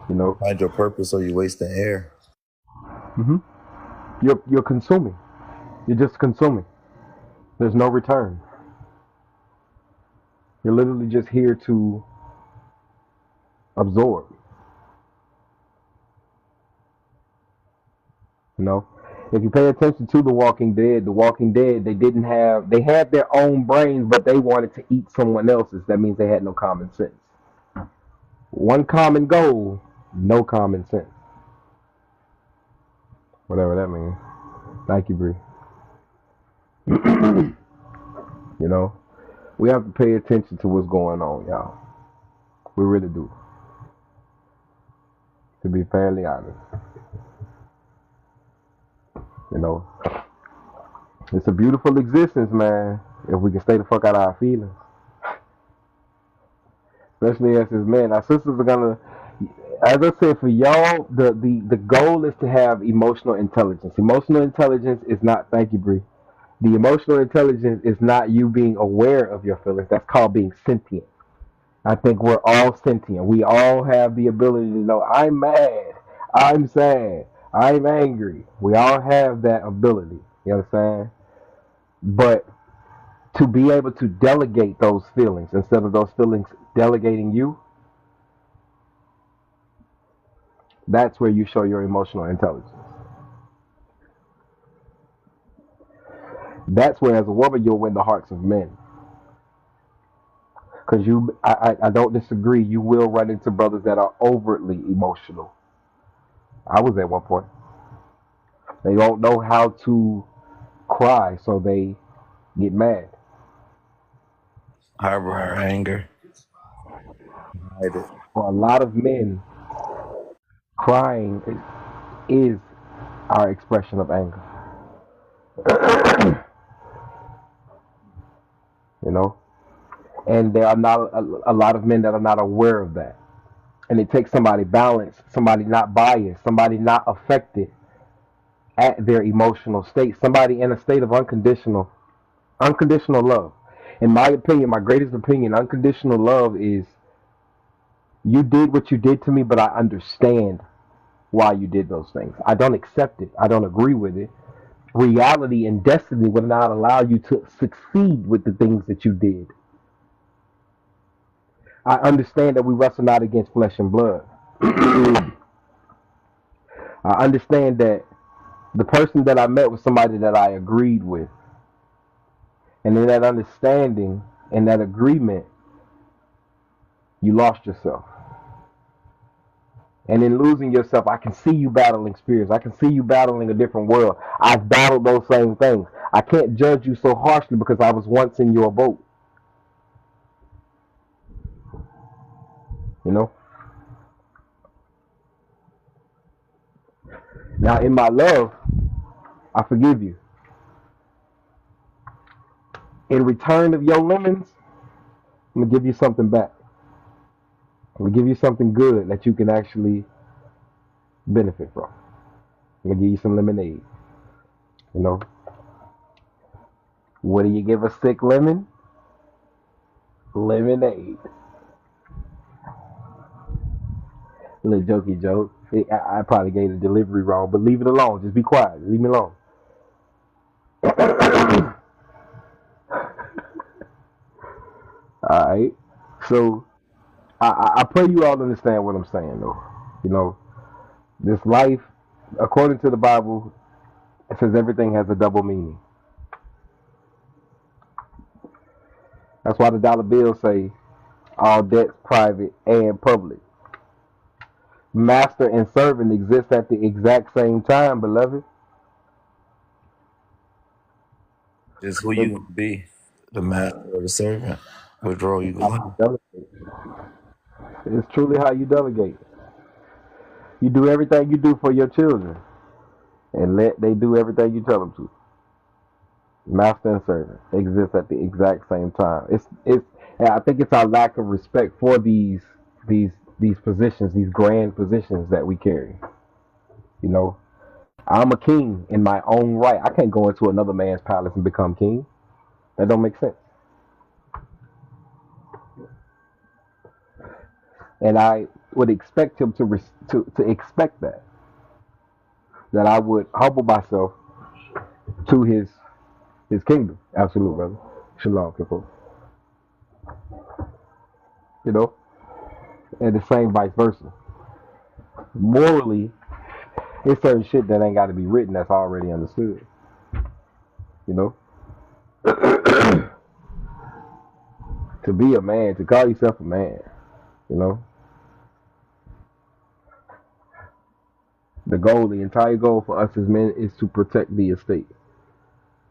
S1: You know,
S2: Find your purpose or you wasting air.
S1: hmm you're consuming. You're just consuming. There's no return. You're literally just here to absorb. You know, if you pay attention to The Walking Dead, they had their own brains, but they wanted to eat someone else's. That means they had no common sense. One common goal, no common sense. Whatever that means. Thank you, Bree. You know, we have to pay attention to what's going on, y'all. We really do. To be fairly honest. You know, it's a beautiful existence, man, if we can stay the fuck out of our feelings. Especially as his men. Our sisters are gonna, as I said, for y'all, the goal is to have emotional intelligence. Emotional intelligence is not, thank you, Bree. The emotional intelligence is not you being aware of your feelings. That's called being sentient. I think we're all sentient. We all have the ability to know I'm mad, I'm sad, I'm angry. We all have that ability. You understand? But to be able to delegate those feelings instead of those feelings delegating you, that's where you show your emotional intelligence. That's where, as a woman, you'll win the hearts of men. Because I don't disagree. You will run into brothers that are overtly emotional. I was at one point. They don't know how to cry, so they get mad.
S2: Harbor anger. Hide it.
S1: For a lot of men, crying is our expression of anger. You know, and there are not a lot of men that are not aware of that. And it takes somebody balanced, somebody not biased, somebody not affected at their emotional state, somebody in a state of unconditional love. In my opinion, my greatest opinion, unconditional love is you did what you did to me, but I understand why you did those things. I don't accept it. I don't agree with it. Reality and destiny will not allow you to succeed with the things that you did. I understand that we wrestle not against flesh and blood. I understand that the person that I met was somebody that I agreed with. And in that understanding and that agreement, you lost yourself. And in losing yourself, I can see you battling spirits. I can see you battling a different world. I've battled those same things. I can't judge you so harshly because I was once in your boat. You know? Now, in my love, I forgive you. In return of your lemons, I'm going to give you something back. I'm going to give you something good that you can actually benefit from. I'm going to give you some lemonade. You know? What do you give a sick lemon? Lemonade. A little jokey joke. I probably gave the delivery wrong, but leave it alone. Just be quiet. Leave me alone. Alright. So I pray you all understand what I'm saying though. You know, this life, according to the Bible, it says everything has a double meaning. That's why the dollar bills say all debts private and public. Master and servant exist at the exact same time, beloved.
S2: Just who you
S1: It's,
S2: gonna be, the master or the servant? Which role you
S1: how
S2: going?
S1: you delegate. It's truly how you delegate. You do everything you do for your children, and let they do everything you tell them to. Master and servant exist at the exact same time. It's. And I think it's our lack of respect for these these positions, these grand positions that we carry. You know, I'm a king in my own right. I can't go into another man's palace and become king. That don't make sense. And I would expect him to expect that I would humble myself to his kingdom. Absolute, brother. Shalom, people. You know, and the same vice versa. Morally, it's certain shit that ain't got to be written that's already understood. You know, to be a man, to call yourself a man. You know, the entire goal for us as men is to protect the estate.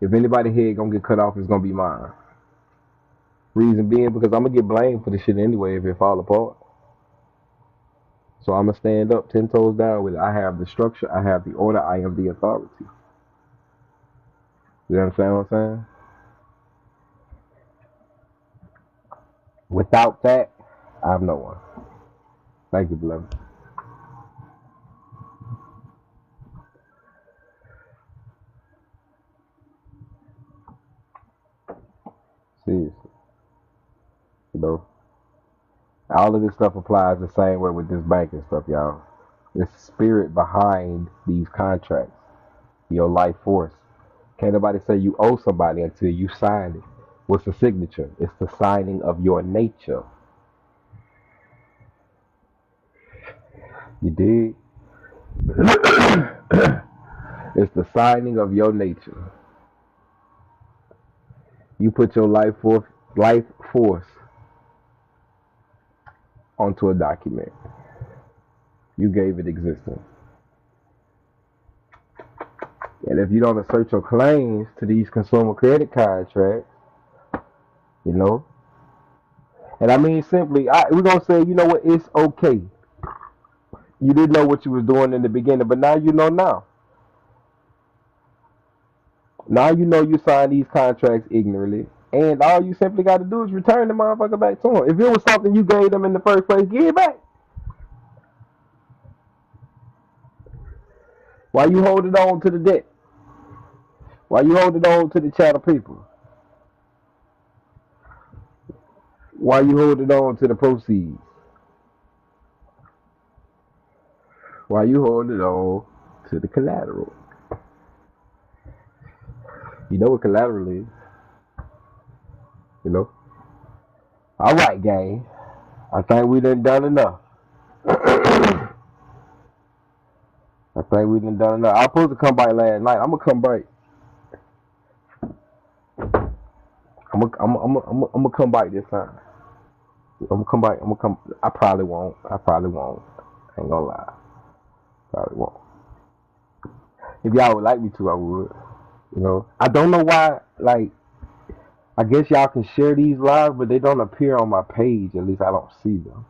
S1: If anybody head gonna get cut off, it's gonna be mine. Reason being because I'm gonna get blamed for the shit anyway if it fall apart. So I'm gonna stand up 10 toes down with it. I have the structure, I have the order, I am the authority. You understand what I'm saying? Without that, I'm no one. Thank you, beloved. Seriously, you know, all of this stuff applies the same way with this banking stuff, y'all. It's the spirit behind these contracts, your life force. Can't nobody say you owe somebody until you sign it. What's the signature? It's the signing of your nature. You dig? It's the signing of your nature. You put your life force onto a document. You gave it existence. And if you don't assert your claims to these consumer credit contracts, you know, and I mean simply, we're gonna say, you know what, it's okay. You didn't know what you was doing in the beginning, but now you know now. Now you know you signed these contracts ignorantly, and all you simply got to do is return the motherfucker back to them. If it was something you gave them in the first place, give it back. Why you holding on to the debt? Why you holding on to the chattel people? Why you holding on to the proceeds? Why you holding on to the collateral? You know what collateral is, you know? All right, gang. I think we done enough. I think we done enough. I was supposed to come by last night. I'm gonna come by. I'm gonna come by this time. I'm gonna come by. I'm gonna come. I probably won't. Ain't gonna lie. Probably won't. If y'all would like me to, I would. You know. I don't know why. Like, I guess y'all can share these live, but they don't appear on my page. At least I don't see them.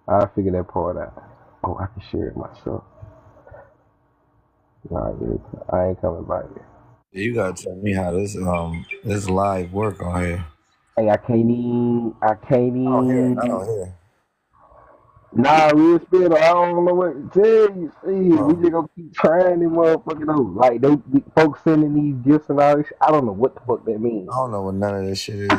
S1: I figure that part out. Oh, I can share it myself. Nah, dude, I ain't coming by here.
S2: You gotta tell me how this live work on here.
S1: Hey, I can't even.
S2: I don't hear. I don't hear.
S1: Nah, real spill. I don't know what to tell you. See, we
S2: Oh,
S1: just gonna keep trying them motherfucking though. Like they folks sending these gifts and all this. I don't know what the fuck that means.
S2: I don't know what none of this shit is.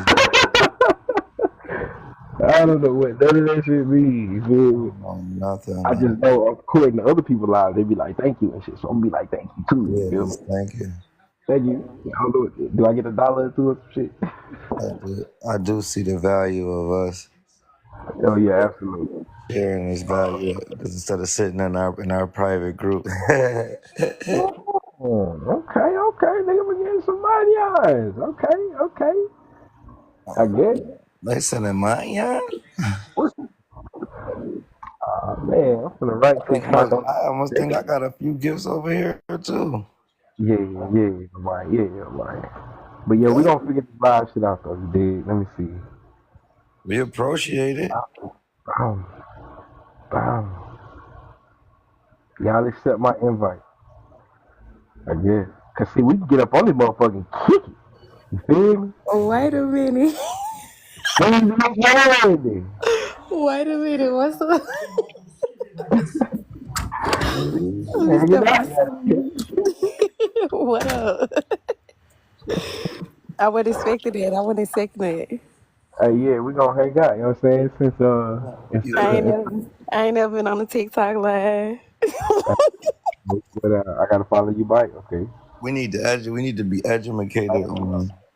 S1: I don't know what none of that shit means. You
S2: I
S1: feel me?
S2: don't know nothing,
S1: I
S2: man.
S1: just know according to other people's lives, they be like, "Thank you" and shit. So I'm gonna be like, "Thank you too." You
S2: Yeah,
S1: feel me?
S2: just thank you.
S1: Thank you. I don't know. Do I get a dollar or two or some shit?
S2: I do see the value of us
S1: Oh yeah, absolutely.
S2: sharing this value because instead of sitting in our private group.
S1: Oh, okay, nigga, we getting some money eyes. Okay, I get it.
S2: Listen to mine, yeah.
S1: What's man? I'm finna write TikTok on.
S2: I almost think I got a few gifts over here too.
S1: Yeah, right, yeah, right. But yeah, we
S2: Yeah,
S1: gonna figure this live shit out though. You dig? Let me see.
S2: we appreciate it.
S1: Um, um, y'all accept my invite, I guess. Cause see, we can get up on this motherfucking kick it. You feel me?
S4: Wait a minute.
S1: Things look good.
S4: Wait a minute. What's up? Let me
S1: Hang it
S4: step
S1: out, yeah.
S4: outside. What up? I wasn't expecting that. I wasn't expecting that.
S1: Hey, yeah, we gonna hang out. You know what I'm saying? Since
S2: You
S4: I ain't
S2: already.
S4: never, I ain't never been on the TikTok live.
S1: but I gotta follow you back, okay?
S2: We need to be educated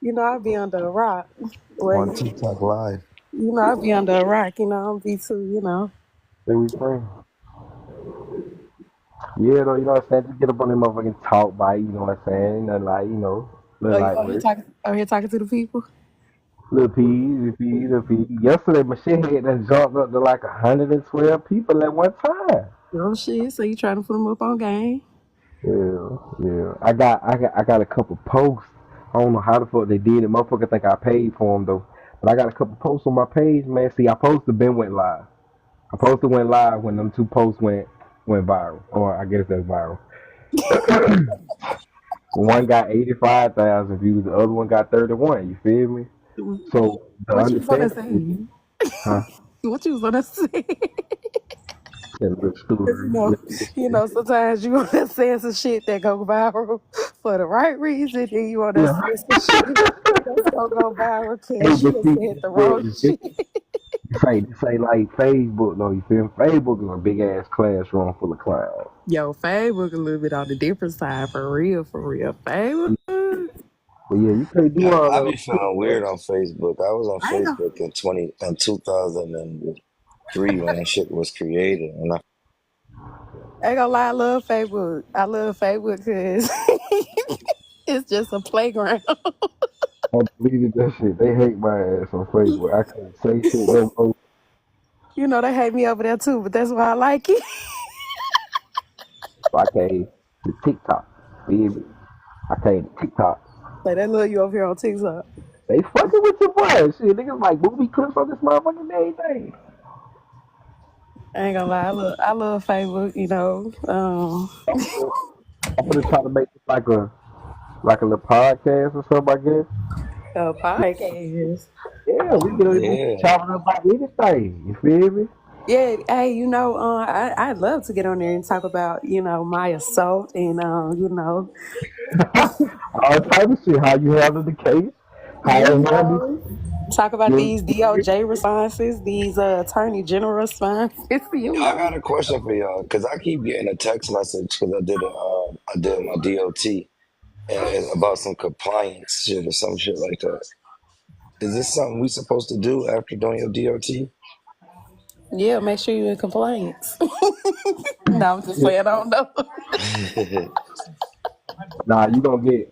S4: You know, I be under a rock.
S2: on
S4: Well,
S2: TikTok Live.
S4: I be under a rock. I'm be too.
S1: Say we friends. Yeah, though, you know what I'm saying? Just get up on that motherfucking talk bite, you know what I'm saying? Nothing like,
S4: Oh,
S1: little
S4: you
S1: light
S4: out here
S1: work.
S4: talking? Out here talking to the people?
S1: Little peas. Yesterday, my shit had done jumped up to like 112 people at one time.
S4: Oh shit! So you trying to put them up on game?
S1: Yeah. I got a couple posts. I don't know how the fuck they did it. Motherfucker think I paid for them though. But I got a couple posts on my page, man. See, I posted Ben went live. I posted went live when them two posts went viral, or I guess that's viral. One got 85,000 views, the other one got 31. You feel me? So the
S4: What you was gonna
S1: understanding is,
S4: say?
S1: huh?
S4: What you was gonna say?
S1: That little
S4: 'Cause
S1: story, little
S4: sometimes you wanna say some shit that go viral for the right reason, and you wanna
S1: yeah.
S4: say some shit that's gonna go viral
S1: Hey,
S4: because you
S1: but
S4: done
S1: see,
S4: said the wrong shit.
S1: this ain't like Facebook though. You feel me? Facebook is a big ass classroom full of clowns.
S4: Yo, Facebook a little bit on the different side, for real, for real. Facebook,
S1: But yeah, you can't do
S2: Yeah,
S1: all
S2: I
S1: that on
S2: be feeling
S1: TikTok.
S2: weird on Facebook. I was on
S4: I ain't gonna,
S2: Facebook in 2003 when that shit was created, and
S4: I ain't gonna lie, I love Facebook. I love Facebook because it's just a playground.
S1: I deleted that shit. They hate my ass on Facebook. I can't say shit no more.
S4: They hate me over there too, but that's why I like it.
S1: So I can't to TikTok. Feel me? I can't TikTok.
S4: Like, they love you over here on TikTok.
S1: They fucking with your boy. Shit, niggas like movie clips on this motherfucking day.
S4: I ain't gonna lie, I love Facebook,
S1: I'm gonna try to make it like a little podcast or something, I guess.
S4: podcast.
S1: Yeah, we can
S2: yeah,
S1: chop it up about anything. You feel me?
S4: Yeah, hey, I'd love to get on there and talk about, my assault and,
S1: All type of shit. How you handle the case, how
S4: you
S1: it handled
S4: know, talk about
S1: your
S4: these DOJ responses, these Attorney General responses, you
S2: I
S4: know.
S2: got a question for y'all because I keep getting a text message because I did my DOT and about some compliance shit or some shit like that. Is this something we supposed to do after doing your DOT?
S4: Yeah, make sure you're in compliance. No, I'm just
S1: shit.
S4: playing. I don't know.
S1: Nah, you gonna get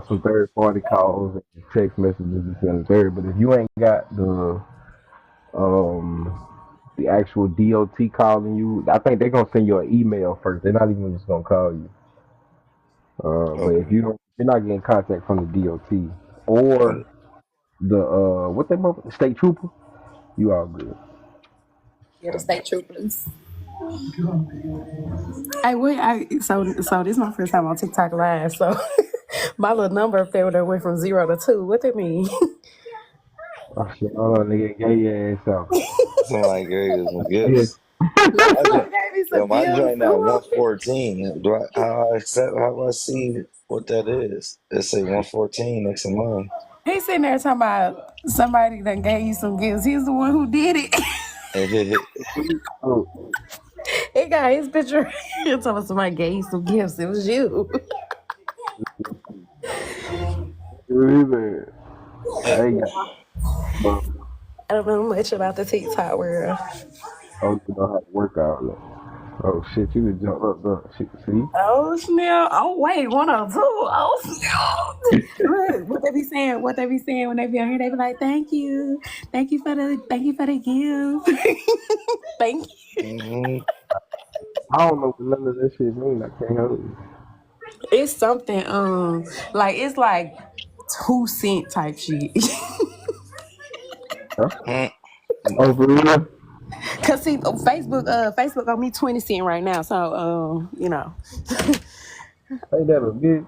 S1: some third party calls and text messages and third. But if you ain't got um the actual DOT calling you, I think they're gonna send you an email first. They're not even just gonna call you. But if
S2: Okay.
S1: you don't, you're not getting contact from the DOT or the what they state trooper, you all good.
S4: Yeah, the state troopers. Hey, wait. So this is my first time on TikTok Live. So my little number up there that went from 0 to 2. What that mean?
S1: Oh shit, hold on, nigga, get your ass out.
S2: Somebody gave you some
S1: Yeah.
S2: gifts.
S4: No,
S2: My
S4: somebody
S2: joint,
S4: gave me
S2: yo,
S4: some
S2: my
S4: gifts.
S2: joint at 114. How do I see what that is? It say 114 next to mine.
S4: He's sitting there talking about somebody that gave you some gifts. He's the one who did it.
S1: Oh,
S4: He got his picture. He talking about somebody gave you some gifts. It was you.
S1: really, I ain't got, but
S4: I don't know much about the TikTok world.
S1: I don't even know how to work out. Like, oh shit, you just jump up, the shit. See,
S4: Oh snap! Oh wait, 102. Oh snap! Look, what they be saying? What they be saying when they be on here? They be like, thank you for the gift, thank you."
S2: hmm
S1: I don't know what none of that shit mean. I can't help it.
S4: It's something like it's like 2 cent type shit.
S1: Huh?
S2: hmm
S1: Oh, for real?
S4: Cause see, Facebook on me 20 cent right now. So
S1: Ain't that a bitch?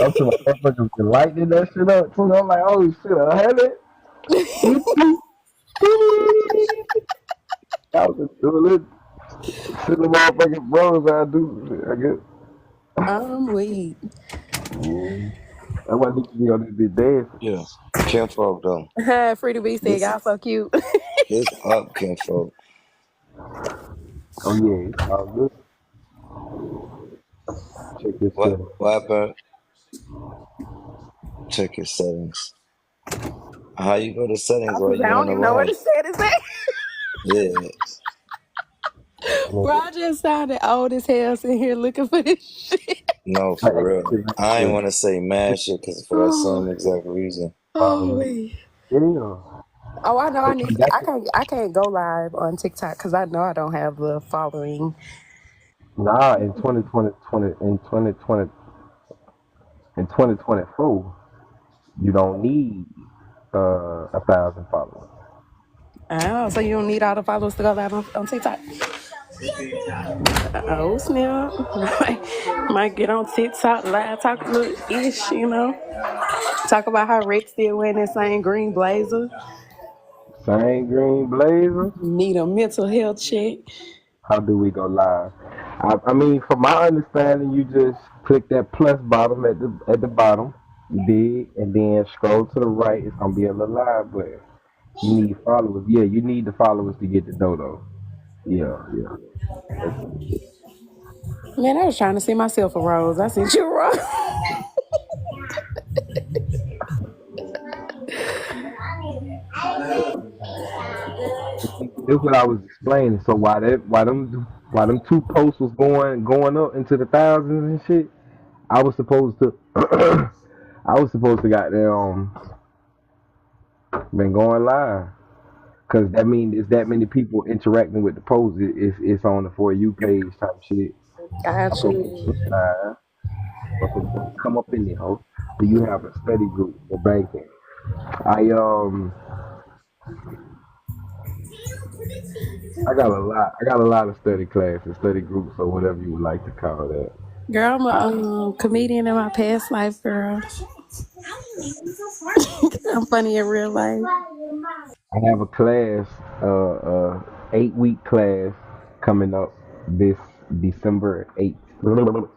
S1: Up to my motherfuckers been lighting that shit up too. I'm like, oh shit, I had it. Beep, beep, beep. I was just doing it. Send the motherfucking bros I do. I guess.
S4: weak.
S1: Mm. That's why niggas be on this bitch dancing.
S2: Yeah. Kinfolk though.
S4: Free to be said,
S2: This
S4: y'all so cute.
S2: this up kinfolk.
S1: Oh yeah, it's all good. Check this
S2: What
S1: shit.
S2: what happened? Check your settings. How you go to settings
S4: I
S2: while you on
S4: don't
S2: the
S4: even know what
S2: live?
S4: it said. Is that?
S2: Yeah.
S4: Bro, I just sounded old as hell sitting here looking for this shit.
S2: No,
S1: I
S2: for real. I ain't want to say mad shit because for that
S4: Oh,
S2: same exact reason.
S4: wait.
S1: Yeah.
S4: Oh, I know. I need.
S1: That's
S4: I can't. I can't go live on TikTok because I know I don't have the following.
S1: nah, in 2020, in 2024, you don't need 1,000 followers.
S4: Oh, so you don't need all the followers to go live on TikTok? Oh snap! Might get on TikTok live, talk a little ish, talk about how Rick still wearing that same green blazer.
S1: Same green blazer.
S4: Need a mental health check.
S1: How do we go live? I mean, from my understanding, you just click that plus bottom at the bottom, you dig, and then scroll to the right. It's gonna be a little live, but you need followers. Yeah, you need the followers to get the dodo. Yeah, yeah. That's it.
S4: Man, I was trying to see myself a rose. I sent you a rose.
S1: This is what I was explaining. So why them two posts was going up into the thousands and shit, I was supposed to I was supposed to got there been going live. Cause that means it's that many people interacting with the post. It's on the for you page type shit.
S4: Got
S1: I'm supposed to
S4: you.
S1: get live. I'm supposed to come up in there, ho. Do you have a study group for banking? I got a lot. I got a lot of study classes, study groups, or whatever you would like to call that.
S4: Girl, I'm a
S1: I,
S4: comedian in my past life, girl. I'm funny in real life.
S1: I have a class. 8-week class coming up this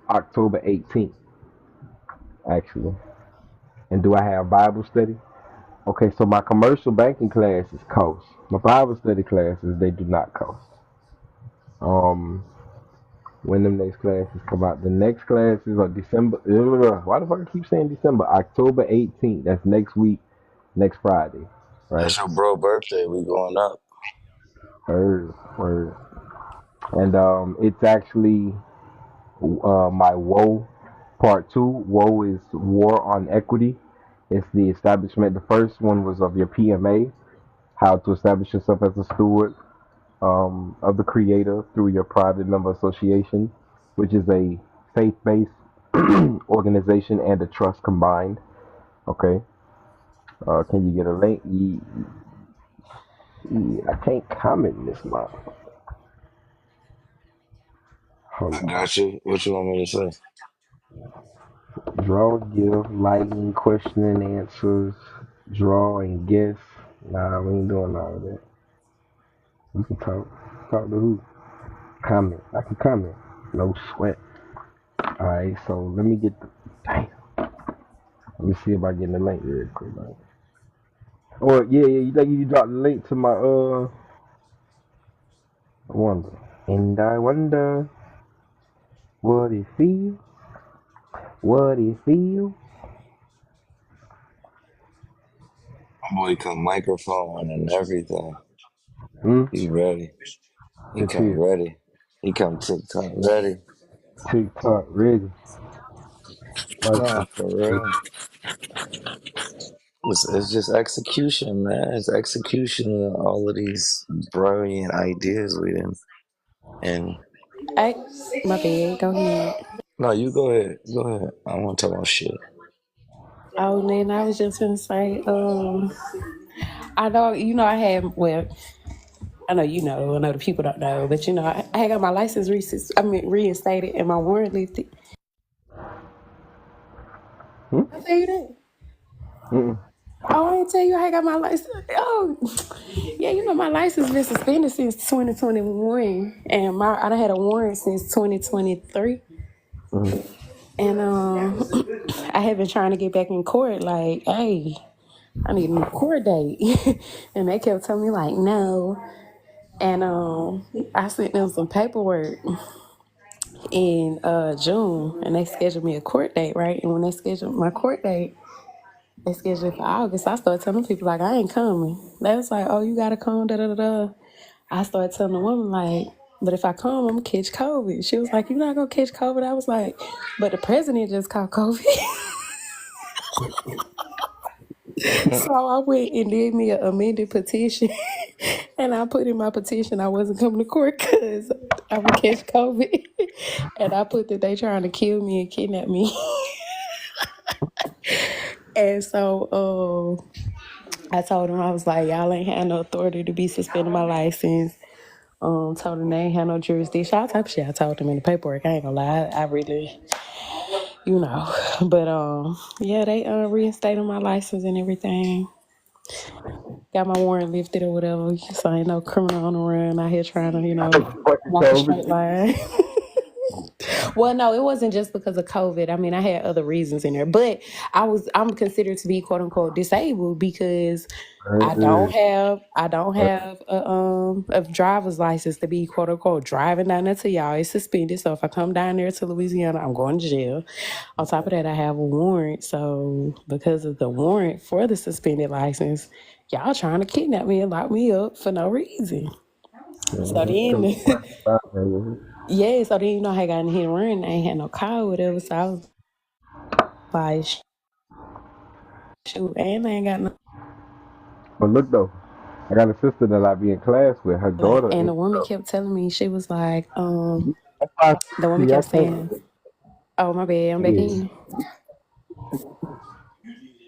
S1: October 18th, actually. And do I have Bible study? Okay, so my commercial banking classes cost. My Bible study classes, they do not cost. When them next classes come out, the next classes are December. Why the fuck I keep saying December? October 18th. That's next week, next Friday, right?
S2: That's your bro birthday. We going up.
S1: Word. And it's actually my woe part two. Woe is war on equity. It's the establishment. The first one was of your PMA, how to establish yourself as a steward of the Creator through your private member association, which is a faith-based organization and a trust combined. Okay. Can you get a link? I can't comment in this month. Hold
S2: I
S1: on.
S2: got you. What you want me to say?
S1: Draw, give, lighting, question and answers, draw and guess. Nah, we ain't doing all of that. We can talk. Talk to who? Comment. I can comment. No sweat. Alright, so let me get the. Damn. Let me see if I get the link real quick. Right? Or yeah, you think you drop the link to my I wonder. And I wonder what it feels. What it feels.
S2: My boy come microphone and everything.
S1: Hmm?
S2: He ready. He
S1: It's
S2: come
S1: here.
S2: ready. He come TikTok ready.
S1: TikTok ready. Like
S2: Nah, for real. It's just execution, man. It's execution of all of these brilliant ideas we did. And
S4: I, my bad. Go ahead.
S2: no, you go ahead. Go ahead. I want to talk about shit.
S4: Oh, then I was just gonna say, I know I had well, I know I know the people don't know, but I had got my license reinstated and my warrant lifted.
S1: hmm?
S4: I tell you that.
S1: Mm-mm.
S4: Oh, I ain't tell you I got my license. Oh, yeah, my license been suspended since 2021, and I done had a warrant since 2023,
S1: Mm-mm.
S4: and I have been trying to get back in court. Like, hey, I need a new court date, and they kept telling me like, no, and I sent them some paperwork in June, and they scheduled me a court date, right? And when they scheduled my court date, they scheduled it for August. I started telling people like I ain't coming. They was like, "Oh, you gotta come." Da da da da. I started telling the woman like, "But if I come, I'm gonna catch COVID." She was like, "You're not gonna catch COVID." I was like, "But the president just caught COVID." So I went and did me an amended petition, and I put in my petition I wasn't coming to court because I would catch COVID, and I put that they trying to kill me and kidnap me, and so I told them I was like, y'all ain't had no authority to be suspending my license. Told them they ain't had no jurisdiction. All type of shit I told them in the paperwork. I ain't gonna lie. I really, But yeah, they reinstated my license and everything. Got my warrant lifted or whatever. So ain't no criminal on the run out here trying to,
S1: Fucking
S4: walk a straight
S1: COVID.
S4: line. Well, no, it wasn't just because of COVID. I mean, I had other reasons in there, but I'm considered to be quote unquote disabled because I don't have a driver's license to be quote unquote driving down there to y'all. It's suspended. So if I come down there to Louisiana, I'm going to jail. On top of that, I have a warrant. So because of the warrant for the suspended license, y'all trying to kidnap me and lock me up for no reason. So then, yeah, so then I got in here running. I ain't had no car or whatever. So I was like, shoot, and I ain't got no.
S1: But look though, I got a sister that I be in class with. Her
S4: Like,
S1: daughter
S4: and
S1: is.
S4: the woman kept telling me, she was like,
S1: That's why
S4: the woman
S1: see, I
S4: kept
S1: can't.
S4: saying, oh, my bad, I'm back
S1: Yeah.
S4: in.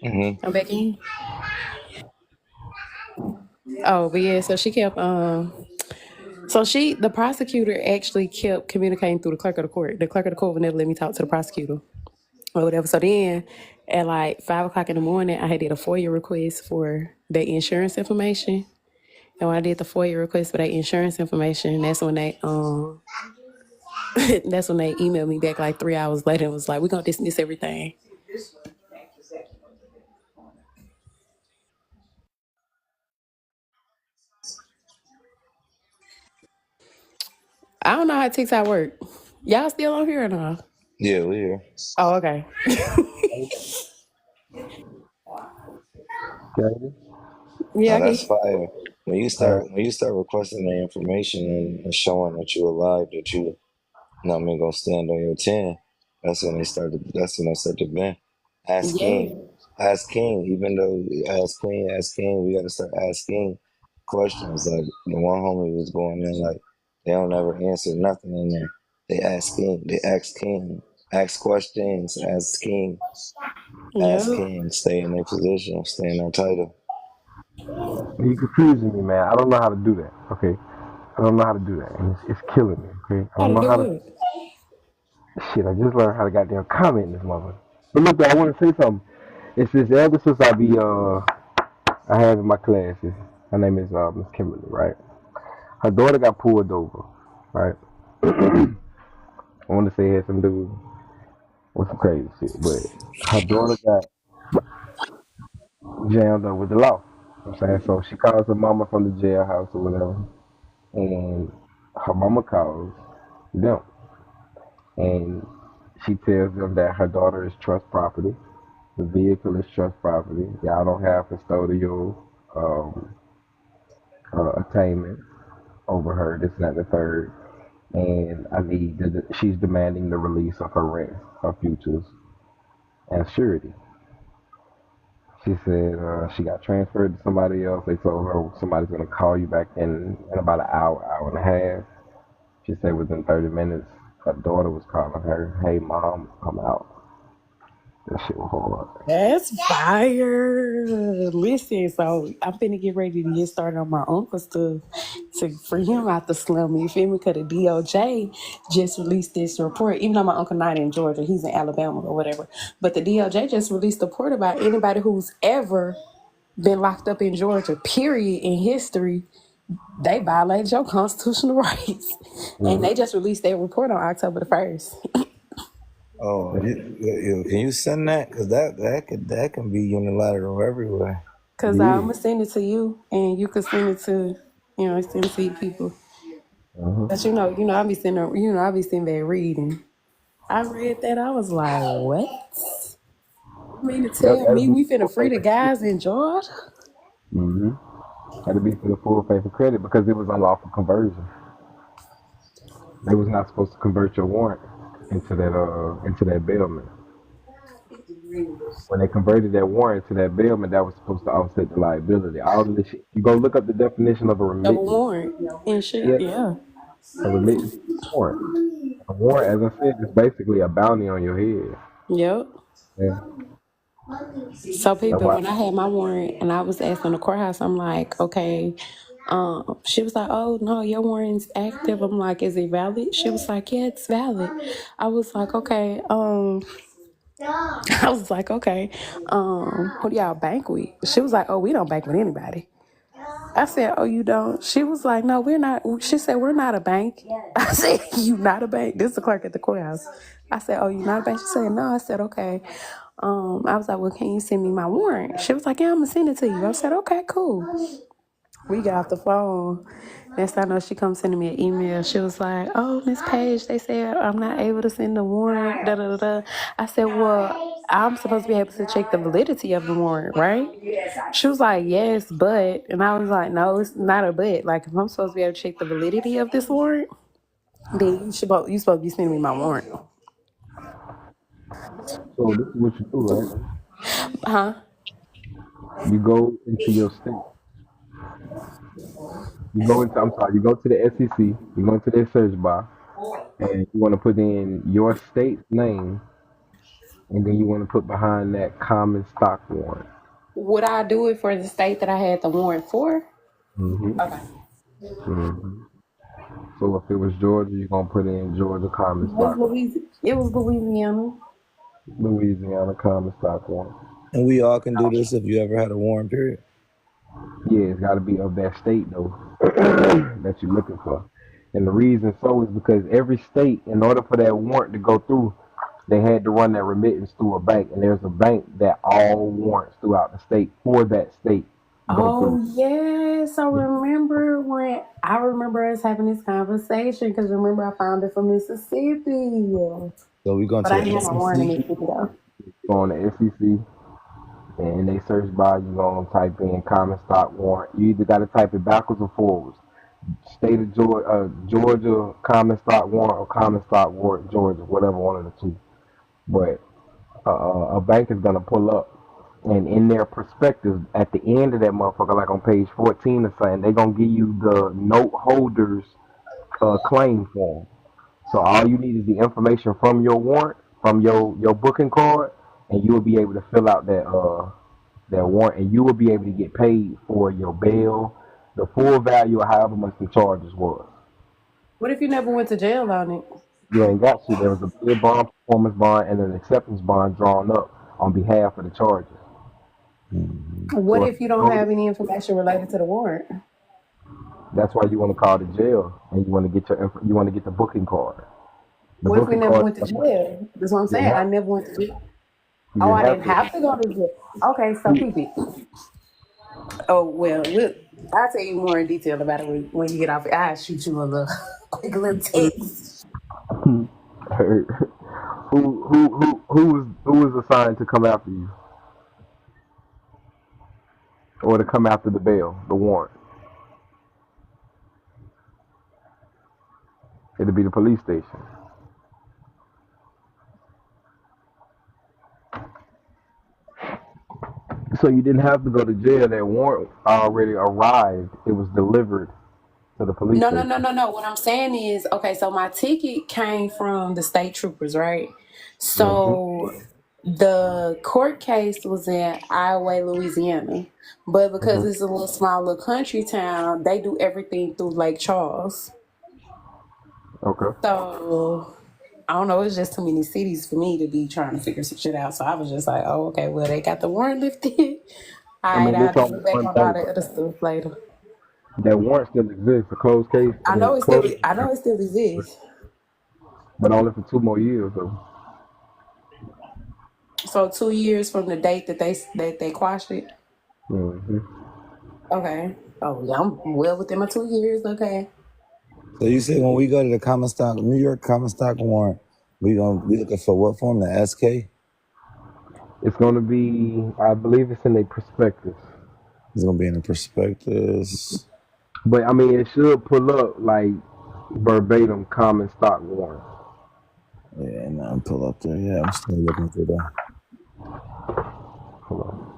S2: Mm-hmm.
S4: I'm back in. Oh, but yeah, so she kept, the prosecutor actually kept communicating through the clerk of the court. The clerk of the court would never let me talk to the prosecutor or whatever. So then at like 5 o'clock in the morning, I had did a FOIA request for the insurance information. And when I did the FOIA request for their insurance information, that's when they that's when they emailed me back like 3 hours later and was like, "We're gonna dismiss everything." I don't know how TikTok work. Y'all still on here or not?
S2: Yeah, we here.
S4: Oh, okay.
S1: Okay.
S4: Yeah,
S2: Now
S4: I can.
S2: that's fire. When you start requesting the information and showing that you alive, that you know what I mean, gonna stand on your 10, that's when they start to ban. Ask
S4: Yeah,
S2: King. Ask King, even though ask Queen, ask King, we gotta start asking questions. Like the one homie was going in like they don't ever answer nothing in there. They ask King, ask questions, ask
S4: yeah.
S2: King, stay in their position, stay in their title.
S1: You confusing me, man. I don't know how to do that. Okay. I don't know how to do that, and it's killing me. Okay. I
S4: How
S1: don't
S4: to
S1: know how
S4: do
S1: to.
S4: it?
S1: Shit, I just learned how to goddamn comment in this mother. But look, I want to say something. It's this elder sister I have in my classes. Her name is Miss Kimberly, right? Her daughter got pulled over, right? I want to say it had some dude with some crazy shit, but her daughter got jammed up with the law. You know what I'm saying, so she calls her mama from the jailhouse or whatever, and her mama calls them, and she tells them that her daughter is trust property. The vehicle is trust property. Y'all don't have custodial um, attainment over her. This, that, and the third. And she's demanding the release of her rent, her futures, and surety. She said she got transferred to somebody else. They told her somebody's going to call you back in about an hour, hour and a half. She said within 30 minutes, her daughter was calling her, "Hey, mom, I'm out." That shit was hard.
S4: That's fire. Listen, so I'm finna get ready to get started on my uncle's stuff to free him out the slum. You feel me? Because the DOJ just released this report. Even though my uncle not in Georgia, he's in Alabama or whatever. But the DOJ just released a report about anybody who's ever been locked up in Georgia, period, in history. They violated your constitutional rights. And
S1: Mm-hmm.
S4: they just released their report on October the 1st.
S2: Oh, can you send that? Cause that can be unilateral everywhere.
S4: Cause I'm
S1: Yeah.
S4: gonna send it to you, and you could send it to, send it to your people.
S1: Uh-huh.
S4: But I be sitting there reading. I read that, I was like, what? You mean to
S1: Yep,
S4: tell
S1: that'd
S4: me
S1: be
S4: we finna
S1: full
S4: free
S1: faith
S4: the
S1: and credit.
S4: guys in Georgia?
S1: Mm-hmm. That'd be for the full faith and credit because it was unlawful conversion. They was not supposed to convert your warrant into that bailment. When they converted that warrant to that bailment, that was supposed to offset the liability. All of this shit. You go look up the definition of a
S4: Of a
S1: remittance.
S4: warrant and shit,
S1: Yeah,
S4: yeah.
S1: a remittance is a warrant. A warrant, as I said, is basically a bounty on your head.
S4: Yep.
S1: Yeah.
S4: So
S1: That's
S4: people,
S1: why.
S4: when I had my warrant and I was asking the courthouse, I'm like, okay, she was like, oh no, your warrant's active. I'm like, is it valid? She was like, yeah, it's valid. I was like, okay, I was like, okay, who do y'all bank with? She was like, oh, we don't bank with anybody. I said, oh, you don't? She was like, no, we're not. She said, we're not a bank. I said, you not a bank? This is the clerk at the courthouse. I said, oh, you not a bank? She said, no. I said, okay. I was like, well, can you send me my warrant? She was like, yeah, I'm gonna send it to you. I said, okay, cool. We got off the phone. Next thing I know, she comes sending me an email. She was like, oh, Miss Page, they said I'm not able to send the warrant. Da, da, da, da. I said, well, I'm supposed to be able to check the validity of the warrant, right? She was like, yes, but. And I was like, no, it's not a but. Like, if I'm supposed to be able to check the validity of this warrant, then you supposed to be sending me my warrant.
S1: So this is what you do, right?
S4: Huh?
S1: You go into your state. You go to the SEC. You go into their search bar, and you want to put in your state's name, and then you want to put behind that common stock warrant.
S4: Would I do it for the state that I had the warrant for?
S1: hmm
S4: Okay.
S1: hmm So if it was Georgia, you're gonna put in Georgia common stock,
S4: It was Louisiana.
S1: Louisiana common stock warrant.
S2: And we all can do this if you ever had a warrant period.
S1: Yeah, it's got to be of that state though that you're looking for. And the reason so is because every state, in order for that warrant to go through, they had to run that remittance through a bank, and there's a bank that all warrants throughout the state for that state go
S4: Oh
S1: through.
S4: yes, I remember us having this conversation because remember I found it from Mississippi,
S2: So we going
S4: but
S2: to
S4: I
S2: the
S4: ain't had no warrant in
S2: SEC.
S4: Mississippi though.
S1: Go on the SEC, and they search by you gonna type in common stock warrant. You either got to type it backwards or forwards. State of Georgia, Georgia common stock warrant or common stock warrant Georgia, whatever one of the two. But a bank is gonna pull up, and in their perspective, at the end of that motherfucker, like on page 14 or something, they gonna give you the note holders claim form. So all you need is the information from your warrant, from your booking card, and you will be able to fill out that warrant, and you will be able to get paid for your bail, the full value of however much the charges was.
S4: What if you never went to jail on it?
S1: You ain't got to. There was a bail bond, performance bond, and an acceptance bond drawn up on behalf of the charges.
S4: What
S1: So if
S4: if you don't have any information related to the warrant?
S1: that's why you want to call the jail, and you want to get you want to get the booking card. The
S4: What if we
S1: booking
S4: never
S1: card,
S4: went to jail? That's what I'm
S1: you didn't
S4: saying. I
S1: have,
S4: never went to jail.
S1: you
S4: Oh,
S1: didn't
S4: I
S1: have
S4: didn't
S1: to.
S4: have to go to jail. Okay, so peep it. Oh well, look, I'll tell you more in detail about it when you get off. I'll shoot you a little quick little text.
S1: Who was assigned to come after you or to come after the bail, the warrant? It'll be the police station. So you didn't have to go to jail. That warrant already arrived. It was delivered to the police
S4: No, no, no,
S1: station.
S4: no, no. What I'm saying is, okay, so my ticket came from the state troopers, right?
S1: Mm-hmm.
S4: So the court case was in Iowa, Louisiana. But because
S1: Mm-hmm.
S4: it's a little small little country town, they do everything through Lake Charles.
S1: Okay.
S4: So I don't know, it's just too many cities for me to be trying to figure some shit out. So I was just like, oh, okay, well, they got the warrant lifted. All
S1: I
S4: right,
S1: mean,
S4: I'll
S1: it's
S4: just
S1: only
S4: look back
S1: one
S4: on all
S1: thing.
S4: that other stuff later.
S1: That warrant still exists. A closed case. I mean, closed,
S4: I know it still exists.
S1: but only for 2 more years though.
S4: So 2 years from the date that they quashed it.
S1: Mm-hmm.
S4: Okay. Oh yeah, I'm well within my 2 years. Okay.
S2: So you say when we go to the common stock, New York common stock warrant, we looking for what form? The SK?
S1: It's gonna be. I believe it's in a prospectus.
S2: It's gonna be in the prospectus.
S1: But I mean, it should pull up like verbatim common stock warrant.
S2: Yeah, and I'm pull up there. Yeah, I'm still looking for that.
S1: Hold on.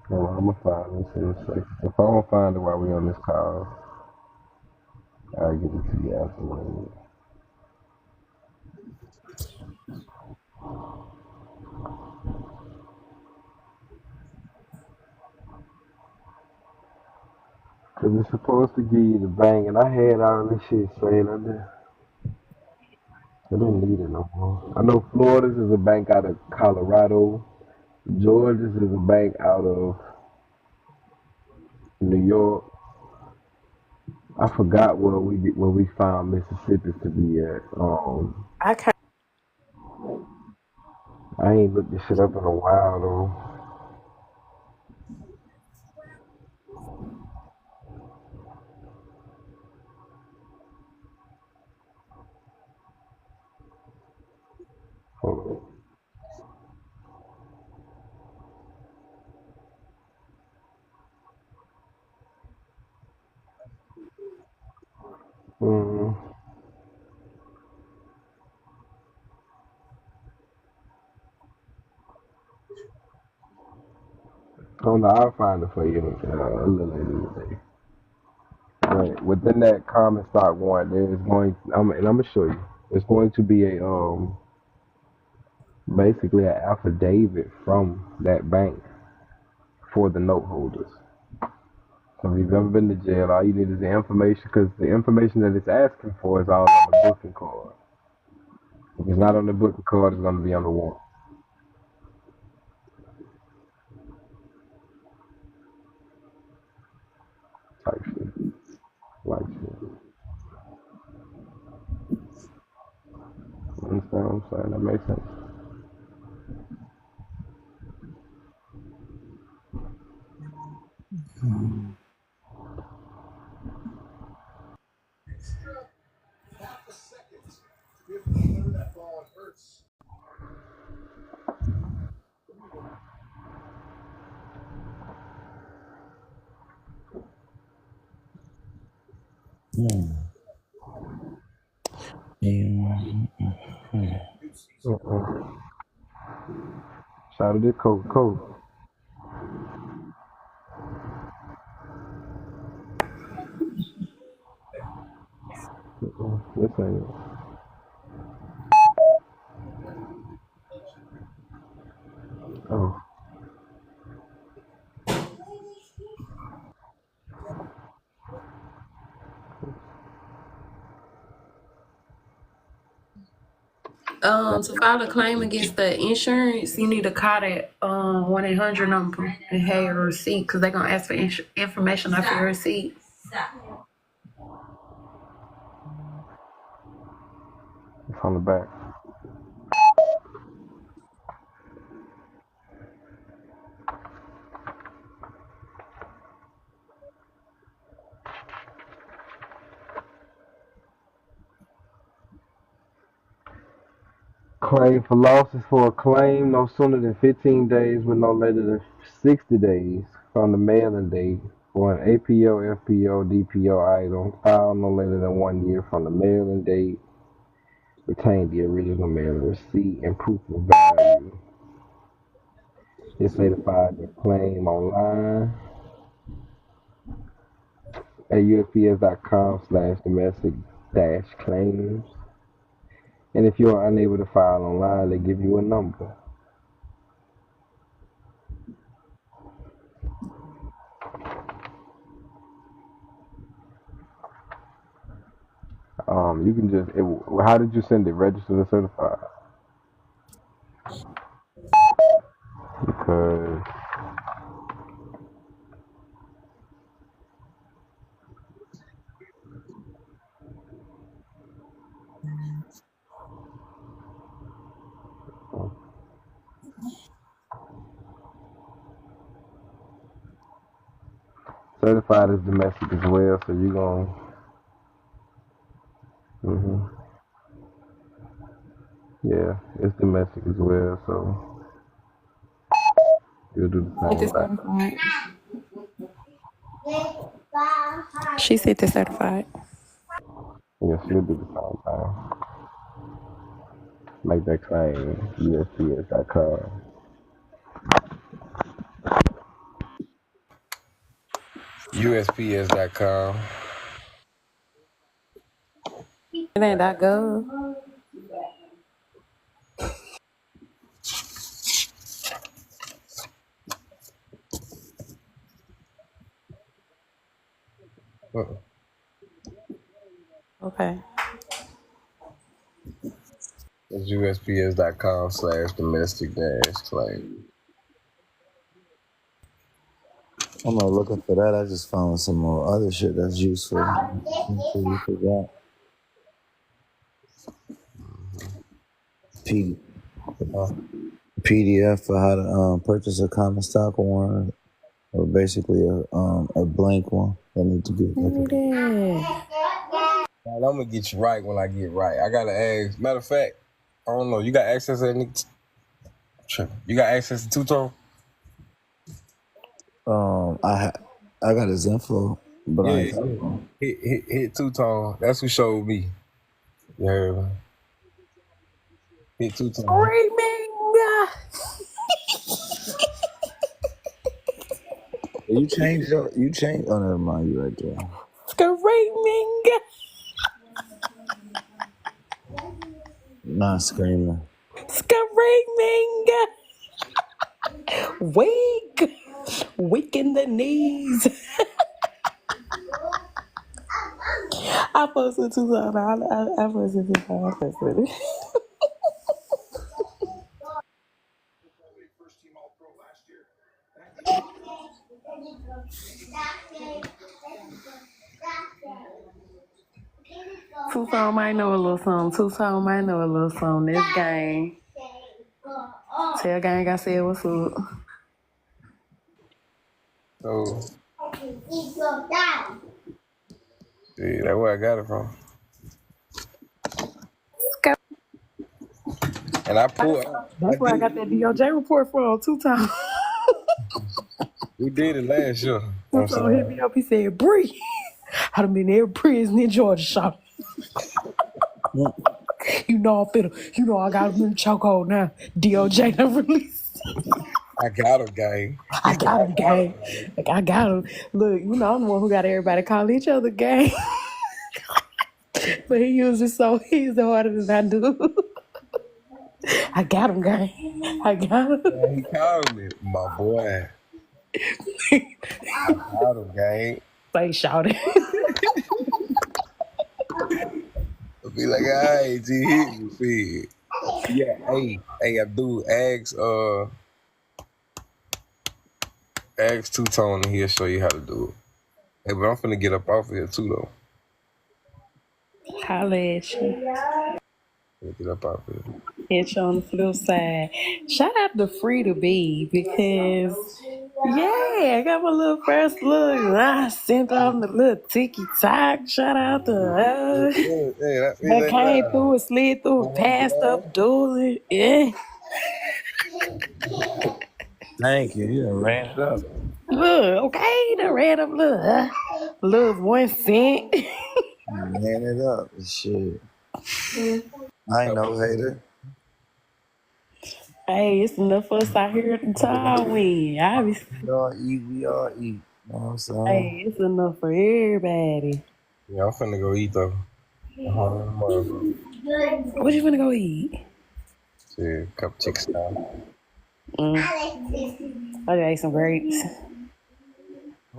S1: Hold on, I'm gonna find this in a second. If I don't find it while we on this call, I'll get it to you afterwards. Cause it's supposed to give you the bank, and I had all this shit saying I didn't need it no more. I know Florida's is a bank out of Colorado. Georgia's is a bank out of New York. I forgot where we found Mississippi's to be at.
S4: I can't.
S1: I ain't looked this shit up in a while though. Hold on. Oh no, I'll find it for you a little later today. But within that common stock warrant, there is going, and I'm gonna show you. It's going to be a basically an affidavit from that bank for the note holders. So if you've ever been to jail, all you need is the information, because the information that it's asking for is all on the booking card. If it's not on the booking card, it's going to be on the warrant type shit. Like shit. You understand what I'm saying? That makes sense. Shout out to Coca-Cola. This ain't it. Oh.
S4: To file a claim against the insurance, you need to call that 1-800 number and have your receipt because they're gonna ask for information off your receipt.
S1: It's on the back. Claim for losses for a claim no sooner than 15 days with no later than 60 days from the mailing date for an APO, FPO, DPO item filed no later than 1 year from the mailing date. Retain the original mailing receipt and proof of value. It's certified to claim online at usps.com/domestic-claims. And if you are unable to file online, they give you a number. You can just. How did you send it? Registered or certified? Because certified is domestic as well, so you gonna. Yeah, it's domestic as well, so you'll do the
S4: Get
S1: same
S4: this
S1: thing.
S4: certified. She said this certified.
S1: Yes, you'll do the same thing. Make that claim. USPS.com. USPS.com.
S4: It ain't that good. Okay.
S1: It's USPS.com/domestic-claim.
S2: I'm not looking for that. I just found some more other shit that's useful. So you forgot. PDF for how to purchase a common stock warrant, or basically a blank one. I need to get like
S1: I'm gonna get you right when I get right. I gotta ask. Matter of fact, I don't know. You got access to any? You got access to two-tone?
S2: I got his info, but I
S1: Yeah.
S2: ain't talking to him.
S1: Hit two-tone. That's who showed me. You heard me? Hit two-tone.
S4: Screaming.
S2: You changed. You changed. Oh, never mind. You right there.
S4: Screaming.
S2: Not screaming.
S4: Screaming. Weak. Weak in the knees. I posted 2 times. I posted 2 times. I posted it. Tucson might know a little something. Tucson might know a little something. This gang. Tell gang I said what's up.
S3: So, see, that's where I got it from. And I pulled.
S4: That's where I got that DOJ report from 2 times.
S3: We did it last year. You know what I'm
S4: Tucson hit
S3: saying?
S4: me up. He said, Bree, I done been in every prison in Georgia, shot. You know I'm finna. You know I got him in the chokehold now. DOJ done released.
S3: I got him, gang.
S4: I got him, gang. Like, I got him. Look, you know I'm the one who got everybody call each other gang. But he uses he's harder than I do. I got him, gang. I got him.
S3: Man, he called me, my boy. I got him, gang.
S4: They shouted.
S3: I'll be like, all right, G, hit me, fig. Yeah, hey, Abdul, ask Two-Tone and he'll show you how to do it. Hey, but I'm finna get up off of here too, though.
S4: Holla at you.
S3: Finna get up off of here.
S4: Hit you on the flip side. Shout out to Free to Be because, yeah, I got my little first look. I sent on the little TikTok. Shout out to her. That came through and slid through and passed up dueling. Yeah.
S2: Thank you. You done ran it up.
S4: Look, okay, the ran up little 1 cent.
S2: You ran it up. Shit. I ain't no hater.
S4: Hey, it's enough for us out here at the time when obviously.
S2: We all eat. We all eat. You know what I'm saying?
S4: Hey, it's enough for everybody.
S3: Yeah, I'm finna go eat, though.
S4: What you finna go eat?
S3: Shit, a couple chicken salad.
S4: I ate some grapes.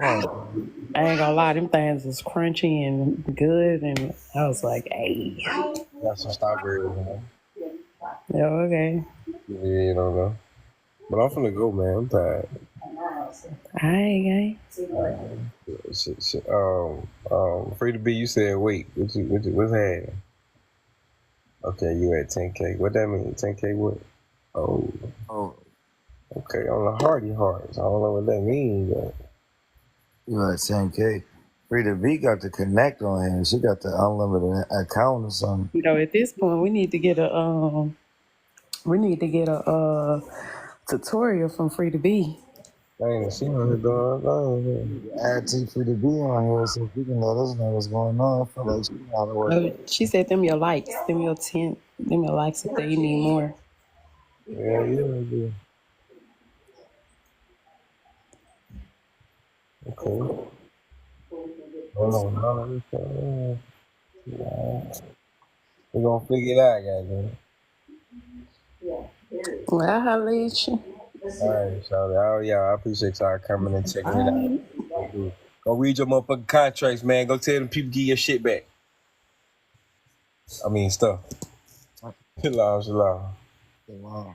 S2: Oh,
S4: I ain't gonna lie, them things was crunchy and good, and I was like, hey.
S3: Got some strawberries, man.
S4: Yeah, okay.
S3: Yeah, you don't know. But I'm finna go, man. I'm tired.
S4: Alright,
S3: Shit. Free to be. You said wait. What's happening? Okay, you at 10K. What that mean? 10K what? Oh, okay. On the Hardy Hearts. I don't know what that means, but
S2: you like 10K. Frida B got the connect on him. She got the unlimited account or something.
S4: You know, at this point, we need to get a tutorial from Free to Be.
S3: I ain't seen her doing
S2: Add T Frida B on here so she can let us know what's going on. I feel like she know how to work.
S4: She said them your likes, them your likes if they need more.
S3: Yeah, I do. Okay. Hold on, none of this stuff. Yeah. We're gonna figure it out, goddamn.
S4: Well, I'll holler at you.
S3: Alright, Charlie. Oh, yeah, I appreciate y'all coming and checking it out. Go read your motherfucking contracts, man. Go tell them people get your shit back. I mean, stuff. Shalom.
S2: Wow.